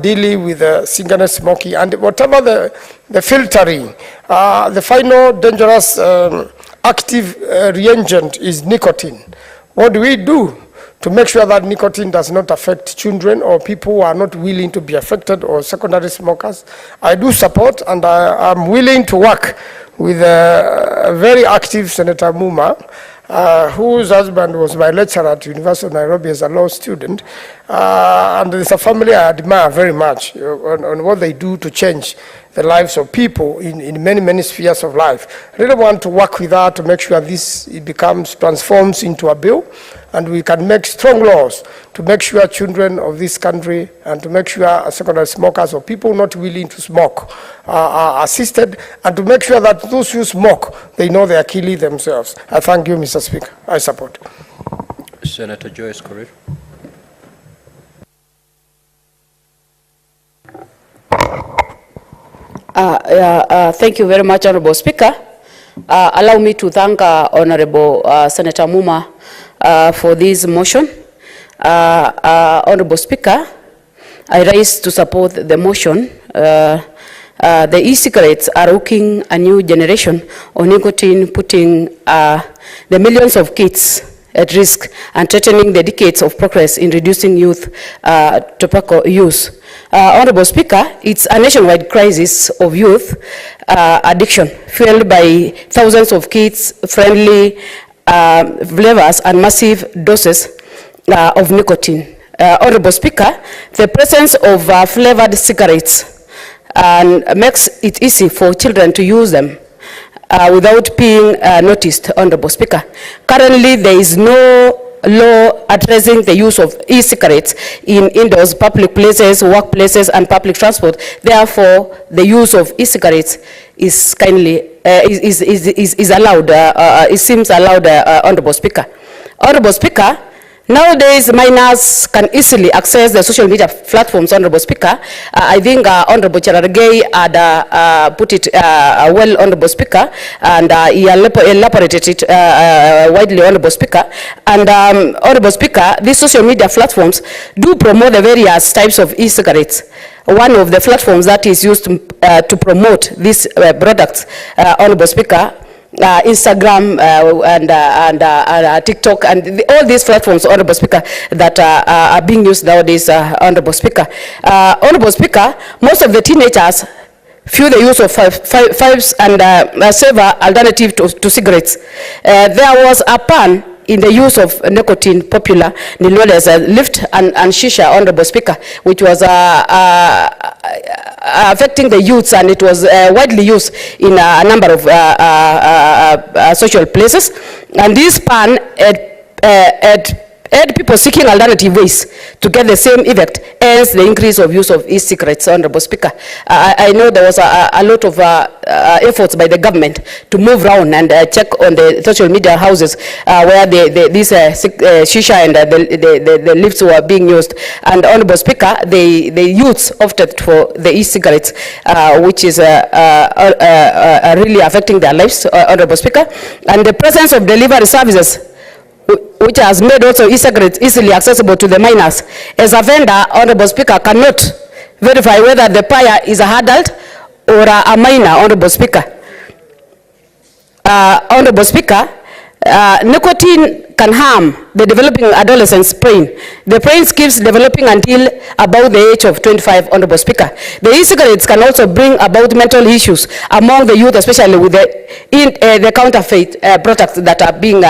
dealing with cigarette smoking and whatever the filtering. The final dangerous active reagent is nicotine. What do we do to make sure that nicotine does not affect children or people who are not willing to be affected or secondary smokers? I do support, and I'm willing to work with a very active Senator Muma, whose husband was my lecturer at University of Nairobi as a law student. And it's a family I admire very much on what they do to change the lives of people in many, many spheres of life. I really want to work with her to make sure this transforms into a bill, and we can make strong laws to make sure children of this country and to make sure secondary smokers or people not willing to smoke are assisted, and to make sure that those who smoke, they know they are killing themselves. I thank you, Mr. Speaker. I support. Senator Joyce Korir. Thank you very much, Honorable Speaker. Allow me to thank Honorable Senator Muma for this motion. Honorable Speaker, I rise to support the motion. The e-cigarettes are hooking a new generation of nicotine, putting the millions of kids at risk and threatening the decades of progress in reducing youth tobacco use. Honorable Speaker, it's a nationwide crisis of youth addiction, fueled by thousands of kids-friendly flavors and massive doses of nicotine. Honorable Speaker, the presence of flavored cigarettes makes it easy for children to use them without being noticed, Honorable Speaker. Currently, there is no law addressing the use of e-cigarettes in indoors, public places, workplaces, and public transport. Therefore, the use of e-cigarettes is allowed. It seems allowed, Honorable Speaker. Honorable Speaker, nowadays, minors can easily access the social media platforms, Honorable Speaker. I think Honorable Cherargei had put it well, Honorable Speaker, and he elaborated it widely, Honorable Speaker. And Honorable Speaker, these social media platforms do promote the various types of e-cigarettes. One of the platforms that is used to promote these products, Honorable Speaker, Instagram and TikTok and all these platforms, Honorable Speaker, that are being used nowadays, Honorable Speaker. Honorable Speaker, most of the teenagers view the use of fives and saver alternative to cigarettes. There was a ban in the use of nicotine, popular known as lift and shisha, Honorable Speaker, which was affecting the youths, and it was widely used in a number of social places. And this ban had people seeking alternative ways to get the same effect, hence the increase of use of e-cigarettes, Honorable Speaker. I know there was a lot of efforts by the government to move around and check on the social media houses where these shisha and the lifts were being used. And Honorable Speaker, the youths opted for the e-cigarettes, which is really affecting their lives, Honorable Speaker. And the presence of delivery services, which has made also e-cigarettes easily accessible to the minors. As a vendor, Honorable Speaker, cannot verify whether the buyer is an adult or a minor, Honorable Speaker. Honorable Speaker, nicotine can harm the developing adolescent's brain. The brain keeps developing until about the age of 25, Honorable Speaker. The e-cigarettes can also bring about mental issues among the youth, especially with the counterfeit products that are being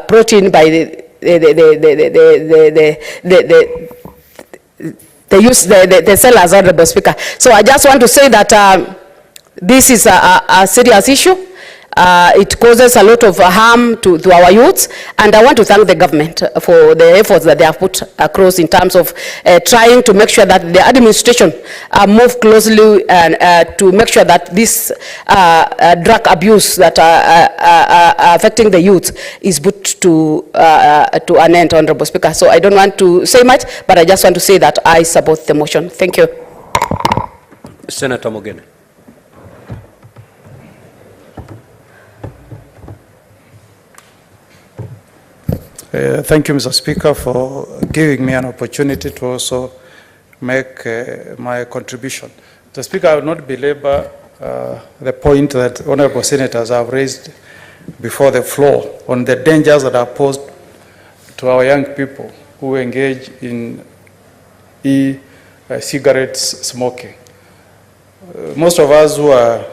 brought in by the sellers, Honorable Speaker. So I just want to say that this is a serious issue. It causes a lot of harm to our youths, and I want to thank the government for the efforts that they have put across in terms of trying to make sure that the administration move closely and to make sure that this drug abuse that are affecting the youth is put to an end, Honorable Speaker. So I don't want to say much, but I just want to say that I support the motion. Thank you. Senator Mogene. Thank you, Mr. Speaker, for giving me an opportunity to also make my contribution. Mr. Speaker, I will not belabor the point that honorable senators have raised before the floor on the dangers that are posed to our young people who engage in e-cigarettes smoking. Most of us who are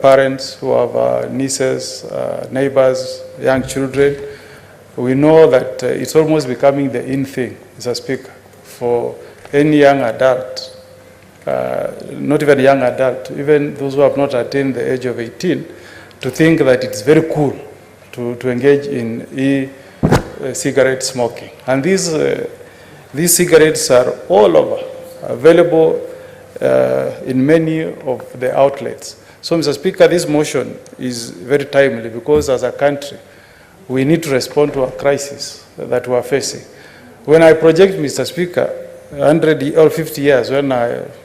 parents, who have nieces, neighbors, young children, we know that it's almost becoming the in thing, Mr. Speaker, for any young adult, not even a young adult, even those who have not attained the age of 18, to think that it's very cool to engage in e-cigarette smoking. And these cigarettes are all over, available in many of the outlets. So, Mr. Speaker, this motion is very timely because as a country, we need to respond to a crisis that we are facing. When I project, Mr. Speaker, 100 or 50 years, when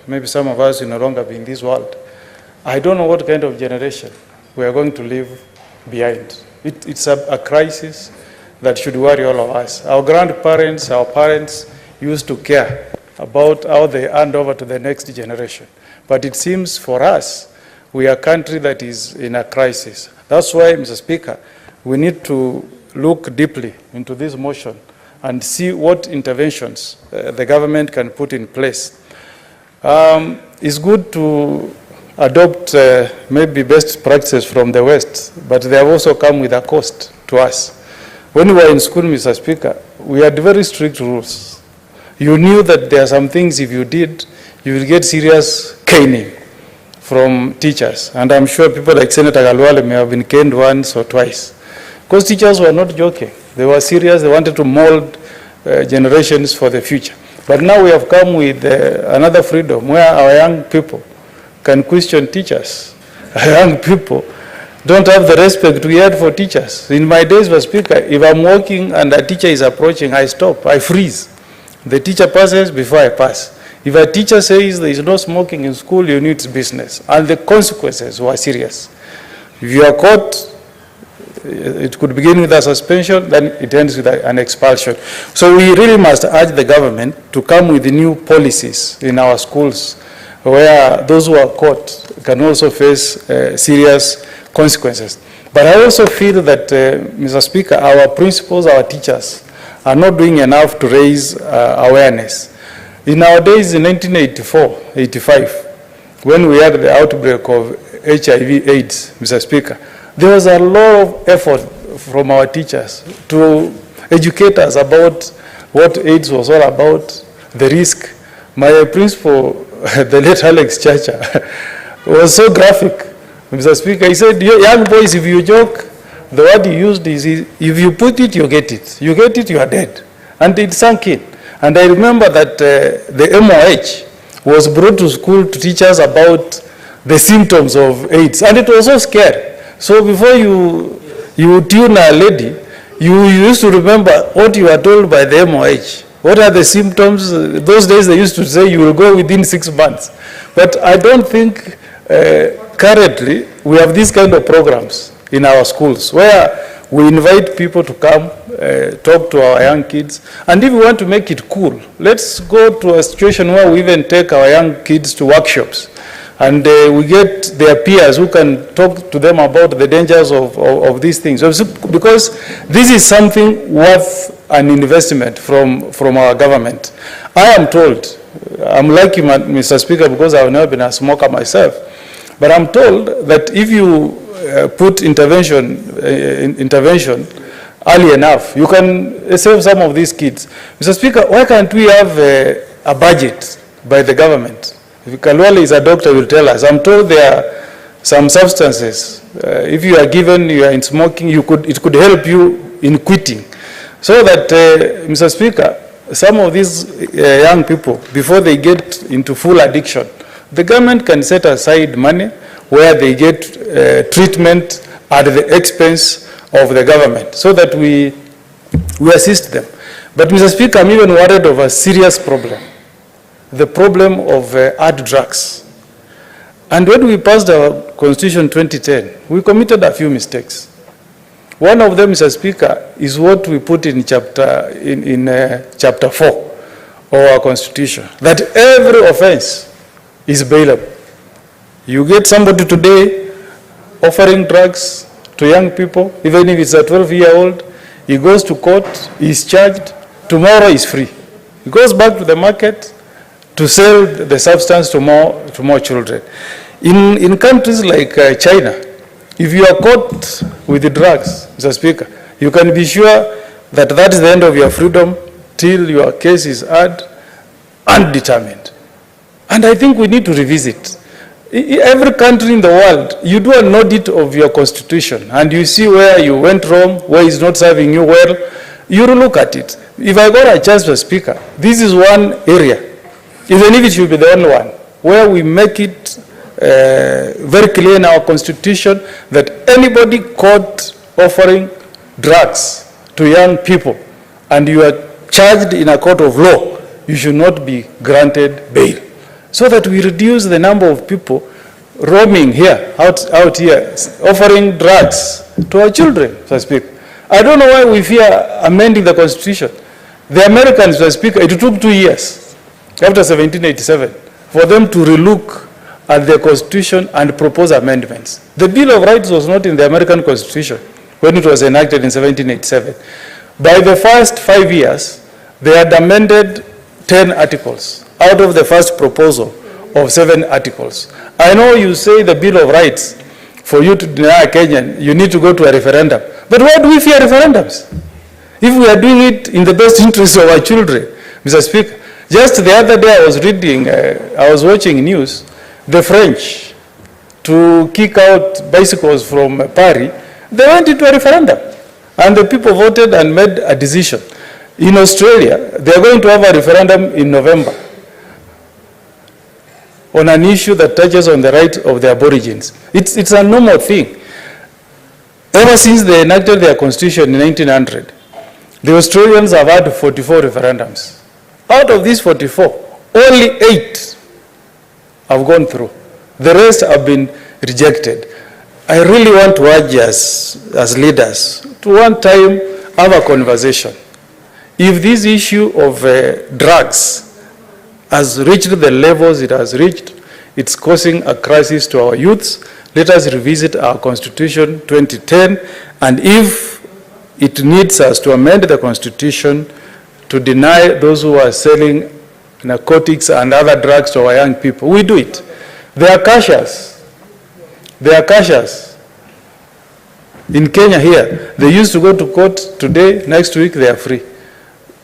maybe some of us will no longer be in this world, I don't know what kind of generation we are going to leave behind. It's a crisis that should worry all of us. Our grandparents, our parents used to care about how they hand over to the next generation. But it seems for us, we are a country that is in a crisis. That's why, Mr. Speaker, we need to look deeply into this motion and see what interventions the government can put in place. It's good to adopt maybe best practices from the West, but they have also come with a cost to us. When we were in school, Mr. Speaker, we had very strict rules. You knew that there are some things if you did, you will get serious caning from teachers. And I'm sure people like Senator Galwale may have been caned once or twice. Because teachers were not joking. They were serious. They wanted to mold generations for the future. But now we have come with another freedom where our young people can question teachers. Our young people don't have the respect we had for teachers. In my days, Mr. Speaker, if I'm walking and a teacher is approaching, I stop, I freeze. The teacher passes before I pass. If a teacher says there is no smoking in school, you need business. And the consequences were serious. If you are caught, it could begin with a suspension, then it ends with an expulsion. So we really must urge the government to come with new policies in our schools where those who are caught can also face serious consequences. But I also feel that, Mr. Speaker, our principals, our teachers, are not doing enough to raise awareness. In our days in 1984-85, when we had the outbreak of HIV/AIDS, Mr. Speaker, there was a lot of effort from our teachers to educate us about what AIDS was all about, the risk. My principal, the late Alex Chacha, was so graphic, Mr. Speaker. He said, young boys, if you joke, the word he used is, if you put it, you get it. You get it, you are dead. And it sunk in. And I remember that the MOH was brought to school to teach us about the symptoms of AIDS. And it was so scary. So before you tune a lady, you used to remember what you were told by the MOH. What are the symptoms? Those days they used to say you will go within 6 months. But I don't think currently we have these kind of programs in our schools where we invite people to come, talk to our young kids. And if we want to make it cool, let's go to a situation where we even take our young kids to workshops. And we get their peers who can talk to them about the dangers of these things. Because this is something worth an investment from our government. I am told, I'm lucky, Mr. Speaker, because I've never been a smoker myself, but I'm told that if you put intervention early enough, you can save some of these kids. Mr. Speaker, why can't we have a budget by the government? If Kalwale is a doctor, will tell us. I'm told there are some substances. If you are given, you are in smoking, it could help you in quitting. So that, Mr. Speaker, some of these young people, before they get into full addiction, the government can set aside money where they get treatment at the expense of the government, so that we assist them. But, Mr. Speaker, I'm even worried of a serious problem. The problem of hard drugs. And when we passed our Constitution 2010, we committed a few mistakes. One of them, Mr. Speaker, is what we put in chapter 4 of our Constitution, that every offense is bailable. You get somebody today offering drugs to young people, even if it's a 12-year-old, he goes to court, he's charged, tomorrow he's free. He goes back to the market to sell the substance to more children. In countries like China, if you are caught with the drugs, Mr. Speaker, you can be sure that that's the end of your freedom till your case is heard and determined. And I think we need to revisit. Every country in the world, you do an audit of your constitution and you see where you went wrong, where it's not serving you well, you look at it. If I got a chance, Mr. Speaker, this is one area, even if it should be the only one, where we make it very clear in our constitution that anybody caught offering drugs to young people and you are charged in a court of law, you should not be granted bail. So that we reduce the number of people roaming here, out here, offering drugs to our children, Mr. Speaker. I don't know why we fear amending the constitution. The Americans, Mr. Speaker, it took 2 years after 1787 for them to relook at the constitution and propose amendments. The Bill of Rights was not in the American Constitution. when it was enacted in 1787. By the first 5 years, they had amended 10 articles out of the first proposal of 7 articles. I know you say the Bill of Rights, for you to deny a Kenyan, you need to go to a referendum. But why do we fear referendums? If we are doing it in the best interest of our children, Mr. Speaker. Just the other day I was watching news, the French, to kick out bicycles from Paris, they went into a referendum. And the people voted and made a decision. In Australia, they are going to have a referendum in November on an issue that touches on the right of the Aborigines. It's a normal thing. Ever since they enacted their constitution in 1900, the Australians have had 44 referendums. Out of these 44, only 8 have gone through. The rest have been rejected. I really want to urge us as leaders to one time have a conversation. If this issue of drugs has reached the levels it has reached, it's causing a crisis to our youths. Let us revisit our Constitution 2010, and if it needs us to amend the Constitution to deny those who are selling narcotics and other drugs to our young people, we do it. They are cashiers. They are cashiers. In Kenya here, they used to go to court today, next week they are free.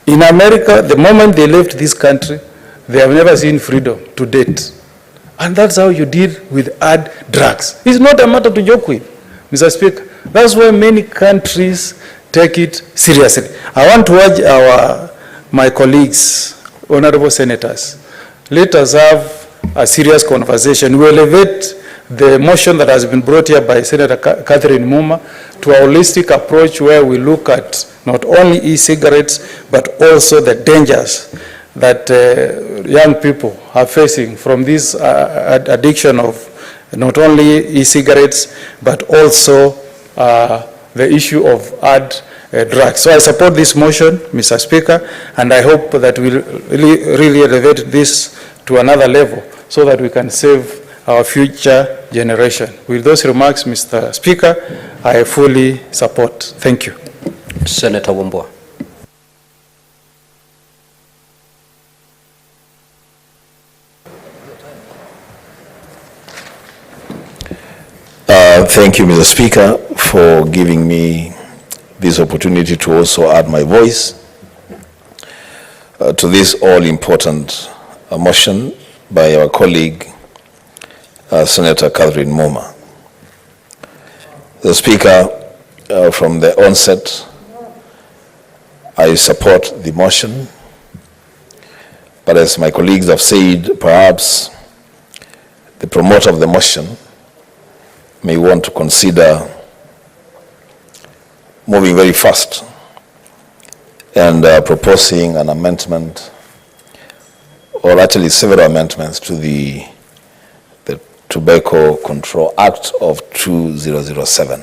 In America, the moment they left this country, they have never seen freedom to date. And that's how you deal with hard drugs. It's not a matter to joke with, Mr. Speaker. That's why many countries take it seriously. I want to urge my colleagues, honorable senators, let us have a serious conversation. We elevate the motion that has been brought here by Senator Catherine Muma to a holistic approach where we look at not only e-cigarettes, but also the dangers that young people are facing from this addiction of not only e-cigarettes, but also the issue of hard drugs. So I support this motion, Mr. Speaker, and I hope that we'll really elevate this to another level so that we can save our future generation. With those remarks, Mr. Speaker, I fully support. Thank you. Senator Wambua. Thank you, Mr. Speaker, for giving me this opportunity to also add my voice to this all-important motion by our colleague, Senator Catherine Muma. The Speaker, from the onset, I support the motion, but as my colleagues have said, perhaps the promoter of the motion may want to consider moving very fast and proposing an amendment, or actually several amendments to the Tobacco Control Act of 2007.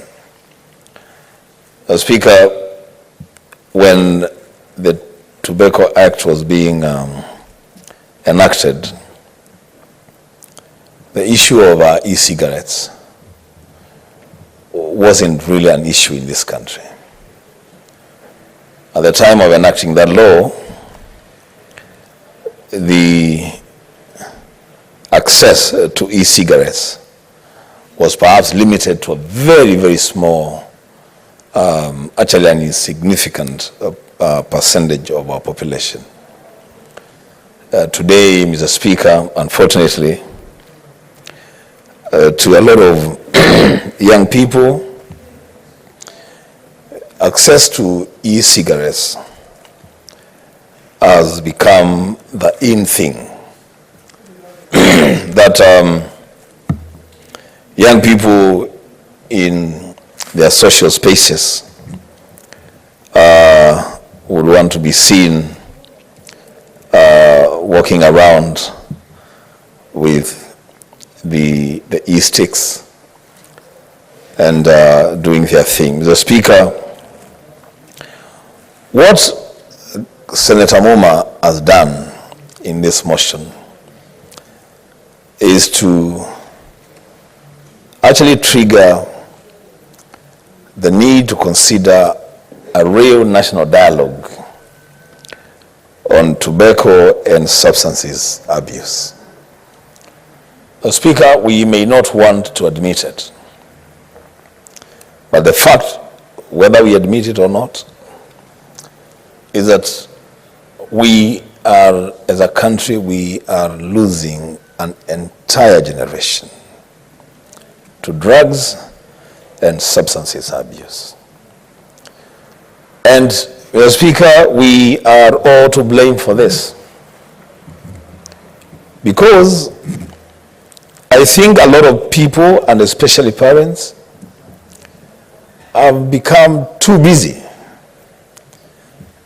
Speaker, when the Tobacco Act was being enacted, the issue of e-cigarettes wasn't really an issue in this country. At the time of enacting that law, the access to e-cigarettes was perhaps limited to a very, very small, actually an insignificant percentage of our population. Today, Mr. Speaker, unfortunately, to a lot of young people, access to e-cigarettes has become the in thing. That young people in their social spaces would want to be seen walking around with the e-sticks and doing their thing. Mr. Speaker, what Senator Muma has done in this motion is to actually trigger the need to consider a real national dialogue on tobacco and substances abuse. Speaker, we may not want to admit it, but the fact, whether we admit it or not, is that we are, as a country, we are losing an entire generation to drugs and substances abuse. And, Mr. Speaker, we are all to blame for this, because I think a lot of people, and especially parents, have become too busy.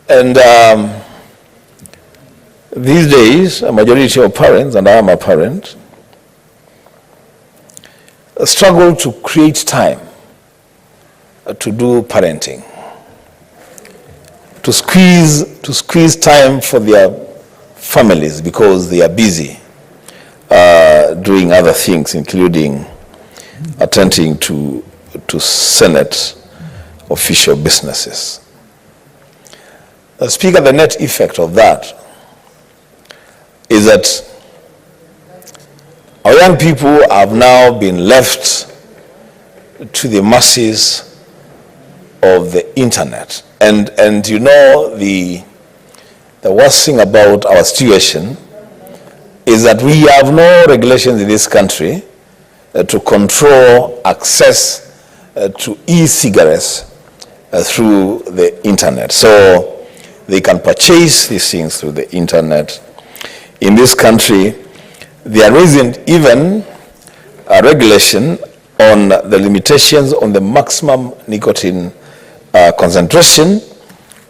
And these days, a majority of parents, and I am a parent, struggle to create time to do parenting, to squeeze time for their families because they are busy doing other things, including attending to Senate official businesses. Speaker, the net effect of that is that our young people have now been left to the mercies of the internet. And you know, the worst thing about our situation is that we have no regulations in this country to control access to e-cigarettes through the internet. So they can purchase these things through the internet. In this country, there isn't even a regulation on the limitations on the maximum nicotine concentration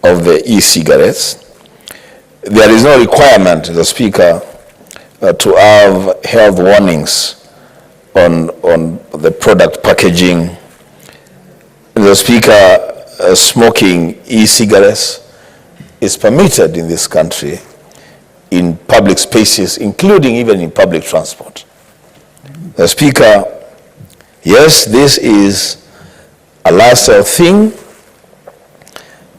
of the e-cigarettes. There is no requirement, Mr. Speaker, to have health warnings on the product packaging. Mr. Speaker, smoking e-cigarettes is permitted in this country in public spaces, including even in public transport. Mr. Speaker, yes, this is a lifestyle thing.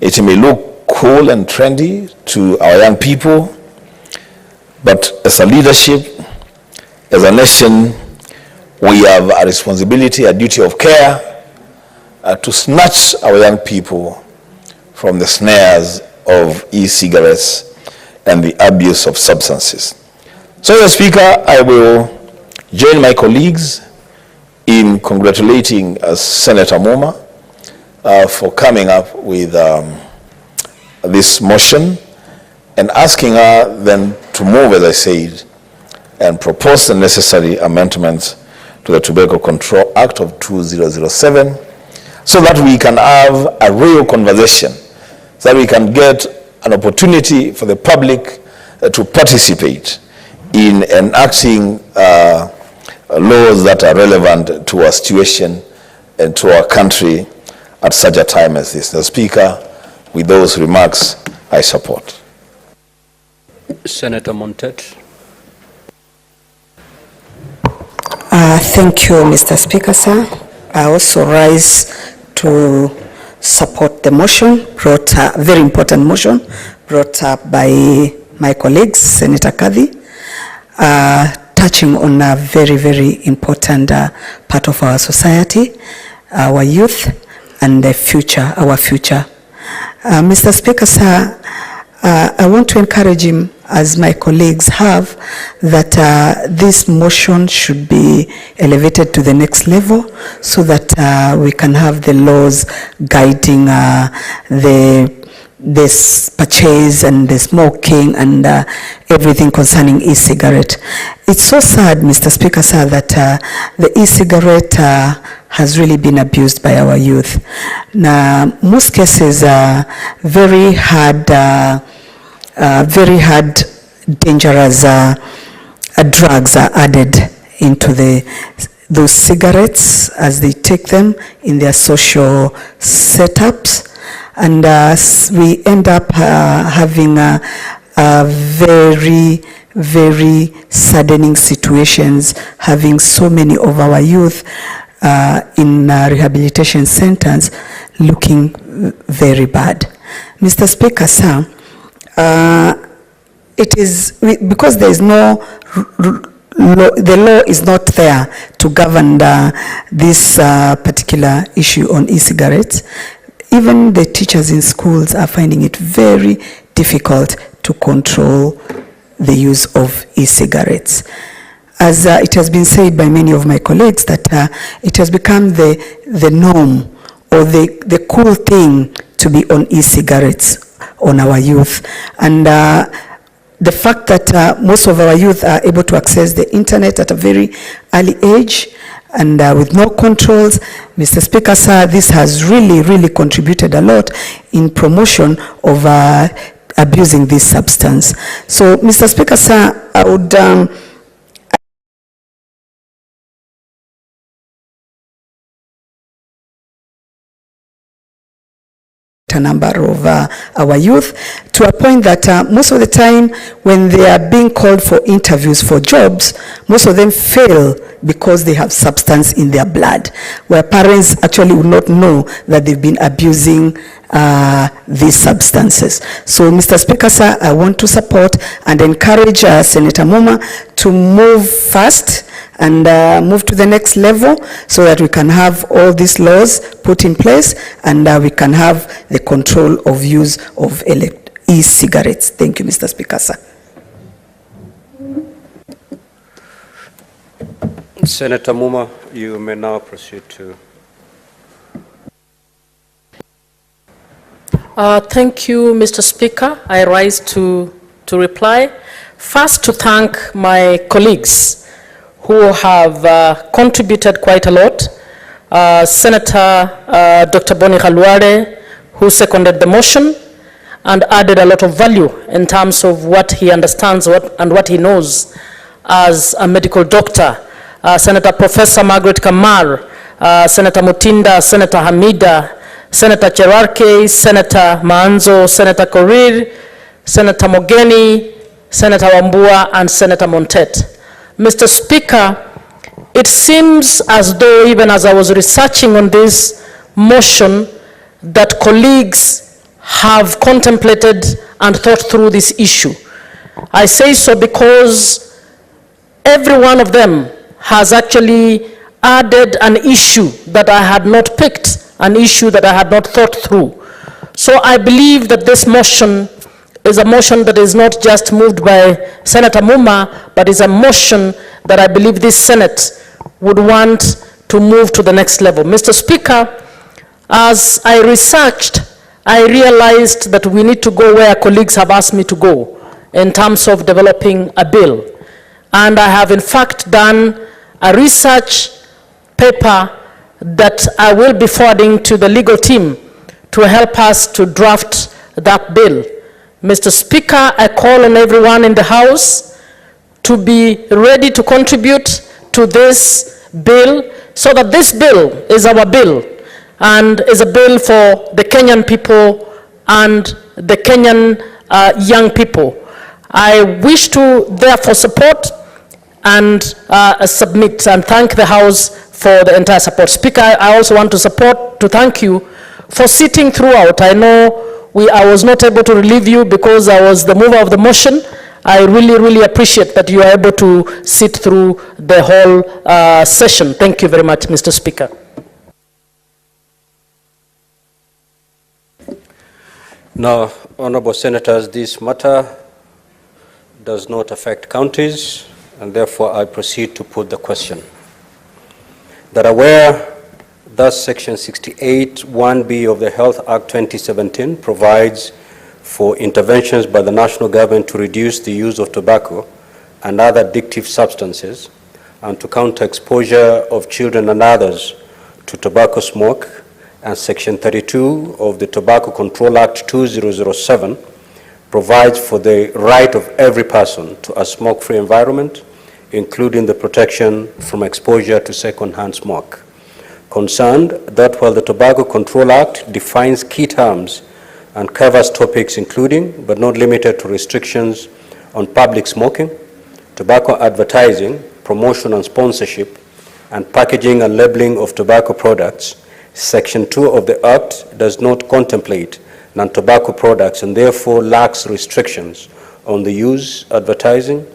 It may look cool and trendy to our young people, but as a leadership, as a nation, we have a responsibility, a duty of care to snatch our young people from the snares of e-cigarettes and the abuse of substances. So, Mr. Speaker, I will join my colleagues in congratulating Senator Muma for coming up with this motion and asking her then to move, as I said, and propose the necessary amendments to the Tobacco Control Act of 2007 so that we can have a real conversation, so that we can get an opportunity for the public to participate in enacting laws that are relevant to our situation and to our country at such a time as this. The Speaker, with those remarks, I support. Senator Montet. Thank you, Mr. Speaker, sir. I also rise to support the motion, very important motion, brought up by my colleagues, Senator Kadhi, touching on a very, very important part of our society, our youth, and the future, our future. Mr. Speaker, sir, I want to encourage him, as my colleagues have, that this motion should be elevated to the next level so that we can have the laws guiding this purchase and the smoking and everything concerning e-cigarette. It's so sad, Mr. Speaker, sir, that the e-cigarette has really been abused by our youth. Now, most cases very hard, dangerous drugs are added into those cigarettes as they take them in their social setups. And we end up having very, very saddening situations, having so many of our youth in rehabilitation centers looking very bad. Mr. Speaker, sir, it is because there is no the law is not there to govern this particular issue on e-cigarettes. Even the teachers in schools are finding it very difficult to control the use of e-cigarettes. As it has been said by many of my colleagues, that it has become the norm or the cool thing to be on e-cigarettes on our youth. And the fact that most of our youth are able to access the internet at a very early age and with no controls, Mr. Speaker, sir, this has really contributed a lot in promotion of abusing this substance. So, Mr. Speaker, sir, I would a number of our youth to a point that most of the time when they are being called for interviews for jobs, most of them fail because they have substance in their blood, where parents actually would not know that they've been abusing these substances. So, Mr. Speaker, sir, I want to support and encourage Senator Muma to move fast and move to the next level so that we can have all these laws put in place and we can have the control of use of e-cigarettes. Thank you, Mr. Speaker, sir. Senator Muma, you may now proceed to. Thank you, Mr. Speaker. I rise to reply. First, to thank my colleagues who have contributed quite a lot. Senator Dr. Boni Khalwale, who seconded the motion and added a lot of value in terms of what he understands and what he knows as a medical doctor. Senator Professor Margaret Kamar, Senator Mutinda, Senator Hamida, Senator Cherarke, Senator Maanzo, Senator Korir, Senator Mogeni, Senator Wambua, and Senator Montet. Mr. Speaker, it seems as though even as I was researching on this motion that colleagues have contemplated and thought through this issue. I say so because every one of them has actually added an issue that I had not picked, an issue that I had not thought through. So I believe that this motion is a motion that is not just moved by Senator Muma, but is a motion that I believe this Senate would want to move to the next level. Mr. Speaker, as I researched, I realized that we need to go where colleagues have asked me to go in terms of developing a bill. And I have in fact done a research paper that I will be forwarding to the legal team to help us to draft that bill. Mr. Speaker, I call on everyone in the House to be ready to contribute to this bill so that this bill is our bill and is a bill for the Kenyan people and the Kenyan young people. I wish to therefore support and submit and thank the House for the entire support. Speaker, I also want to thank you for sitting throughout. I know I was not able to relieve you because I was the mover of the motion. I really appreciate that you are able to sit through the whole session. Thank you very much, Mr. Speaker. Now, honorable senators, this matter does not affect counties, and therefore I proceed to put the question. That aware thus Section 68(1)(b) of the Health Act 2017 provides for interventions by the national government to reduce the use of tobacco and other addictive substances and to counter exposure of children and others to tobacco smoke, and Section 32 of the Tobacco Control Act 2007 provides for the right of every person to a smoke-free environment, including the protection from exposure to second-hand smoke. Concerned that while the Tobacco Control Act defines key terms and covers topics including, but not limited to, restrictions on public smoking, tobacco advertising, promotion and sponsorship, and packaging and labeling of tobacco products, Section 2 of the Act does not contemplate non-tobacco products and therefore lacks restrictions on the use, advertising,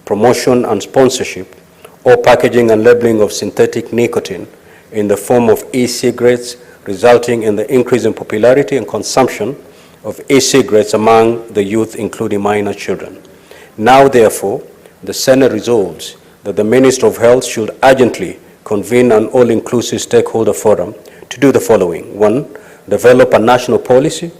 promotion and sponsorship, or packaging and labeling of synthetic nicotine in the form of e-cigarettes, resulting in the increase in popularity and consumption of e-cigarettes among the youth, including minor children. Now, therefore, the Senate resolves that the Minister of Health should urgently convene an all-inclusive stakeholder forum to do the following. 1, develop a national policy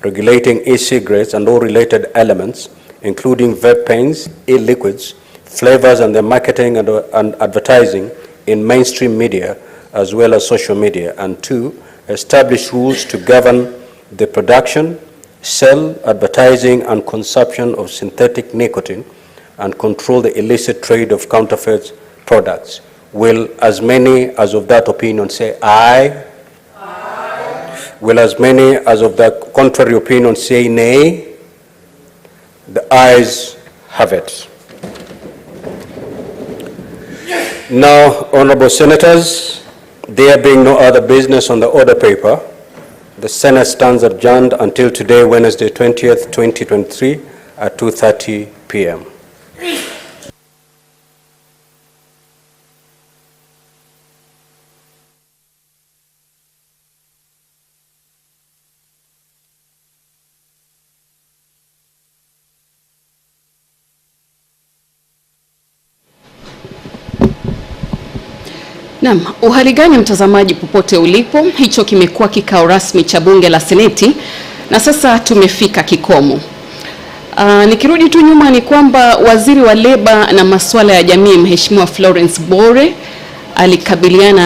regulating e-cigarettes and all related elements, including vape pens, e-liquids, flavors, and their marketing and advertising in mainstream media as well as social media. And 2, establish rules to govern the production, sale, advertising, and consumption of synthetic nicotine and control the illicit trade of counterfeit products. Will as many as of that opinion say aye? Aye. Will as many as of that contrary opinion say nay? The ayes have it. Now, honorable senators, there being no other business on the order paper, the Senate stands adjourned until today, Wednesday, 20th, 2023 at 2:30 p.m. Naam, uhali gani mtazamaji popote ulipo, hicho kimekuwa kikao rasmi cha bunge la Seneti na sasa tumefika kikomo. Nikirudi tu nyuma ni kwamba waziri wa leba na masuala ya jamii Mheshimiwa Florence Bore alikabiliana